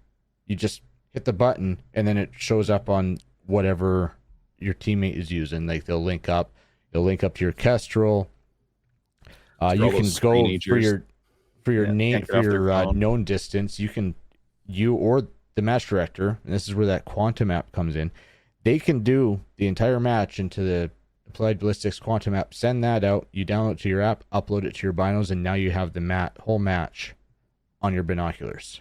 You just hit the button and then it shows up on whatever your teammate is using. Like they'll link up to your Kestrel. You can go for your known distance. You or the match director, and this is where that Quantum app comes in. They can do the entire match into the Applied Ballistics Quantum app, send that out, you download it to your app, upload it to your binos, and now you have the whole match on your binoculars.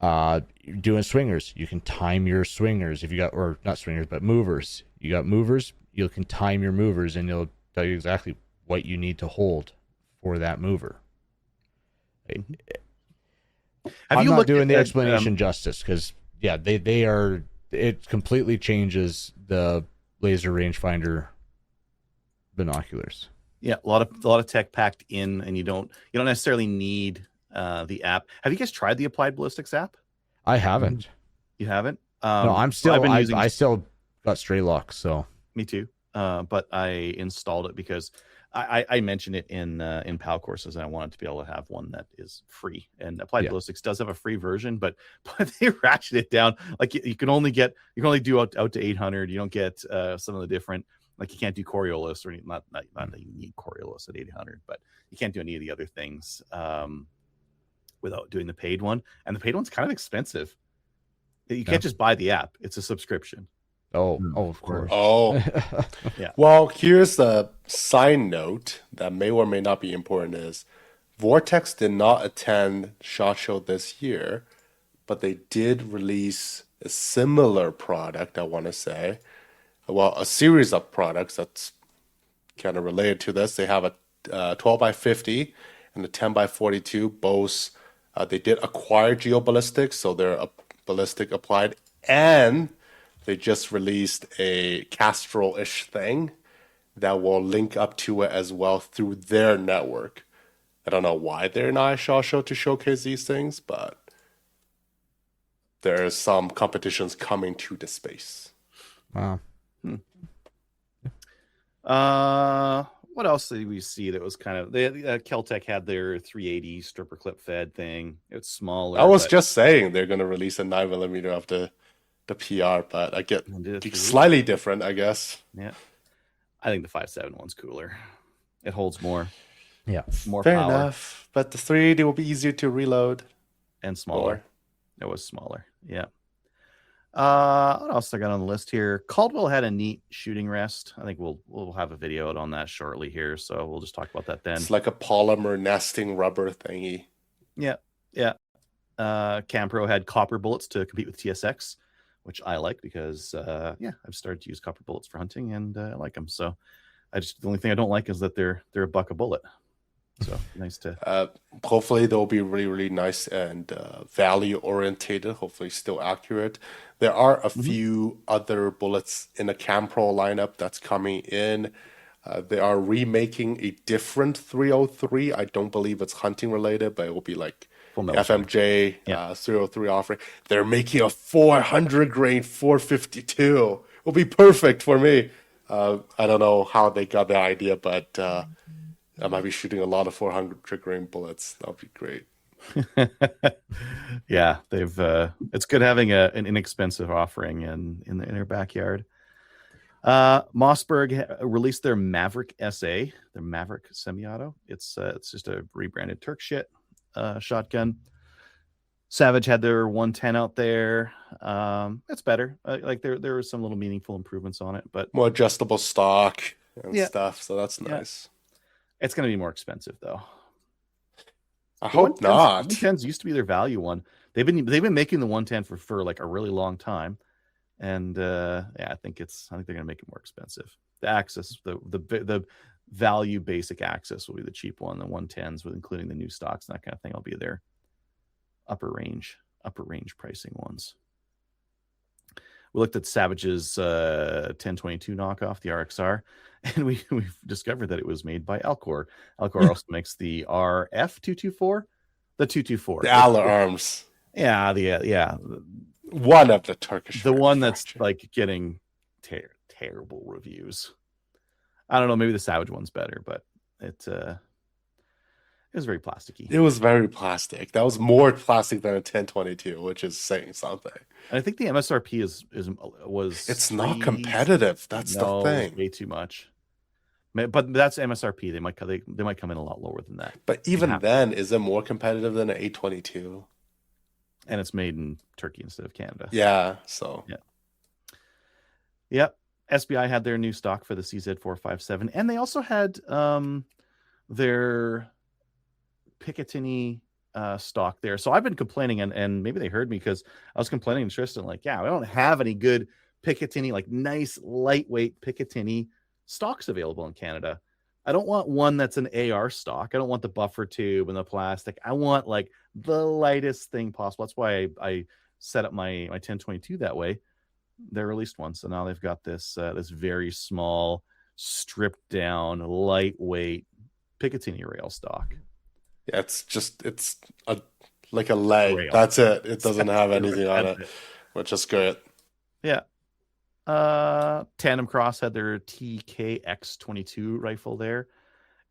You're doing swingers, you can time your swingers. If you got, or not swingers, but movers. You got movers, you can time your movers, and it'll tell you exactly what you need to hold for that mover. I'm not doing the explanation justice, because they are. It completely changes the laser rangefinder binoculars. Yeah, a lot of tech packed in, and you don't necessarily need the app. Have you guys tried the Applied Ballistics app? I haven't. You haven't? No, I'm still. I still got stray lock. So me too. But I installed it because I mentioned it in PAL courses, and I wanted to be able to have one that is free. And Applied Ballistics does have a free version, but they ratchet it down. Like you can only do out to 800. You don't get some of the different, like you can't do Coriolis, or not that you need Coriolis at 800, but you can't do any of the other things without doing the paid one. And the paid one's kind of expensive. You can't just buy the app; it's a subscription. Oh, of course. Oh, yeah. Well, here's a side note that may or may not be important: is Vortex did not attend SHOT Show this year, but they did release a similar product. I want to say, a series of products that's kind of related to this. They have a 12 by 50 and a 10 by 42. Both they did acquire geoballistics, so they're a ballistic applied, and they just released a Castrol-ish thing that will link up to it as well through their network. I don't know why they're not at SHOT Show to showcase these things, but there's some competitions coming to the space. Wow. What else did we see that was kind of... Keltec had their 380 stripper clip fed thing. It's smaller. I was just saying they're going to release a 9mm of the PR, but I get slightly different, I guess. Yeah. I think the 5.7 one's cooler. It holds more. Yeah. More Fair power. enough. But the 380 will be easier to reload. and smaller. Or It was smaller. Yeah. What else I got on the list here? Caldwell had a neat shooting rest. I think we'll have a video out on that shortly here, so we'll just talk about that then. it's like a polymer nesting rubber thingy. Yeah. Campro had copper bullets to compete with TSX, which I like because I've started to use copper bullets for hunting and I like them. So the only thing I don't like is that they're a buck a bullet. So nice to. Hopefully they'll be really, really nice and value orientated. Hopefully still accurate. There are a few other bullets in the Campro lineup that's coming in. They are remaking a different 303. I don't believe it's hunting related, but it will be like FMJ 303 offering. They're making a 400 grain 452. It'll be perfect for me. I don't know how they got that idea, but I might be shooting a lot of 400 grain bullets. That would be great. Yeah, they've. It's good having an inexpensive offering in their backyard. Mossberg released their Maverick SA, their Maverick semi-auto. It's just a rebranded Turk shit shotgun. Savage had their 110 out there. It's better. Like there were some little meaningful improvements on it, but more adjustable stock and stuff. So that's nice. It's going to be more expensive though. I hope not. 110s used to be their value one. They've been making the 110 for like a really long time, and I think they're going to make it more expensive. The Axis, the value basic Axis will be the cheap one. The 110s, with including the new stocks and that kind of thing, will be their upper range pricing ones. We looked at Savage's 1022 knockoff, the RXR, and we've discovered that it was made by Alcor. Alcor also makes the RF224, the 224, the Aller Arms. Yeah, one of the Turkish, the one that's like getting terrible reviews. I don't know, maybe the Savage one's better, but it was very plasticky. It was very plastic. That was more plastic than a 1022, which is saying something. And I think the MSRP was. It's not competitive. That's the thing. Way too much. But that's MSRP. They might come in a lot lower than that. But even then, is it more competitive than an 822? And it's made in Turkey instead of Canada. Yeah. So. Yeah. Yep. SBI had their new stock for the CZ457, and they also had their Picatinny stock there. So I've been complaining, and maybe they heard me because I was complaining to Tristan, like, we don't have any good Picatinny, like nice lightweight Picatinny stocks available in Canada. I don't want one that's an AR stock. I don't want the buffer tube and the plastic. I want like the lightest thing possible. That's why I set up my 1022 that way. They're released one, so now they've got this very small, stripped down, lightweight Picatinny rail stock. Yeah, it's like a leg. Rail. That's it. It doesn't have anything on it, which is good. Yeah. Tandem Cross had their TKX22 rifle there.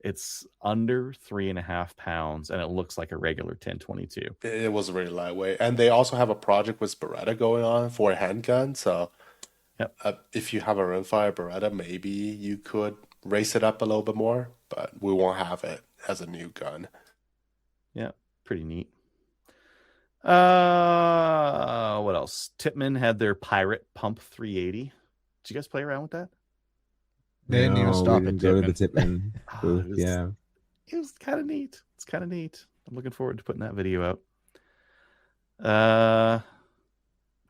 It's under 3.5 pounds, and it looks like a regular 1022. It was really lightweight, and they also have a project with Beretta going on for a handgun. So, if you have a rimfire Beretta, maybe you could raise it up a little bit more, but we won't have it as a new gun. Yeah, pretty neat. What else? Tipman had their Pirate Pump 380. Did you guys play around with that? They didn't even stop we at didn't go to the Tipman. Tipman. It was kind of neat. It's kind of neat. I'm looking forward to putting that video out.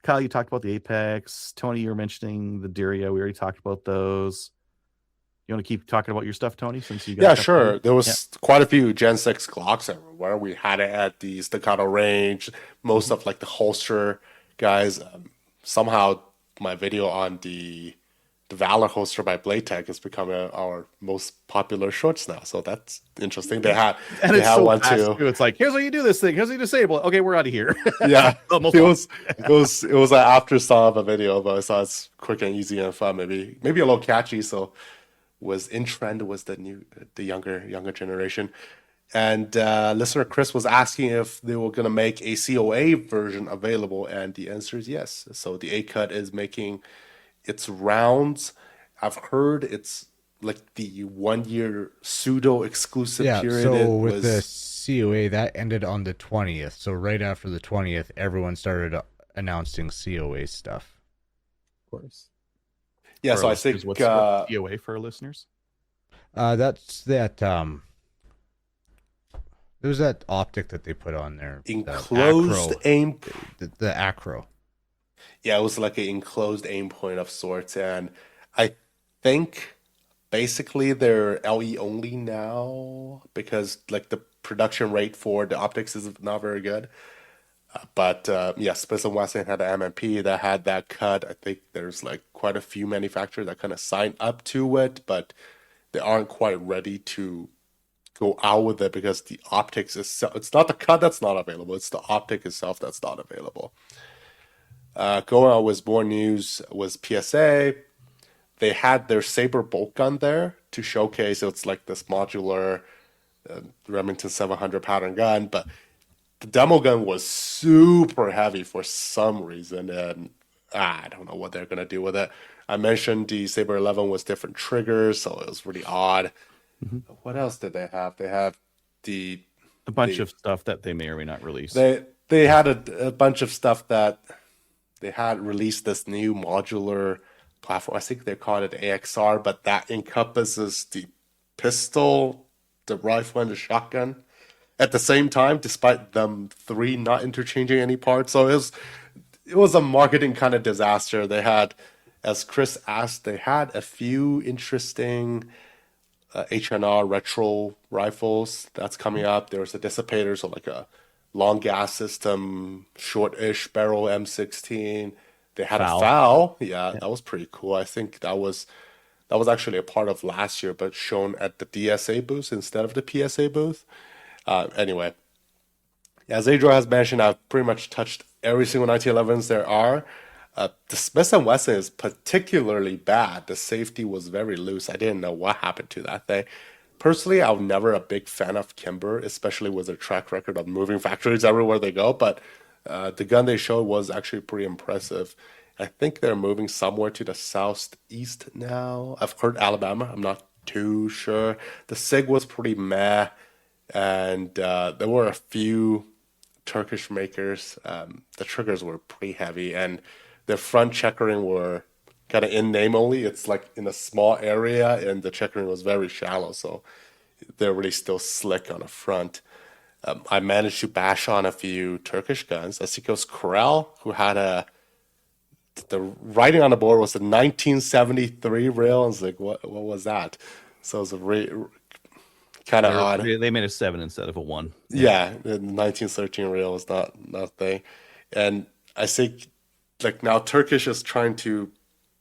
Kyle, you talked about the Apex. Tony, you were mentioning the Dyria. We already talked about those. You want to keep talking about your stuff, Tony? Since you got sure. There was quite a few Gen 6 Glocks everywhere. We had it at the Staccato range. Most of like the holster guys. Somehow my video on the Valor holster by Blade Tech is becoming our most popular shorts now. So that's interesting. They had one too. It's like, here's how you do this thing. Here's how you disable it. Okay, we're out of here. Yeah. it was an afterthought of a video, but I thought it's quick and easy and fun. Maybe a little catchy. So was in trend was the younger generation. And listener Chris was asking if they were going to make a COA version available, and the answer is yes. So the A-Cut is making its rounds. I've heard it's like the 1 year pseudo exclusive Yeah, period. so It with the was COA, that ended on the 20th. So right after the 20th, everyone started announcing COA stuff. Of course. yeah. For So our I listeners, think what's COA for our listeners? That's that. There was that optic that they put on there. enclosed the acro, aim. the acro. Yeah, it was like an enclosed aim point of sorts, and I think basically they're LE only now because like the production rate for the optics is not very good. But yeah, Smith and Wesson had an MMP that had that cut. I think there's like quite a few manufacturers that kind of signed up to it, but they aren't quite ready to go out with it because the optics is it's not the cut that's not available, it's the optic itself that's not available. Going on with more news was PSA. They had their Saber bolt gun there to showcase it's like this modular Remington 700 pattern gun, but the demo gun was super heavy for some reason, and I don't know what they're gonna do with it. I mentioned the Saber 11 was different triggers, so it was really odd. What else did they have? They have the A bunch the- of stuff that they may or may not release. they had a bunch of stuff that they had released this new modular platform. I think they called it AXR, but that encompasses the pistol, the rifle, and the shotgun at the same time, despite them three not interchanging any parts. So it was a marketing kind of disaster. They had, as Chris asked, they had a few interesting HNR retro rifles that's coming up. There was a dissipator, so like a long gas system, short-ish barrel M16. They had a FAL. Yeah, that was pretty cool. I think that was actually a part of last year, but shown at the DSA booth instead of the PSA booth. Anyway, as Adriel has mentioned, I've pretty much touched every single 1911s there are. The Smith & Wesson is particularly bad. The safety was very loose. I didn't know what happened to that thing. Personally, I'm never a big fan of Kimber, especially with their track record of moving factories everywhere they go, but the gun they showed was actually pretty impressive. I think they're moving somewhere to the southeast now. I've heard Alabama. I'm not too sure. The SIG was pretty meh, and there were a few Turkish makers. The triggers were pretty heavy, and the front checkering were kind of in name only. It's like in a small area, and the checkering was very shallow, so they're really still slick on the front. I managed to bash on a few Turkish guns. I think it was Corel who had the writing on the board was a 1973 rail. I was like, what was that? So it was kind of odd. They made a 7 instead of a 1. Yeah, the 1913 rail is not thing. And I think like now Turkish is trying to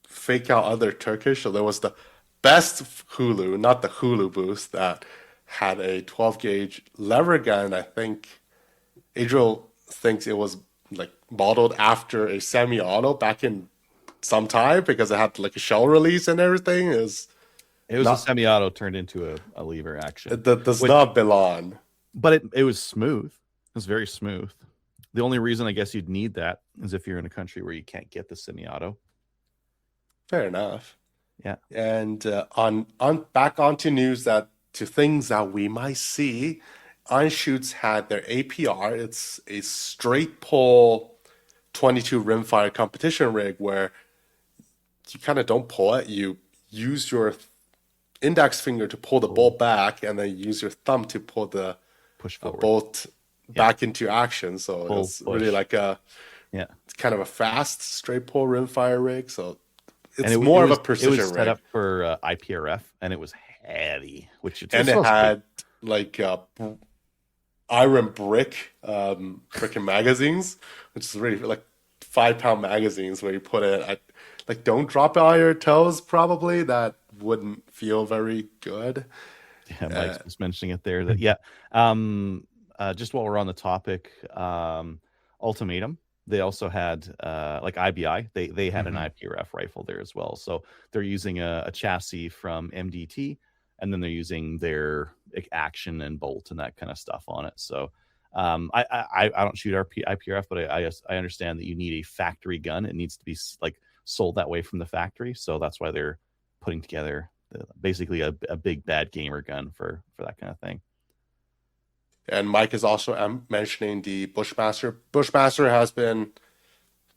fake out other Turkish. So there was the best Hulu, not the Hulu booth, that had a 12 gauge lever gun. I think Adriel thinks it was like modeled after a semi-auto back in some time because it had like a shell release and everything. It was a semi-auto turned into a lever action. That does not belong. But it was smooth. It was very smooth. The only reason I guess you'd need that is if you're in a country where you can't get the semi-auto. Fair enough. Yeah. And on back onto news to things that we might see. Unshoots had their APR. It's a straight pull 22 rimfire competition rig where you kind of don't pull it. You use your index finger to pull the bolt back, and then use your thumb to pull the bolt back into action. So it's really like it's kind of a fast straight pull rimfire rig. So it's more of a precision rig. It was set up for IPRF, and it was heavy, it had like iron brick freaking magazines, which is really like 5-pound magazines where you put it. Like don't drop it on your toes. Probably that wouldn't feel very good. Yeah, Mike was mentioning it there. That just while we're on the topic, Ultimatum. They also had like IBI. They had an IPRF rifle there as well. So they're using a chassis from MDT, and then they're using their action and bolt and that kind of stuff on it. So I don't shoot IPRF, but I understand that you need a factory gun. It needs to be like sold that way from the factory. So that's why they're putting together basically a big bad gamer gun for that kind of thing. And Mike is also mentioning the Bushmaster. Bushmaster has been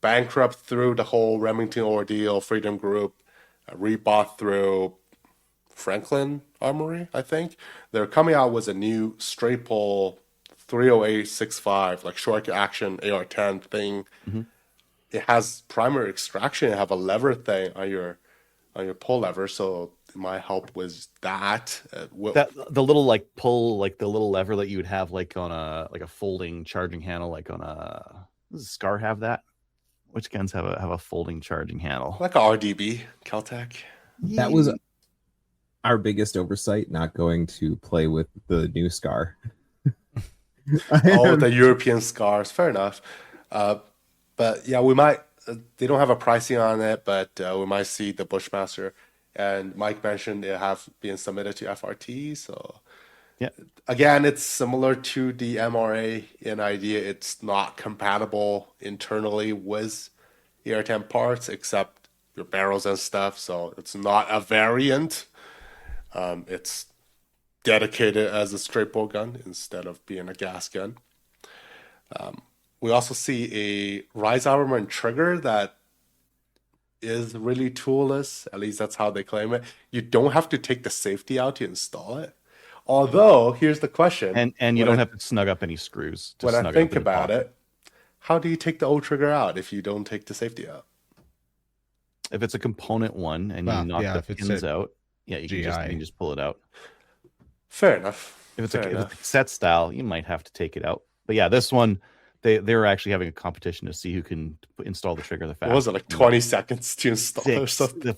bankrupt through the whole Remington ordeal, Freedom Group, rebought through Franklin Armory, I think. They're coming out with a new straight pull 308-65, like short action AR-10 thing. Mm-hmm. It has primary extraction. It have a lever thing on your pull lever, so it might help with that. The little like pull, like the little lever that you would have like on a folding charging handle, like on a does Scar have that? Which guns have a folding charging handle? Like a RDB, Caltech. That was our biggest oversight, not going to play with the new Scar. Oh, the European Scars. Fair enough. But yeah, we might. They don't have a pricing on it, but we might see the Bushmaster. And Mike mentioned it have been submitted to FRT. So yeah, again, it's similar to the MRA in idea. It's not compatible internally with AR-10 parts, except your barrels and stuff. So it's not a variant. It's dedicated as a straight bolt gun instead of being a gas gun. We also see a Rise Armament trigger that is really toolless. At least that's how they claim it. You don't have to take the safety out to install it. Although, here's the question. And you don't have to snug up any screws. When I think about it, how do you take the old trigger out if you don't take the safety out? If it's a component one and you knock the pins out, you can just pull it out. Fair enough. If it's a cassette style, you might have to take it out. But yeah, this one, they were actually having a competition to see who can install the trigger the fastest. What was it, like 20 seconds to install 6. or something? The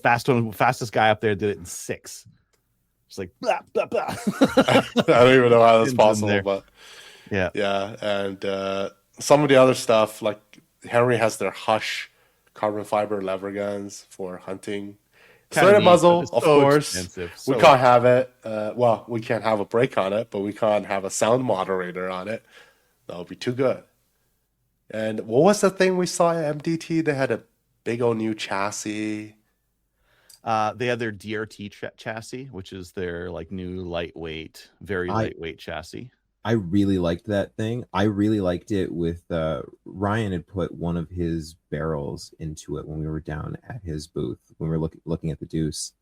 fastest guy up there did it in 6. It's like blah blah blah. I don't even know how that's possible, but yeah. And some of the other stuff, like Henry has their Hush carbon fiber lever guns for hunting. Slant muzzle, of course. We can't have it. Well, we can't have a brake on it, but we can't have a sound moderator on it. That would be too good. And what was the thing we saw at MDT? They had a big old new chassis. They had their DRT chassis, which is their like new lightweight, lightweight chassis. I really liked that thing. I really liked it with Ryan had put one of his barrels into it when we were down at his booth when we were looking at the Deuce,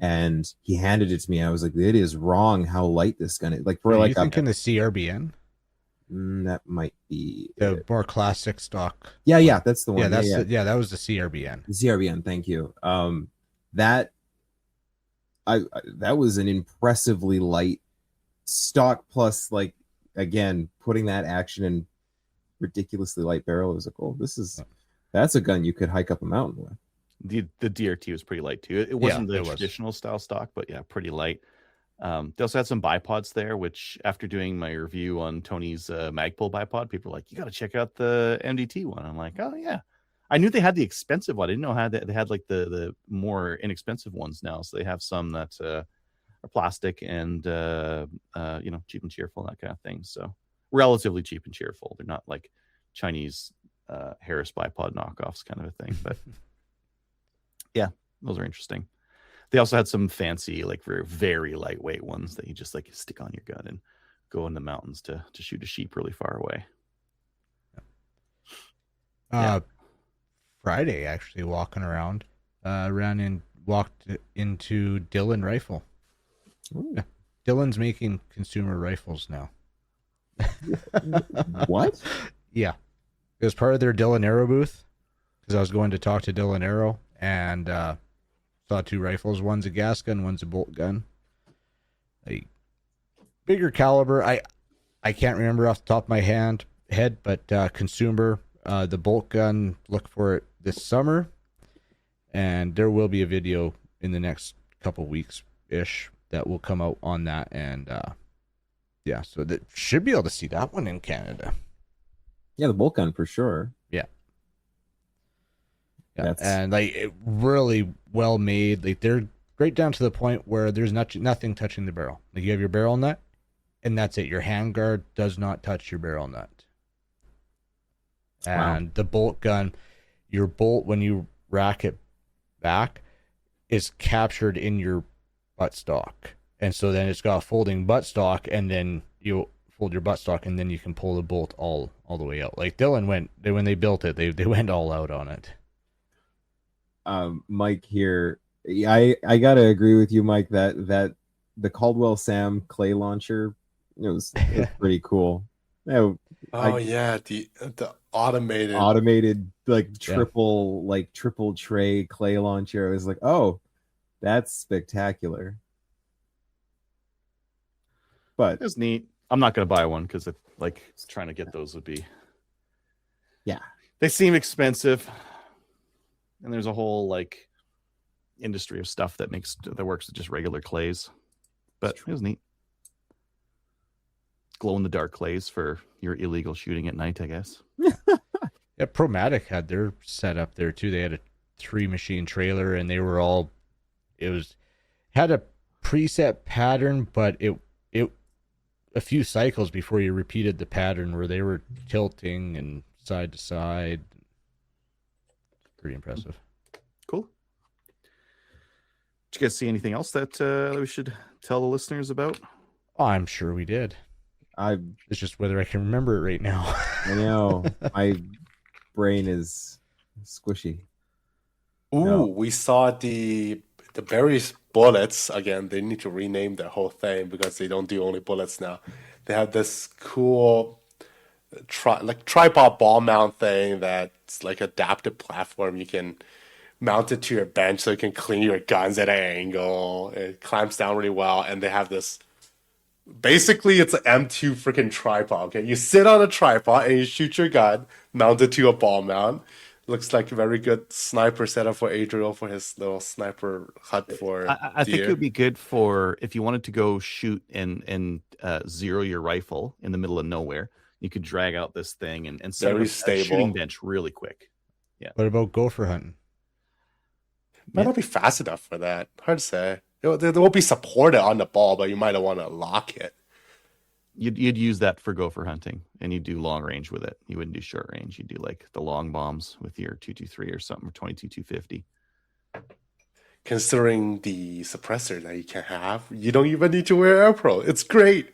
and he handed it to me. I was like, "It is wrong how light this gun is." Like, you thinking the CRBN? That might be the more classic stock. Yeah, that's the one. Yeah, that was the CRBN. The CRBN, thank you. That was an impressively light stock plus, like, again, putting that action in ridiculously light barrel is like, oh, that's a gun you could hike up a mountain with. The DRT was pretty light too. It wasn't the traditional style stock, but yeah, pretty light. They also had some bipods there, which after doing my review on Tony's Magpul bipod, people were like, you got to check out the MDT one. I'm like, oh yeah. I knew they had the expensive one. I didn't know they had like the more inexpensive ones now. So they have some that are plastic and cheap and cheerful, that kind of thing. So relatively cheap and cheerful. They're not like Chinese Harris bipod knockoffs kind of a thing. But yeah, those are interesting. They also had some fancy, like very, very lightweight ones that you just like stick on your gun and go in the mountains to shoot a sheep really far away. Friday, actually, walking around, walked into Dillon Rifle. Yeah. Dillon's making consumer rifles now. What? Yeah. It was part of their Dillon Aero booth because I was going to talk to Dillon Aero and saw 2 rifles. One's a gas gun, one's a bolt gun. A bigger caliber. I can't remember off the top of my head, but consumer. The bolt gun, look for it this summer, and there will be a video in the next couple weeks ish that will come out on that, and so that should be able to see that one in Canada. Yeah, the bolt gun for sure. Yeah, and like it really well made. Like they're right down to the point where there's nothing touching the barrel. Like you have your barrel nut, and that's it. Your handguard does not touch your barrel nut. And the bolt gun, your bolt, when you rack it back, is captured in your buttstock. And so then it's got a folding buttstock, and then you fold your buttstock, and then you can pull the bolt all the way out. Like Dylan when they built it, they went all out on it. Mike here, I gotta agree with you, Mike, that the Caldwell Sam clay launcher, it was pretty cool. The automated like triple tray clay launcher. I was like, oh, that's spectacular. But It's neat. I'm not going to buy one because trying to get those would be. Yeah, they seem expensive, and there's a whole industry of stuff that works with just regular clays. But it was neat. Glow in the dark clays for your illegal shooting at night, I guess. Yeah, Promatic had their setup there too. They had a 3-machine trailer, and they were all. Had a preset pattern, but it a few cycles before you repeated the pattern where they were tilting and side to side. Pretty impressive. Cool. Did you guys see anything else that we should tell the listeners about? Oh, I'm sure we did. It's just whether I can remember it right now. I know. My brain is squishy. Ooh, No. we saw the berries bullets again. They need to rename their whole thing because they don't do only bullets now. They have this cool tripod ball mount thing that's like adaptive platform. You can mount it to your bench so you can clean your guns at an angle. It clamps down really well, and they have this. Basically, it's an M2 freaking tripod. Okay, you sit on a tripod and you shoot your gun mounted to a ball mount. Looks like a very good sniper setup for Adriel for his little sniper hut for. I think it would be good for if you wanted to go shoot and zero your rifle in the middle of nowhere. You could drag out this thing and set Very a stable shooting bench really quick. Yeah. What about gopher hunting? Might not be fast enough for that. Hard to say. They won't be supported on the ball, but you might want to lock it. You'd use that for gopher hunting, and you'd do long range with it. You wouldn't do short range. You'd do the long bombs with your 223 or something, or 22-250. Considering the suppressor that you can have, you don't even need to wear Air Pro. It's great.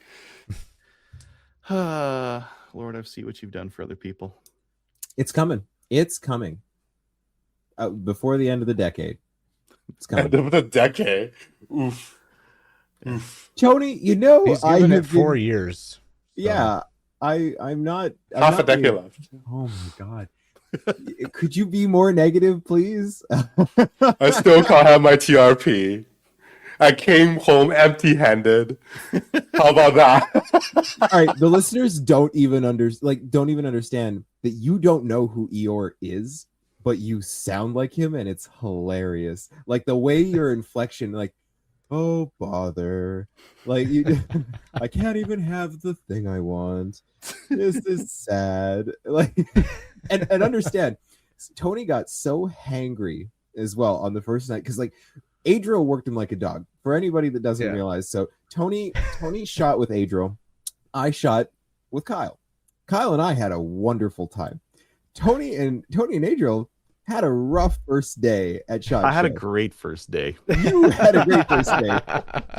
Lord, I see what you've done for other people. It's coming. It's coming. Before the end of the decade. It's coming. End of the decade. Oof. Tony, He's given it 4 been, years. So. Yeah, I'm not. Half a decade left. Oh my god! Could you be more negative, please? I still can't have my TRP. I came home empty-handed. How about that? All right, the listeners don't even understand that you don't know who Eeyore is, but you sound like him, and it's hilarious. Like the way your inflection, oh bother, I can't even have the thing I want. This is sad. And understand, Tony got so hangry as well on the first night because Adriel worked him like a dog. For anybody that doesn't realize, so Tony shot with Adriel. I shot with Kyle. Kyle and I had a wonderful time. Tony and Adriel had a rough first day at SHOT Show. I had a great first day. You had a great first day.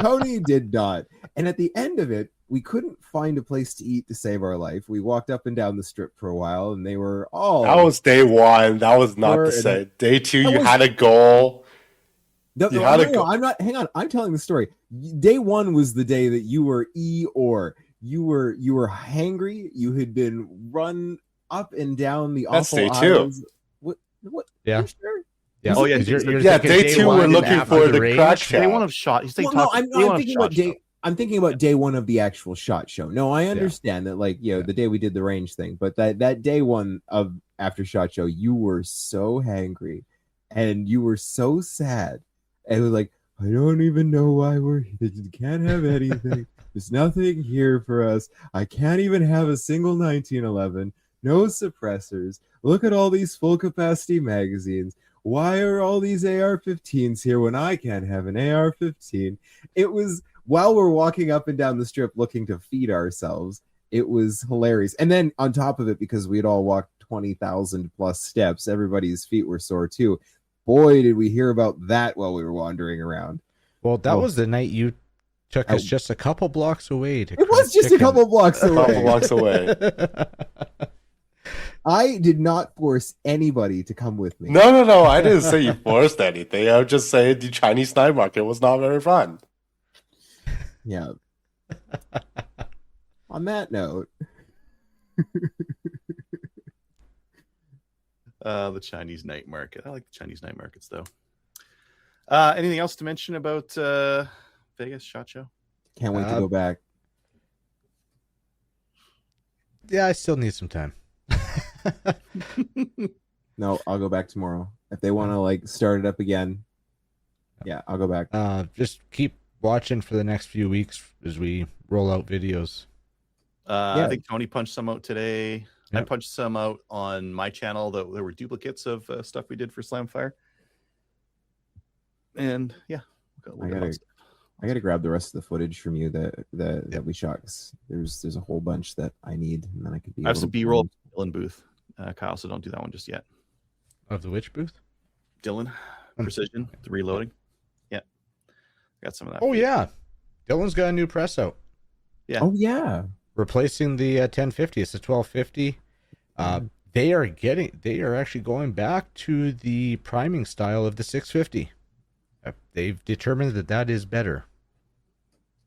Tony did not. And at the end of it, we couldn't find a place to eat to save our life. We walked up and down the strip for a while, and they were all. That was day one. That was not the same. Day two, you had a goal. I'm not. Hang on. I'm telling the story. Day one was the day that you were Eeyore. You were hangry. You had been run up and down the awful That's day two. aisles. What? Yeah. Sure? Yeah. Oh, yeah. You're Day two, we're looking for the crack Day one of shot. I'm thinking about day one of the actual SHOT Show. No, I understand that, the day we did the range thing, but that day one of after SHOT Show, you were so hangry, and you were so sad, and it was like, I don't even know why we're here. You can't have anything. There's nothing here for us. I can't even have a single 1911. No suppressors. Look at all these full capacity magazines. Why are all these AR-15s here when I can't have an AR-15? It was while we're walking up and down the strip looking to feed ourselves. It was hilarious. And then on top of it, because we had all walked 20,000 plus steps, everybody's feet were sore too. Boy, did we hear about that while we were wandering around. Well, that Oh. was the night you took us just a couple blocks away. To It was just a couple blocks A couple away. blocks away. I did not force anybody to come with me. No. I didn't say you forced anything. I was just saying the Chinese night market was not very fun. Yeah. On that note, The Chinese night market. I like the Chinese night markets, though. Anything else to mention about Vegas SHOT Show? can't wait to go back. Yeah, I still need some time. No, I'll go back tomorrow. If they want to like start it up again, yeah, I'll go back. Just keep watching for the next few weeks as we roll out videos. I think Tony punched some out today. I Yep. punched some out on my channel. That there were duplicates of stuff we did for Slamfire. And yeah, I gotta grab the rest of the footage from you that we shot. 'Cause there's a whole bunch that I need, and then I could be. I have some B-roll Dylan booth, Kyle. So don't do that one just yet. Of the witch booth? Dylan, precision, the reloading. Yeah, got some of that. Oh, yeah. Dylan's got a new press out. Yeah. Oh yeah. Replacing the 1050. It's a 1250. They are actually going back to the priming style of the 650. They've determined that is better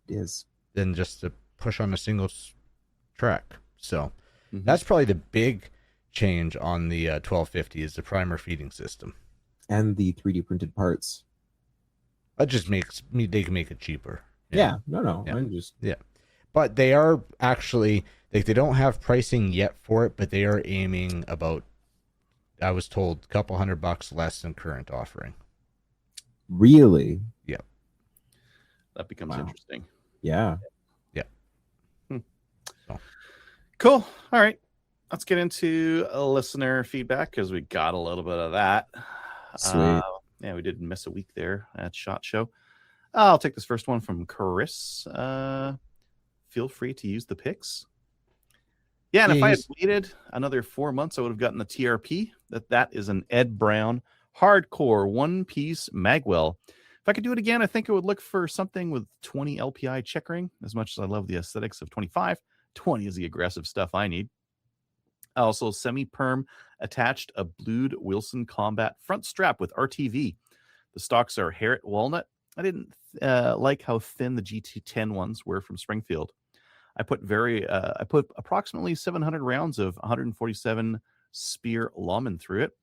It is. than just to push on a single track. So Mhm. that's probably the big change on the 1250 is the primer feeding system. And the 3D printed parts. That just makes me, they can make it cheaper. Yeah. No. Yeah. I'm just. But they are actually, like, they don't have pricing yet for it, but they are aiming about, I was told, a couple $100 less than current offering. Really? That becomes Wow. interesting. Yeah. Cool. All right. Let's get into listener feedback because we got a little bit of that. Sweet. Yeah, we did miss a week there at SHOT Show. I'll take this first one from Chris. Feel free to use the picks. Yeah, and if I had waited another 4 months, I would have gotten the TRP. That is an Ed Brown hardcore one-piece magwell. If I could do it again, I think I would look for something with 20 LPI checkering. As much as I love the aesthetics of 25, 20 is the aggressive stuff I need. Also, semi-perm attached a blued Wilson Combat front strap with RTV. The stocks are Harriet Walnut. I didn't like how thin the GT10 ones were from Springfield. I put approximately 700 rounds of 147 Spear Lawman through it.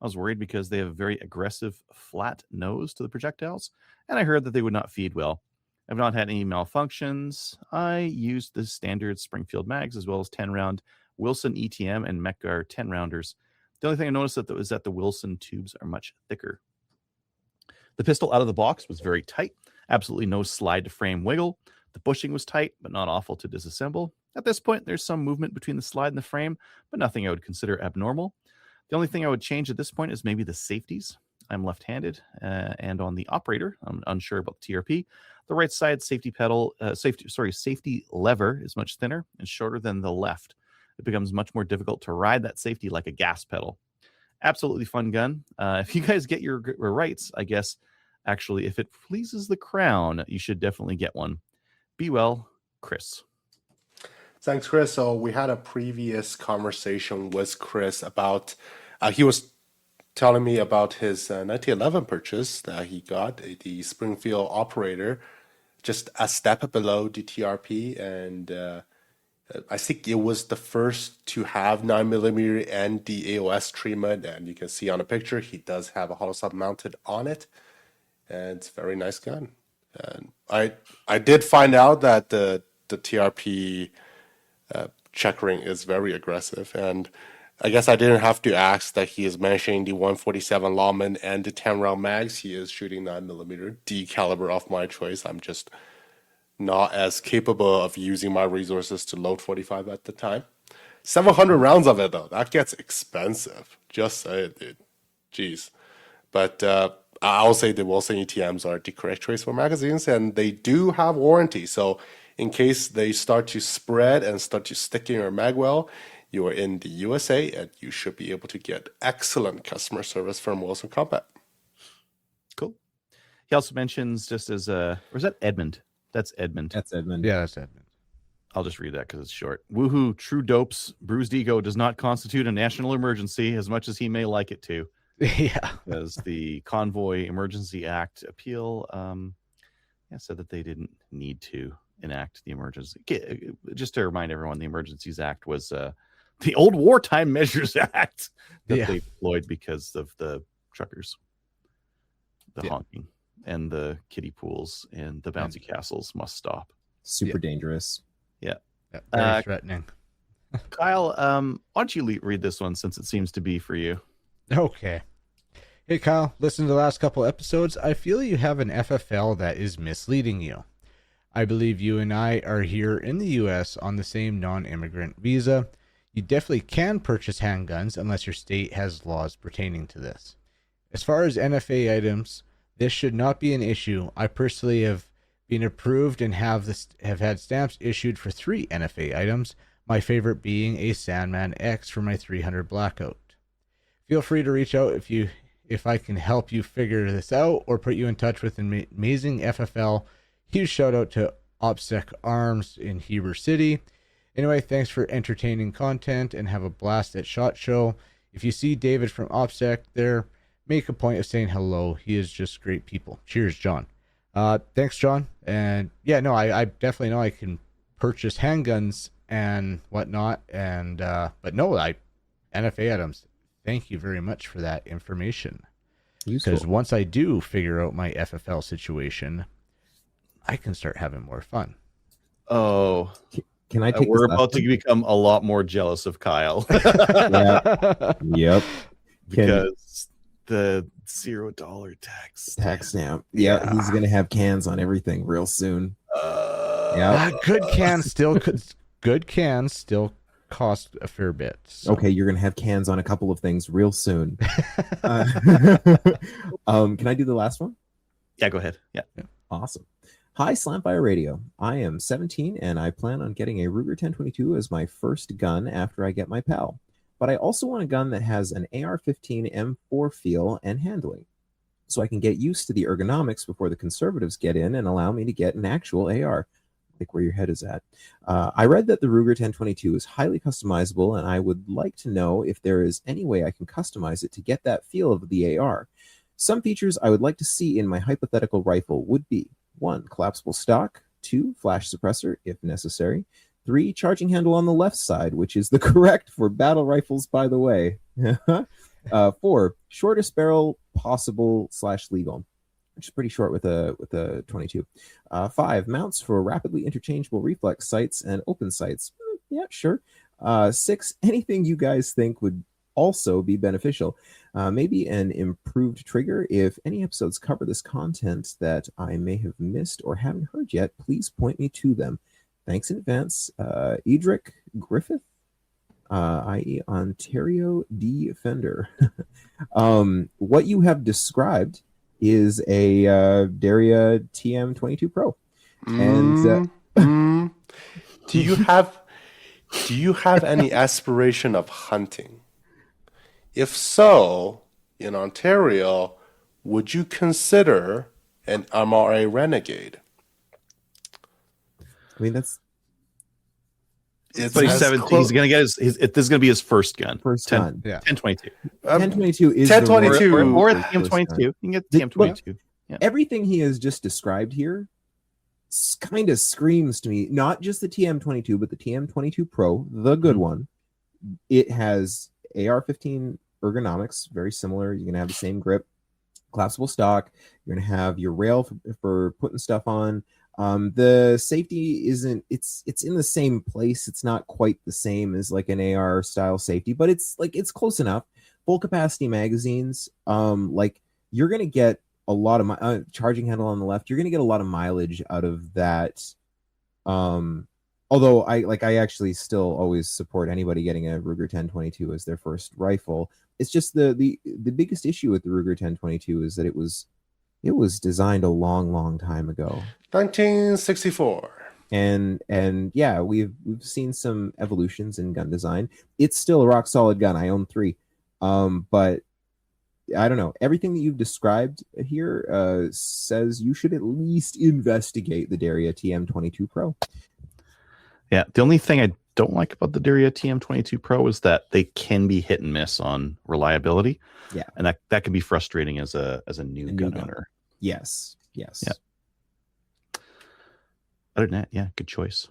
I was worried because they have a very aggressive flat nose to the projectiles, and I heard that they would not feed well. I've not had any malfunctions. I used the standard Springfield mags as well as 10-round Wilson ETM and Mechgar 10-rounders. The only thing I noticed is that the Wilson tubes are much thicker. The pistol out of the box was very tight. Absolutely no slide to frame wiggle. The bushing was tight, but not awful to disassemble. At this point, there's some movement between the slide and the frame, but nothing I would consider abnormal. The only thing I would change at this point is maybe the safeties. I'm left-handed, and on the operator, I'm unsure about the TRP. The right side safety lever is much thinner and shorter than the left. It becomes much more difficult to ride that safety like a gas pedal. Absolutely fun gun. If you guys get your rights, I guess, actually, if it pleases the crown, you should definitely get one. Be well, Chris. Thanks, Chris. So we had a previous conversation with Chris about, he was telling me about his 1911 purchase that he got, the Springfield operator, just a step below the TRP. And I think it was the first to have 9mm and the AOS treatment. And you can see on the picture, he does have a hollow sub mounted on it. And it's a very nice gun. And I did find out that the TRP checkering is very aggressive, and I guess I didn't have to ask that he is mentioning the 147 Lawman and the 10-round mags. He is shooting 9mm, the caliber of my choice. I'm just not as capable of using my resources to load 45 at the time. 700 rounds of it, though. That gets expensive. Just say it, dude. Jeez. But I'll say the Wilson ETMs are the correct choice for magazines, and they do have warranty. So in case they start to spread and start to stick in your magwell, you are in the USA, and you should be able to get excellent customer service from Wilson Combat. Cool. He also mentions just as or is that Edmund? That's Edmund. That's Edmund. Yeah, that's Edmund. I'll just read that because it's short. Woohoo! True dopes. Bruised ego does not constitute a national emergency as much as he may like it to. Yeah. Because the Convoy Emergency Act appeal said that they didn't need to enact the emergency. Just to remind everyone, the Emergencies Act was the old Wartime Measures Act that they deployed because of the truckers, the honking, and the kiddie pools and the bouncy castles must stop. Super dangerous. Yeah. Very threatening. Kyle, why don't you read this one since it seems to be for you? Okay. Hey, Kyle, listen to the last couple episodes. I feel you have an FFL that is misleading you. I believe you and I are here in the U.S. on the same non-immigrant visa. You definitely can purchase handguns unless your state has laws pertaining to this. As far as NFA items, this should not be an issue. I personally have been approved and have had stamps issued for 3 NFA items, my favorite being a Sandman X for my 300 Blackout. Feel free to reach out if I can help you figure this out or put you in touch with an amazing FFL. Huge shout out to OPSEC Arms in Heber City. Anyway, thanks for entertaining content and have a blast at SHOT Show. If you see David from OPSEC there, make a point of saying hello. He is just great people. Cheers, John. Thanks, John. And yeah, no, I definitely know I can purchase handguns and whatnot. And but no, NFA items. Thank you very much for that information. Because once I do figure out my FFL situation, I can start having more fun. Oh, can I take? We're about to become a lot more jealous of Kyle. Yep. Because the $0 tax stamp. Yeah, he's gonna have cans on everything real soon. Good cans still cost a fair bit. So. Okay, you're gonna have cans on a couple of things real soon. Can I do the last one? Yeah, go ahead. Yeah. Awesome. Hi, Slamfire Radio. I am 17 and I plan on getting a Ruger 1022 as my first gun after I get my PAL. But I also want a gun that has an AR-15 M4 feel and handling, so I can get used to the ergonomics before the conservatives get in and allow me to get an actual AR. Like where your head is at. I read that the Ruger 1022 is highly customizable, and I would like to know if there is any way I can customize it to get that feel of the AR. Some features I would like to see in my hypothetical rifle would be 1. Collapsible stock, 2. Flash suppressor, if necessary, 3. Charging handle on the left side, which is the correct for battle rifles, by the way. 4. Shortest barrel possible / legal, which is pretty short with a 22. 5. Mounts for rapidly interchangeable reflex sights and open sights. Yeah, sure. 6. Anything you guys think would also be beneficial. Maybe an improved trigger. If any episodes cover this content that I may have missed or haven't heard yet, please point me to them. Thanks in advance. Edric Griffith, i.e. Ontario Defender. What you have described is a Daria TM22 Pro. And do you have any aspiration of hunting? If so, in Ontario, would you consider an MRA Renegade? I mean, that's But he's 17. He's gonna get his. This is gonna be his first gun. First 10, gun. Yeah. 1022. 1022 is 1022 or a TM22. You can get the TM22. Yeah. Everything he has just described here kind of screams to me, not just the TM22, but the TM22 Pro, the good one. It has AR-15 ergonomics, very similar. You're gonna have the same grip, collapsible stock. You're gonna have your rail for putting stuff on. The safety isn't, it's in the same place. It's not quite the same as like an AR style safety, but it's close enough. Full capacity magazines. Like you're going to get a lot of charging handle on the left. You're going to get a lot of mileage out of that. Although I actually still always support anybody getting a Ruger 1022 as their first rifle. It's just the biggest issue with the Ruger 1022 is that it was designed a long time ago, 1964. And yeah, we've seen some evolutions in gun design. It's still a rock solid gun. I own 3, but I don't know. Everything that you've described here says you should at least investigate the Daria TM22 Pro. Yeah, the only thing I don't like about the Daria TM22 Pro is that they can be hit and miss on reliability. Yeah, and that can be frustrating as a new gun owner. Yes. Yeah. Other than that, yeah, good choice.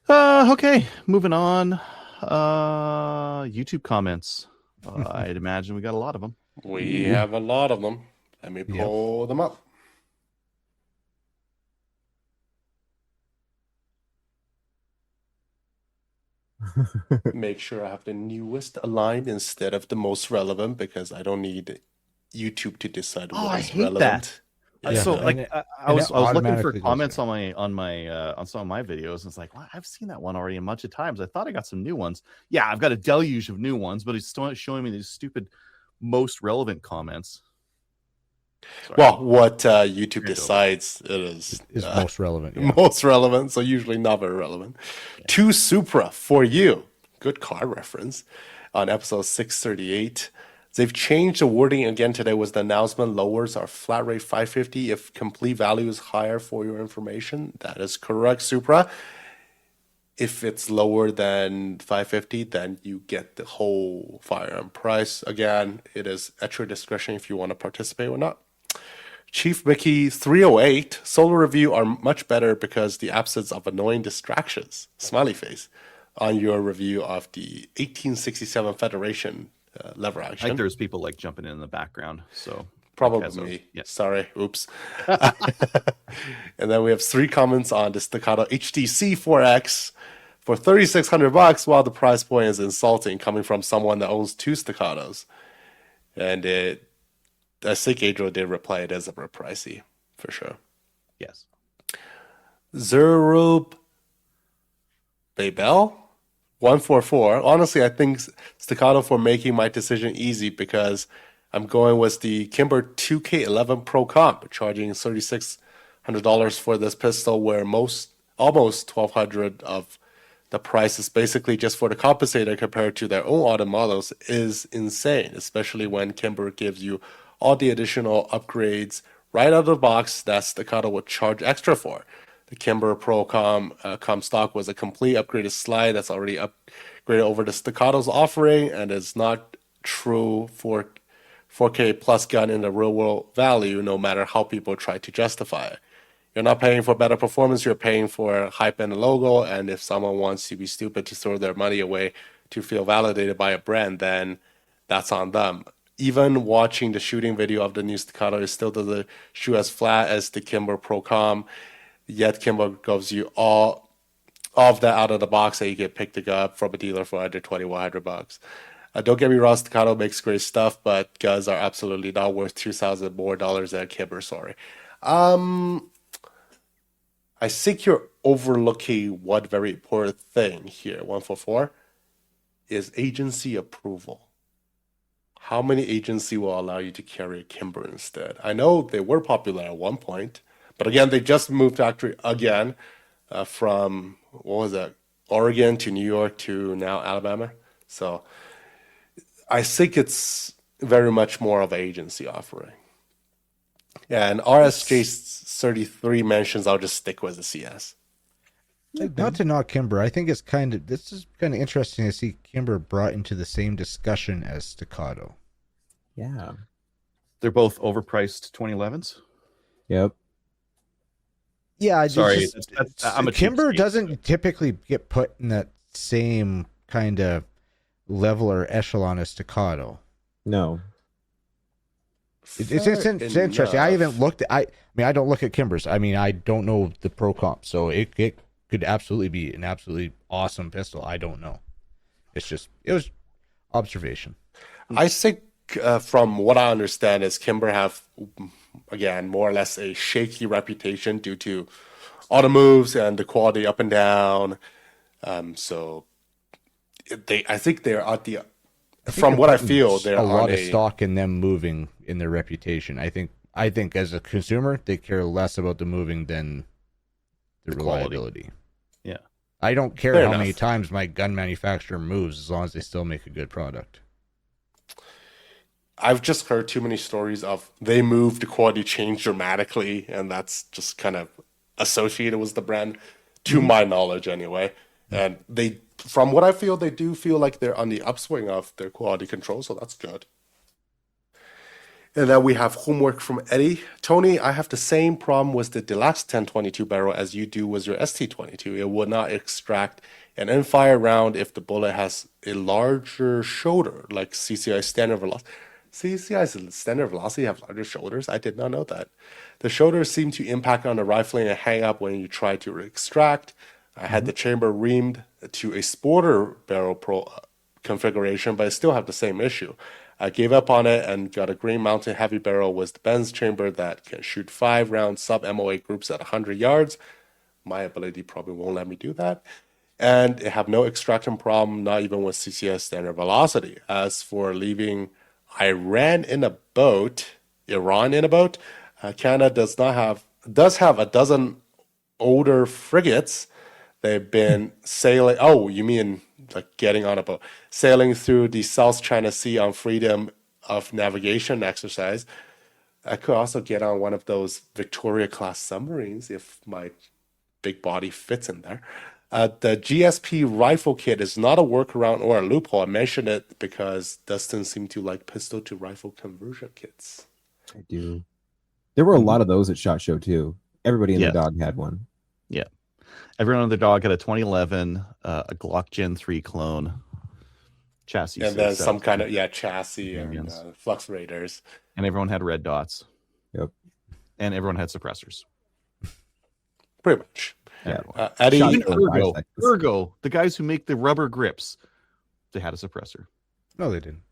Okay, moving on. YouTube comments. I'd imagine we got a lot of them. We have a lot of them. Let me pull them up. Make sure I have the newest aligned instead of the most relevant, because I don't need YouTube to decide what is relevant. That. Yeah. So like I was looking for comments on on some of my videos, and it's like, well, I've seen that one already a bunch of times. I thought I got some new ones. Yeah, I've got a deluge of new ones, but it's still showing me these stupid most relevant comments. Sorry. Well, what YouTube decides it is most relevant. Yeah. Most relevant, so usually not very relevant. Yeah. To Supra for you. Good car reference on episode 638. They've changed the wording again today. Was the announcement lowers our flat rate 550 if complete value is higher for your information? That is correct, Supra. If it's lower than 550, then you get the whole firearm price. Again, it is at your discretion if you want to participate or not. Chief Mickey 308, solo review are much better because the absence of annoying distractions, smiley face, on your review of the 1867 Federation lever action. I think there's people like jumping in the background, so probably me. Yeah. Sorry, oops. And then we have 3 comments on the Staccato HDC 4X for $3,600, while the price point is insulting coming from someone that owns 2 Staccatos. And I think Adriel did reply it is a bit pricey, for sure. Yes. Zerub Babel 144. Honestly, I think Staccato for making my decision easy because I'm going with the Kimber 2K11 Pro Comp, charging $3,600 for this pistol, where almost $1,200 of the price is basically just for the compensator compared to their own auto models is insane, especially when Kimber gives you all the additional upgrades right out of the box that Staccato would charge extra for. The Kimber Pro Comstock was a complete upgraded slide that's already upgraded over the Staccato's offering, and is not true for 4K plus gun in the real world value, no matter how people try to justify it. You're not paying for better performance, you're paying for hype and a logo, and if someone wants to be stupid to throw their money away to feel validated by a brand, then that's on them. Even watching the shooting video of the new Staccato, it still doesn't shoot as flat as the Kimber Pro Com, yet Kimber gives you all of that out of the box that you get picked up from a dealer for under $2,100. Don't get me wrong, Staccato makes great stuff, but guns are absolutely not worth $2,000 more than Kimber, sorry. I think you're overlooking one very important thing here, 144, is agency approval. How many agency will allow you to carry a Kimber instead? I know they were popular at one point, but again, they just moved factory again from, what was that, Oregon to New York to now Alabama. So I think it's very much more of an agency offering. And RSJ33 mentions I'll just stick with the CS. Not to knock Kimber, I think this is kind of interesting to see Kimber brought into the same discussion as Staccato. Yeah. They're both overpriced 2011s. Yep. Yeah, sorry. Kimber doesn't typically get put in that same kind of level or echelon as Staccato. No. It's interesting. I haven't looked at, I don't look at Kimbers. I don't know the Pro Comp, so it could absolutely be an absolutely awesome pistol. I don't know. It was observation. I think from what I understand is Kimber have, again, more or less a shaky reputation due to all the moves and the quality up and down. So I think they're at the, from what I feel, they're a lot of stock in them moving in their reputation. I think as a consumer, they care less about the moving than the reliability. Yeah. I don't care how many times my gun manufacturer moves as long as they still make a good product. I've just heard too many stories of they moved, the quality changed dramatically, and that's just kind of associated with the brand, to my knowledge anyway. And they, from what I feel, they do feel like they're on the upswing of their quality control, so that's good. And then we have homework from Eddie. Tony, I have the same problem with the deluxe 1022 barrel as you do with your ST22. It would not extract an end-fire round if the bullet has a larger shoulder, like CCI standard velocity. CCI's standard velocity have larger shoulders? I did not know that. The shoulders seem to impact on the rifling and hang up when you try to extract. I had the chamber reamed to a sporter barrel configuration, but I still have the same issue. I gave up on it and got a Green Mountain heavy barrel with the Benz chamber that can shoot 5 round sub-MOA groups at 100 yards. My ability probably won't let me do that. And it have no extraction problem, not even with CCS standard velocity. As for leaving Iran in a boat, Canada does have a dozen older frigates. They've been sailing. Oh, you mean like getting on a boat, sailing through the South China Sea on freedom of navigation exercise. I could also get on one of those Victoria-class submarines if my big body fits in there. The GSP rifle kit is not a workaround or a loophole. I mentioned it because Dustin seemed to like pistol to rifle conversion kits. I do. There were a lot of those at SHOT Show too. Everybody in Yes. the dog had one. Yeah. Everyone on the dog had a 2011, a Glock Gen 3 clone chassis. And then some kind of, chassis and Yes. flux raiders. And everyone had red dots. Yep. And everyone had suppressors. Pretty much. Yeah. Eddie, Shot Even show in 5 Ergo, seconds. Ergo, the guys who make the rubber grips, they had a suppressor. No, they didn't.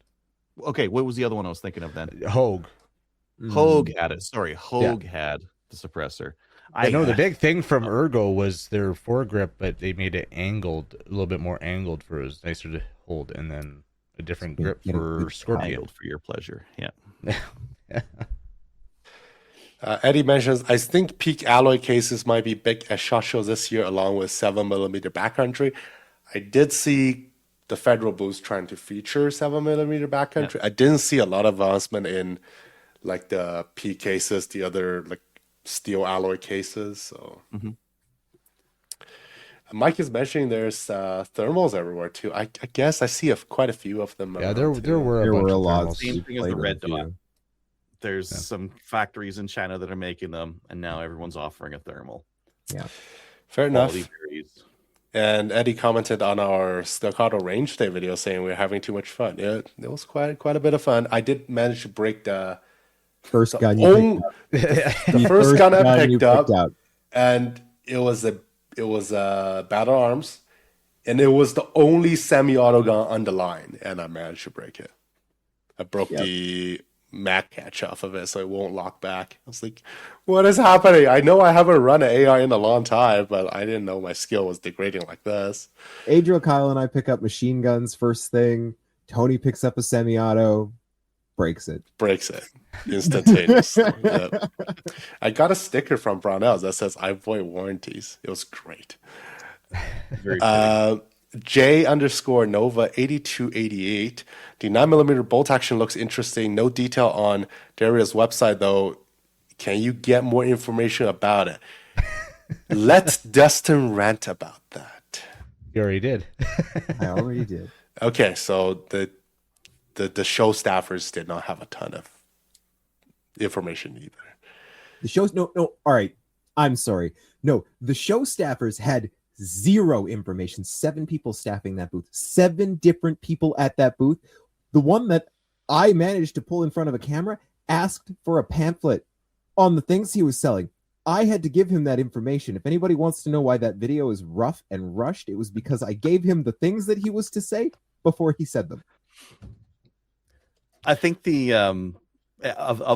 Okay, what was the other one I was thinking of then? Hogue. Hogue had it. Sorry, Hogue had the suppressor. I know the big thing from Ergo was their foregrip, but they made it angled, a little bit more angled for it was nicer to hold, and then a different grip for Scorpion. Angled for your pleasure. Yeah. Eddie mentions, I think peak alloy cases might be big at SHOT Show this year, along with 7mm backcountry. I did see the Federal booths trying to feature 7mm backcountry. I didn't see a lot of advancement in like the P cases, the other like steel alloy cases. So Mike is mentioning there's thermals everywhere too. I guess I see quite a few of them. Yeah, around, there too. were There a bunch were a of lot. thermals. Same thing as the red dot. Few. There's some factories in China that are making them, and now everyone's offering a thermal. Yeah. Fair enough. Quality varies. And Eddie commented on our Staccato range day video saying we were having too much fun. Yeah, it was quite a bit of fun. I did manage to break the First gun you own, picked up. the first gun I you picked up, and it was a Battle Arms, and it was the only semi-auto gun on the line, and I managed to break it. I broke the mag catch off of it, so it won't lock back. I was like, what is happening? I know I haven't run an AI in a long time, but I didn't know my skill was degrading like this. Adriel, Kyle, and I pick up machine guns first thing. Tony picks up a semi-auto, breaks it. Breaks it instantaneously. Yep. I got a sticker from Brownells that says I avoid warranties. It was great. Very J_Nova 8288. The 9mm bolt action looks interesting. No detail on Daria's website though. Can you get more information about it? Let Dustin rant about that. You already did. I already did. Okay, so the show staffers did not have a ton of information either. The show's no. All right. I'm sorry. No, the show staffers had zero information. 7 people staffing that booth. 7 different people at that booth. The one that I managed to pull in front of a camera asked for a pamphlet on the things he was selling. I had to give him that information. If anybody wants to know why that video is rough and rushed, it was because I gave him the things that he was to say before he said them. I think the of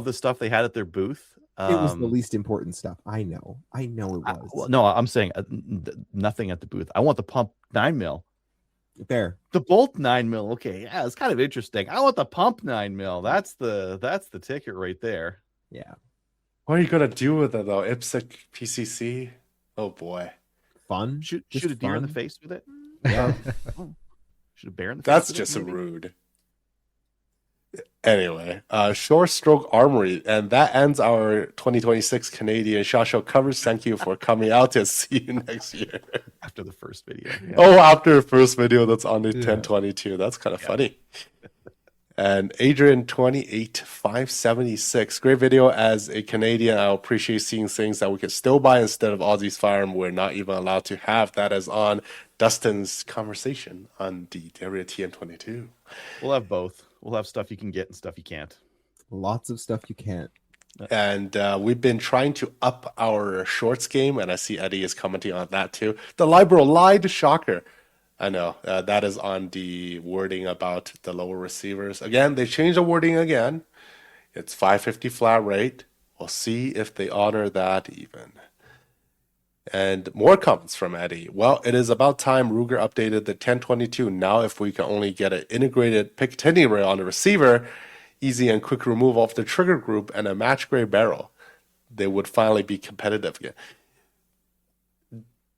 the stuff they had at their booth, It was the least important stuff. I know it was. well, no, I'm saying nothing at the booth. I want the pump 9mm. There. The bolt 9mm. Okay, yeah, it's kind of interesting. I want the pump 9mm. That's the ticket right there. Yeah. What are you gonna do with it though? IPSC PCC? Oh boy. Fun. Shoot Just a deer in the fun. face with it. Yeah. Shoot a bear in the face. That's with just it, maybe? rude. Anyway, Short Stroke Armory, and that ends our 2026 Canadian SHOT Show coverage. Thank you for coming out, and see you next year. After the first video. Yeah. Oh, after the first video, that's on the Yeah. 1022. That's kind of funny. And Adrian 28576, great video. As a Canadian, I appreciate seeing things that we can still buy instead of Aussie's firearm we're not even allowed to have. That is on Dustin's conversation on the Area TM22. We'll have both. We'll have stuff you can get and stuff you can't. Lots of stuff you can't. And we've been trying to up our shorts game, and I see Eddie is commenting on that too. The Libero lied, shocker. I know that is on the wording about the lower receivers. Again, they changed the wording again. It's 550 flat rate. We'll see if they honor that even. And more comments from Eddie. Well, it is about time Ruger updated the 1022. Now, if we can only get an integrated Picatinny rail on the receiver, easy and quick removal of the trigger group, and a match grade barrel, they would finally be competitive again.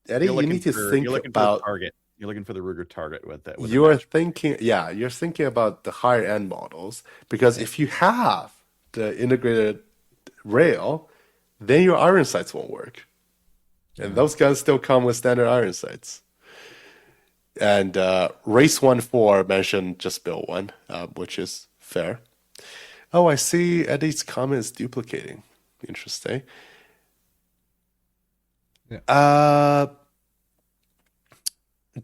Eddie, you need to think about target. You're looking for the Ruger target with that. With you're thinking about the higher end models, because if you have the integrated rail, then your iron sights won't work. And those guns still come with standard iron sights. And Race14 mentioned just build one, which is fair. Oh, I see Eddie's comment is duplicating. Interesting. Yeah.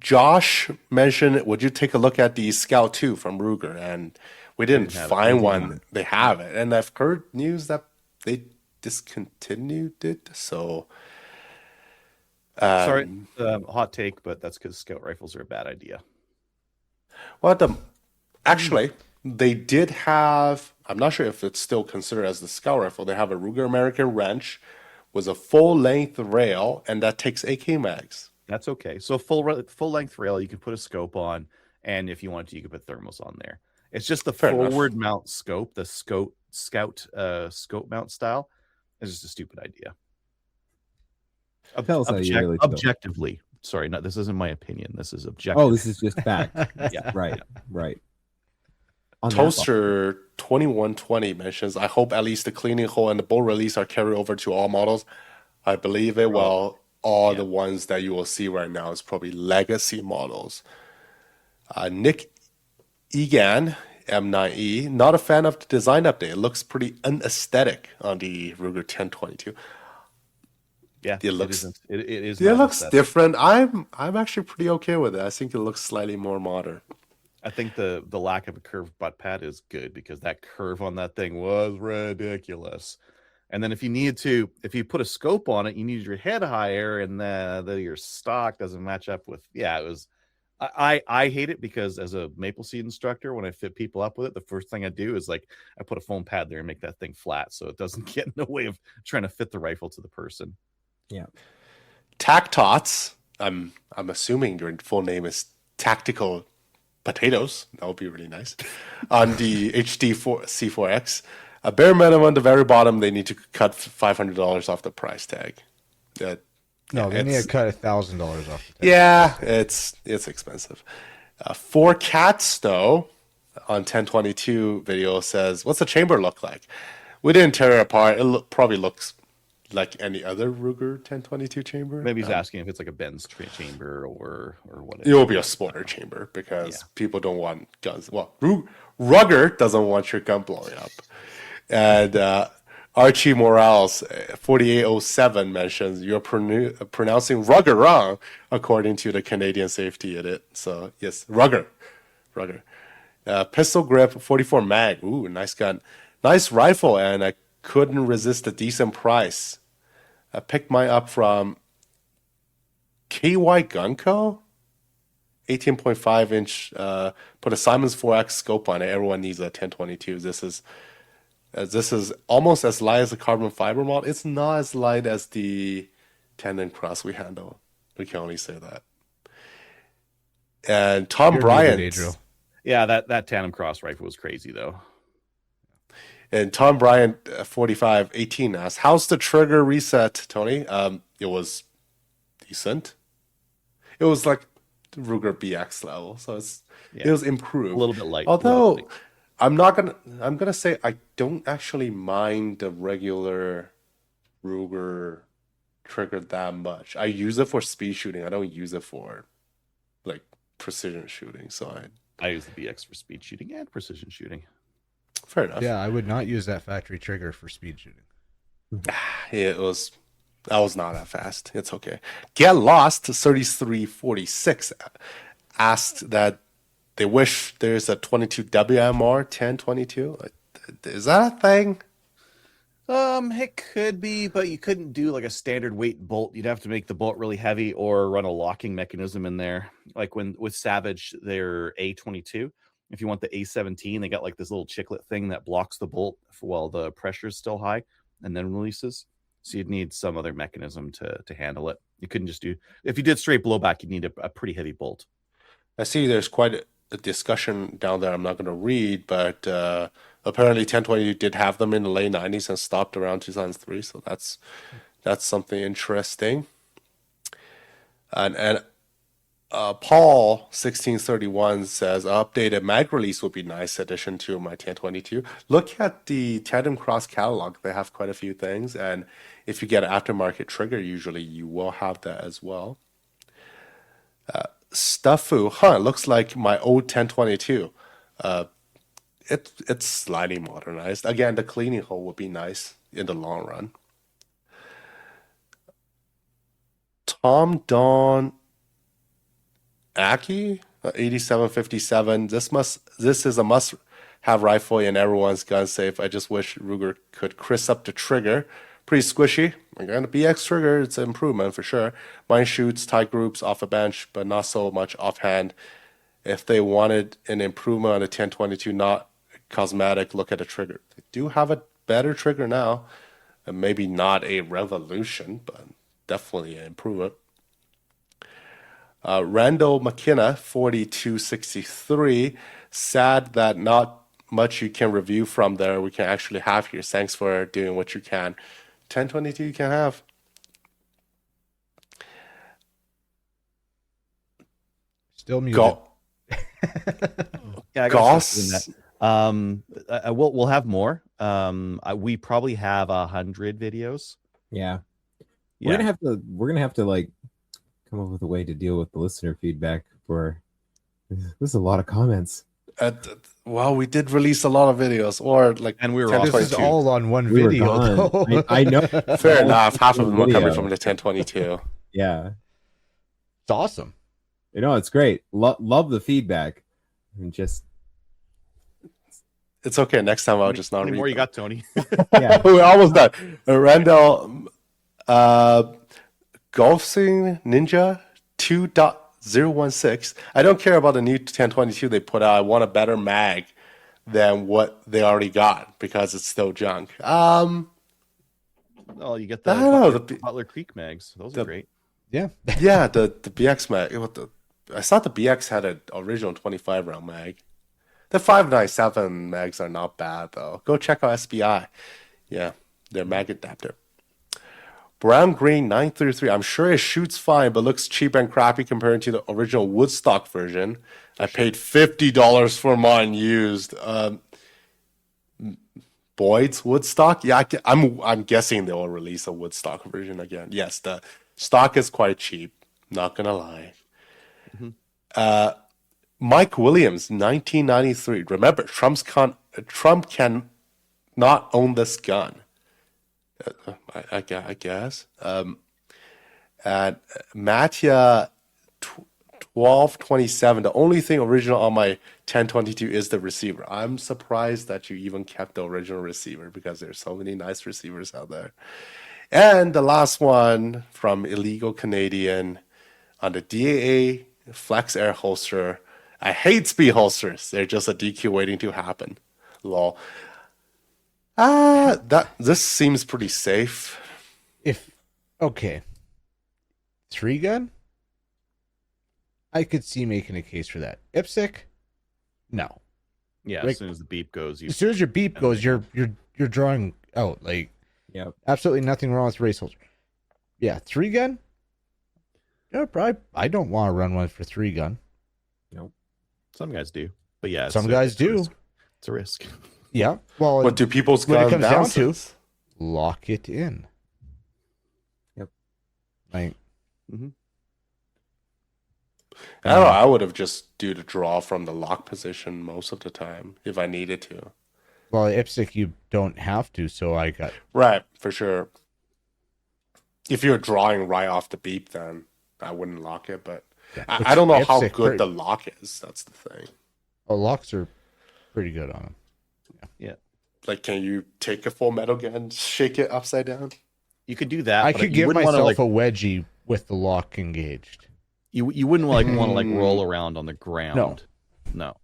Josh mentioned, would you take a look at the Scout 2 from Ruger? And we didn't find one. They have it. And I've heard news that they discontinued it. So, sorry, hot take, but that's because scout rifles are a bad idea. Well, actually, they did have, I'm not sure if it's still considered as the scout rifle. They have a Ruger American wrench with a full length rail, and that takes AK mags. That's okay. So full length rail, you can put a scope on, and if you want to, you can put thermals on there. It's just the forward mount scope, the scout scope mount style, is just a stupid idea. Tell us how you really feel. Objectively, sorry, no, this isn't my opinion. This is objective. Oh, this is just fact. Yeah, right. On that Toaster 2120 mentions, I hope at least the cleaning hole and the bolt release are carried over to all models. I believe it will. All the ones that you will see right now is probably legacy models. Nick Egan, M9E, not a fan of the design update. It looks pretty unaesthetic on the Ruger 1022. Yeah, it looks aesthetic. different. I'm actually pretty okay with it. I think it looks slightly more modern. I think the lack of a curved butt pad is good, because that curve on that thing was ridiculous. And then if you put a scope on it, you need your head higher, and then your stock doesn't match up with. Yeah, it was. I hate it, because as a maple seed instructor, when I fit people up with it, the first thing I do is I put a foam pad there and make that thing flat, so it doesn't get in the way of trying to fit the rifle to the person. Yeah. Tactots. I'm assuming your full name is Tactical Potatoes. That would be really nice. On the C4X. A bare minimum, at the very bottom, they need to cut $500 off the price tag. No, they need to cut $1,000 off the tag. Yeah, it's expensive. 4 Cats, though, on 1022 video says, what's the chamber look like? We didn't tear it apart. It probably looks like any other Ruger 1022 chamber. Maybe he's asking if it's like a Benz chamber or what. It will be a spoiler chamber, because people don't want guns. Well, Ruger doesn't want your gun blowing up. And Archie Morales, 4807, mentions you're pronouncing Ruger wrong, according to the Canadian Safety Edit. So, yes, Ruger. Pistol grip, 44 mag. Ooh, nice gun. Nice rifle, and I couldn't resist a decent price. I picked mine up from KY Gun Co. 18.5 inch. Put a Simon's 4X scope on it. Everyone needs a 1022. This is almost as light as a carbon fiber model. It's not as light as the tandem cross we handle. We can only say that. And Tom Bryant. Adriel. Yeah, that tandem cross rifle was crazy, though. And Tom Bryant, 4518, asks, how's the trigger reset, Tony? It was decent. It was like Ruger BX level, so it was improved. A little bit light. Although I'm gonna say I don't actually mind the regular Ruger trigger that much. I use it for speed shooting. I don't use it for like precision shooting. So I use the BX for speed shooting and precision shooting. fair enough. Yeah, I would not use that factory trigger for speed shooting. It was. I was not that fast. It's okay. Get Lost 3346 asked that they wish there's a 22 WMR 1022. Is that a thing? It could be, but you couldn't do like a standard weight bolt. You'd have to make the bolt really heavy or run a locking mechanism in there. Like with Savage, their A22. If you want the A17, they got like this little chiclet thing that blocks the bolt while the pressure is still high and then releases. So you'd need some other mechanism to handle it. You couldn't just do, if you did straight blowback, you'd need a pretty heavy bolt. I see there's quite a discussion down there I'm not going to read, but apparently 1020 did have them in the late 90s and stopped around 2003. So that's something interesting. And Paul 1631 says updated mag release would be nice addition to my 1022. Look at the Tandem Cross catalog. They have quite a few things, and if you get an aftermarket trigger, usually you will have that as well. Stuffu, looks like my old 1022. It's slightly modernized. Again, the cleaning hole would be nice in the long run. Tom Don Aki 8757. This is a must-have rifle in everyone's gun safe. I just wish Ruger could crisp up the trigger. Pretty squishy. Again, the BX trigger, it's an improvement for sure. Mine shoots tight groups off a bench, but not so much offhand. If they wanted an improvement on the 1022, not cosmetic, look at the trigger. They do have a better trigger now. And maybe not a revolution, but definitely an improvement. Randall McKenna, 4263, sad that not much you can review from there. We can actually have here. Thanks for doing what you can. 1022 you can have. Still muted. Yeah, I Goss. We'll have more. We probably have 100 videos. Yeah. We're gonna have to like come up with a way to deal with the listener feedback for there's a lot of comments. Well, we did release a lot of videos, and we were This is all on one video. Though. I know. Fair enough. Half of them were coming from the 1022. Yeah, It's awesome. It's great. Love the feedback. And just it's okay. Next time I'll just not How many read more you them. got, Tony? yeah. We're almost done. Randall, Golfing Ninja 2.016. I don't care about the new 1022 they put out. I want a better mag than what they already got because it's still junk. Oh, you get the I don't know, Butler Creek mags. Those are great. Yeah. Yeah, the BX mag. I thought the BX had an original 25 round mag. The 597 mags are not bad though. Go check out SBI. Yeah, their mag adapter. Brown Green 933. I'm sure it shoots fine, but looks cheap and crappy compared to the original Woodstock version. I paid $50 for mine used. Boyd's Woodstock. Yeah, I'm guessing they'll release a Woodstock version again. Yes, the stock is quite cheap. Not gonna lie. Mm-hmm. Mike Williams 1993. Remember, Trump can not own this gun. I guess. And Mattia 1227. The only thing original on my 1022 is the receiver. I'm surprised that you even kept the original receiver because there's so many nice receivers out there. And the last one from Illegal Canadian on the DAA Flex Air holster. I hate speed holsters. They're just a DQ waiting to happen. Lol. This seems pretty safe. Okay. 3-gun? I could see making a case for that. IPSC? No. Yeah, Like, as soon as the beep goes, as soon as your beep goes, you're drawing out. Like, Yep. absolutely nothing wrong with race holster. Yeah, 3-gun? Yeah, probably. I don't want to run one for 3-gun. some guys do, but yeah, Some guys do. It's a risk. Yeah. Well, What do people's when it gun comes down to- bounces? lock it in. Yep. Like, I don't know. I would have just do the draw from the lock position most of the time if I needed to. well, IPSC you don't have to, so I got Right, for sure. If you're drawing right off the beep, then I wouldn't lock it. But I don't know how IPSC good the lock is. That's the thing. locks are pretty good on them. Like, can you take a full metal gun and shake it upside down? You could do that. I but could you give wouldn't myself wanna, like, a wedgie with the lock engaged. you wouldn't like want to like roll around on the ground. No.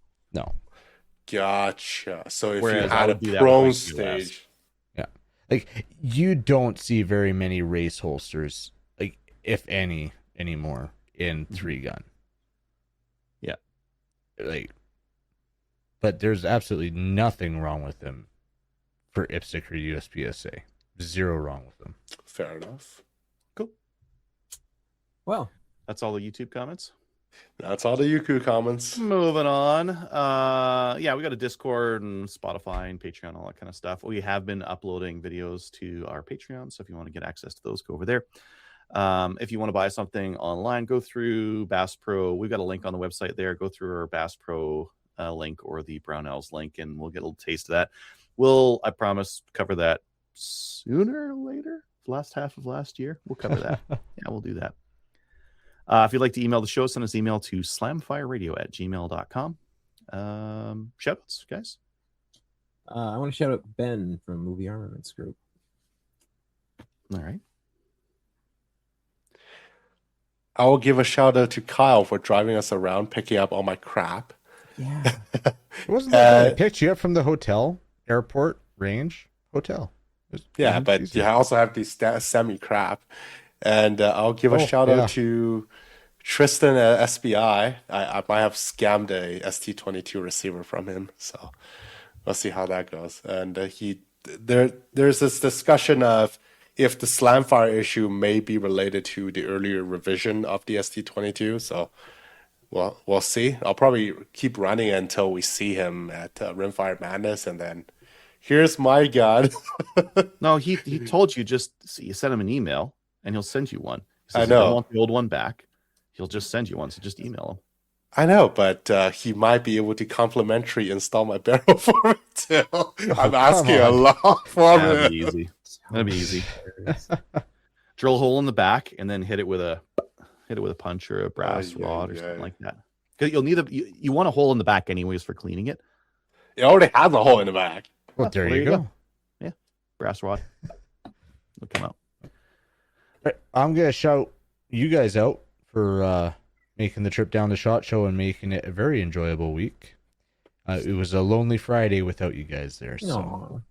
Gotcha. So if Whereas you I had a would do that with, prone like, US. stage, Like, you don't see very many race holsters, like, if any, anymore in 3-gun. Yeah. Like, but there's absolutely nothing wrong with them for IPSC or USPSA. Zero wrong with them. fair enough. Well, That's all the YouTube comments. That's all the Yuku comments. Moving on. Yeah, we got a Discord and Spotify and Patreon, all that kind of stuff. We have been uploading videos to our Patreon, so if you want to get access to those, go over there. If you want to buy something online, go through Bass Pro. We've got a link on the website there. Go through our Bass Pro link or the Brownells link, and we'll get a little taste of that. We'll, I promise, cover that sooner or later. Last half of last year, we'll cover that. Yeah, we'll do that. If you'd like to email the show, send us email to slamfireradio@gmail.com. Shoutouts, guys. I want to shout out Ben from Movie Armaments Group. All right. I will give a shout out to Kyle for driving us around, picking up all my crap. Yeah. Wasn't that when I picked you up from the hotel, airport, range, hotel? Yeah, but you also have these semi crap. And I'll give a shout out to Tristan at SBI. I might have scammed a ST22 receiver from him, so we'll see how that goes. And there's this discussion of if the slamfire issue may be related to the earlier revision of the ST22. So we'll see. I'll probably keep running until we see him at Rimfire Madness, and then here's my gun. No, he told you you sent him an email and he'll send you one. He says, I know. I want the old one back. He'll just send you one. So just email him. I know, but he might be able to complimentary install my barrel for me too. I'm asking a lot for That'd it. be easy. That'd be easy. Drill a hole in the back and then hit it with a punch or a brass rod or something like that. Because you'll need you want a hole in the back anyways for cleaning it. It already has a hole in the back. Well, there you go. Yeah, brass rod. It'll come out. I'm going to shout you guys out for making the trip down to SHOT Show and making it a very enjoyable week. It was a lonely Friday without you guys there. So.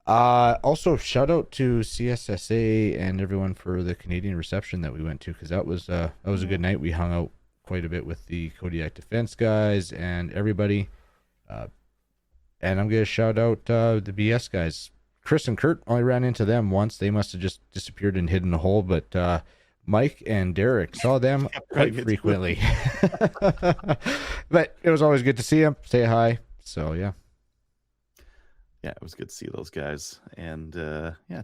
Also, shout out to CSSA and everyone for the Canadian reception that we went to, because that was a good night. We hung out quite a bit with the Kodiak Defense guys and everybody. And I'm going to shout out the BS guys. Chris and Kurt, only ran into them once. They must have just disappeared and hid in a hole. But Mike and Derek saw them quite frequently. But it was always good to see them, say hi. So, yeah. Yeah, it was good to see those guys and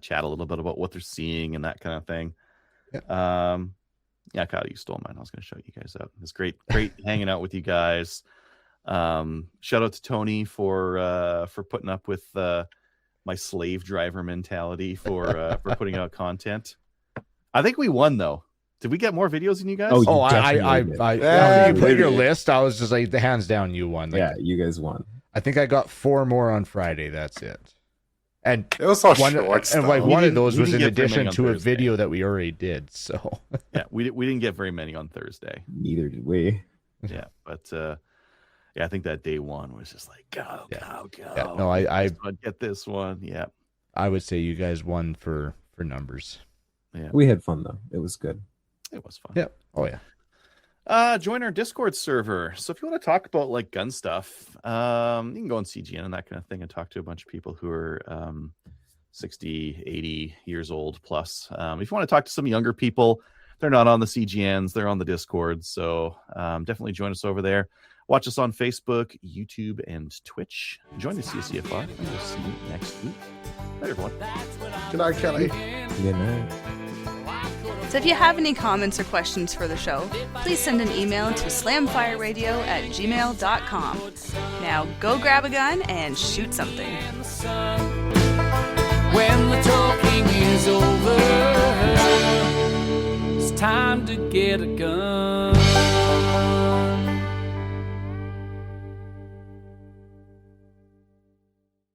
chat a little bit about what they're seeing and that kind of thing. Yeah, Kyle, you stole mine. I was going to shout you guys out. It was great hanging out with you guys. Shout out to Tony for putting up with my slave driver mentality for putting out content. I think we won though. Did we get more videos than you guys? Oh, I Yeah, you put your maybe. list. I was just like, the hands down, you won. Like, Yeah, you guys won. I think I got 4 more on Friday. That's it. And It was so one, short. and like stuff. one of those we was in didn't get very addition many on to a Thursday. video that we already did. So Yeah, we didn't get very many on Thursday. Neither did we. Yeah, but I think that day one was just like go. Yeah, no, I get this one. Yeah, I would say you guys won for numbers. yeah, We had fun though. It was good. it was fun. Yeah. Oh yeah. Join our Discord server. So if you want to talk about like gun stuff, you can go on CGN and that kind of thing and talk to a bunch of people who are 60, 80 years old plus. If you want to talk to some younger people, they're not on the CGNs, they're on the Discord. So definitely join us over there. Watch us on Facebook, YouTube, and Twitch. Join the CCFR, and we'll see you next week. Bye, everyone. Good night, Kelly. Good night. So if you have any comments or questions for the show, please send an email to slamfireradio@gmail.com. Now go grab a gun and shoot something. When the talking is over, it's time to get a gun.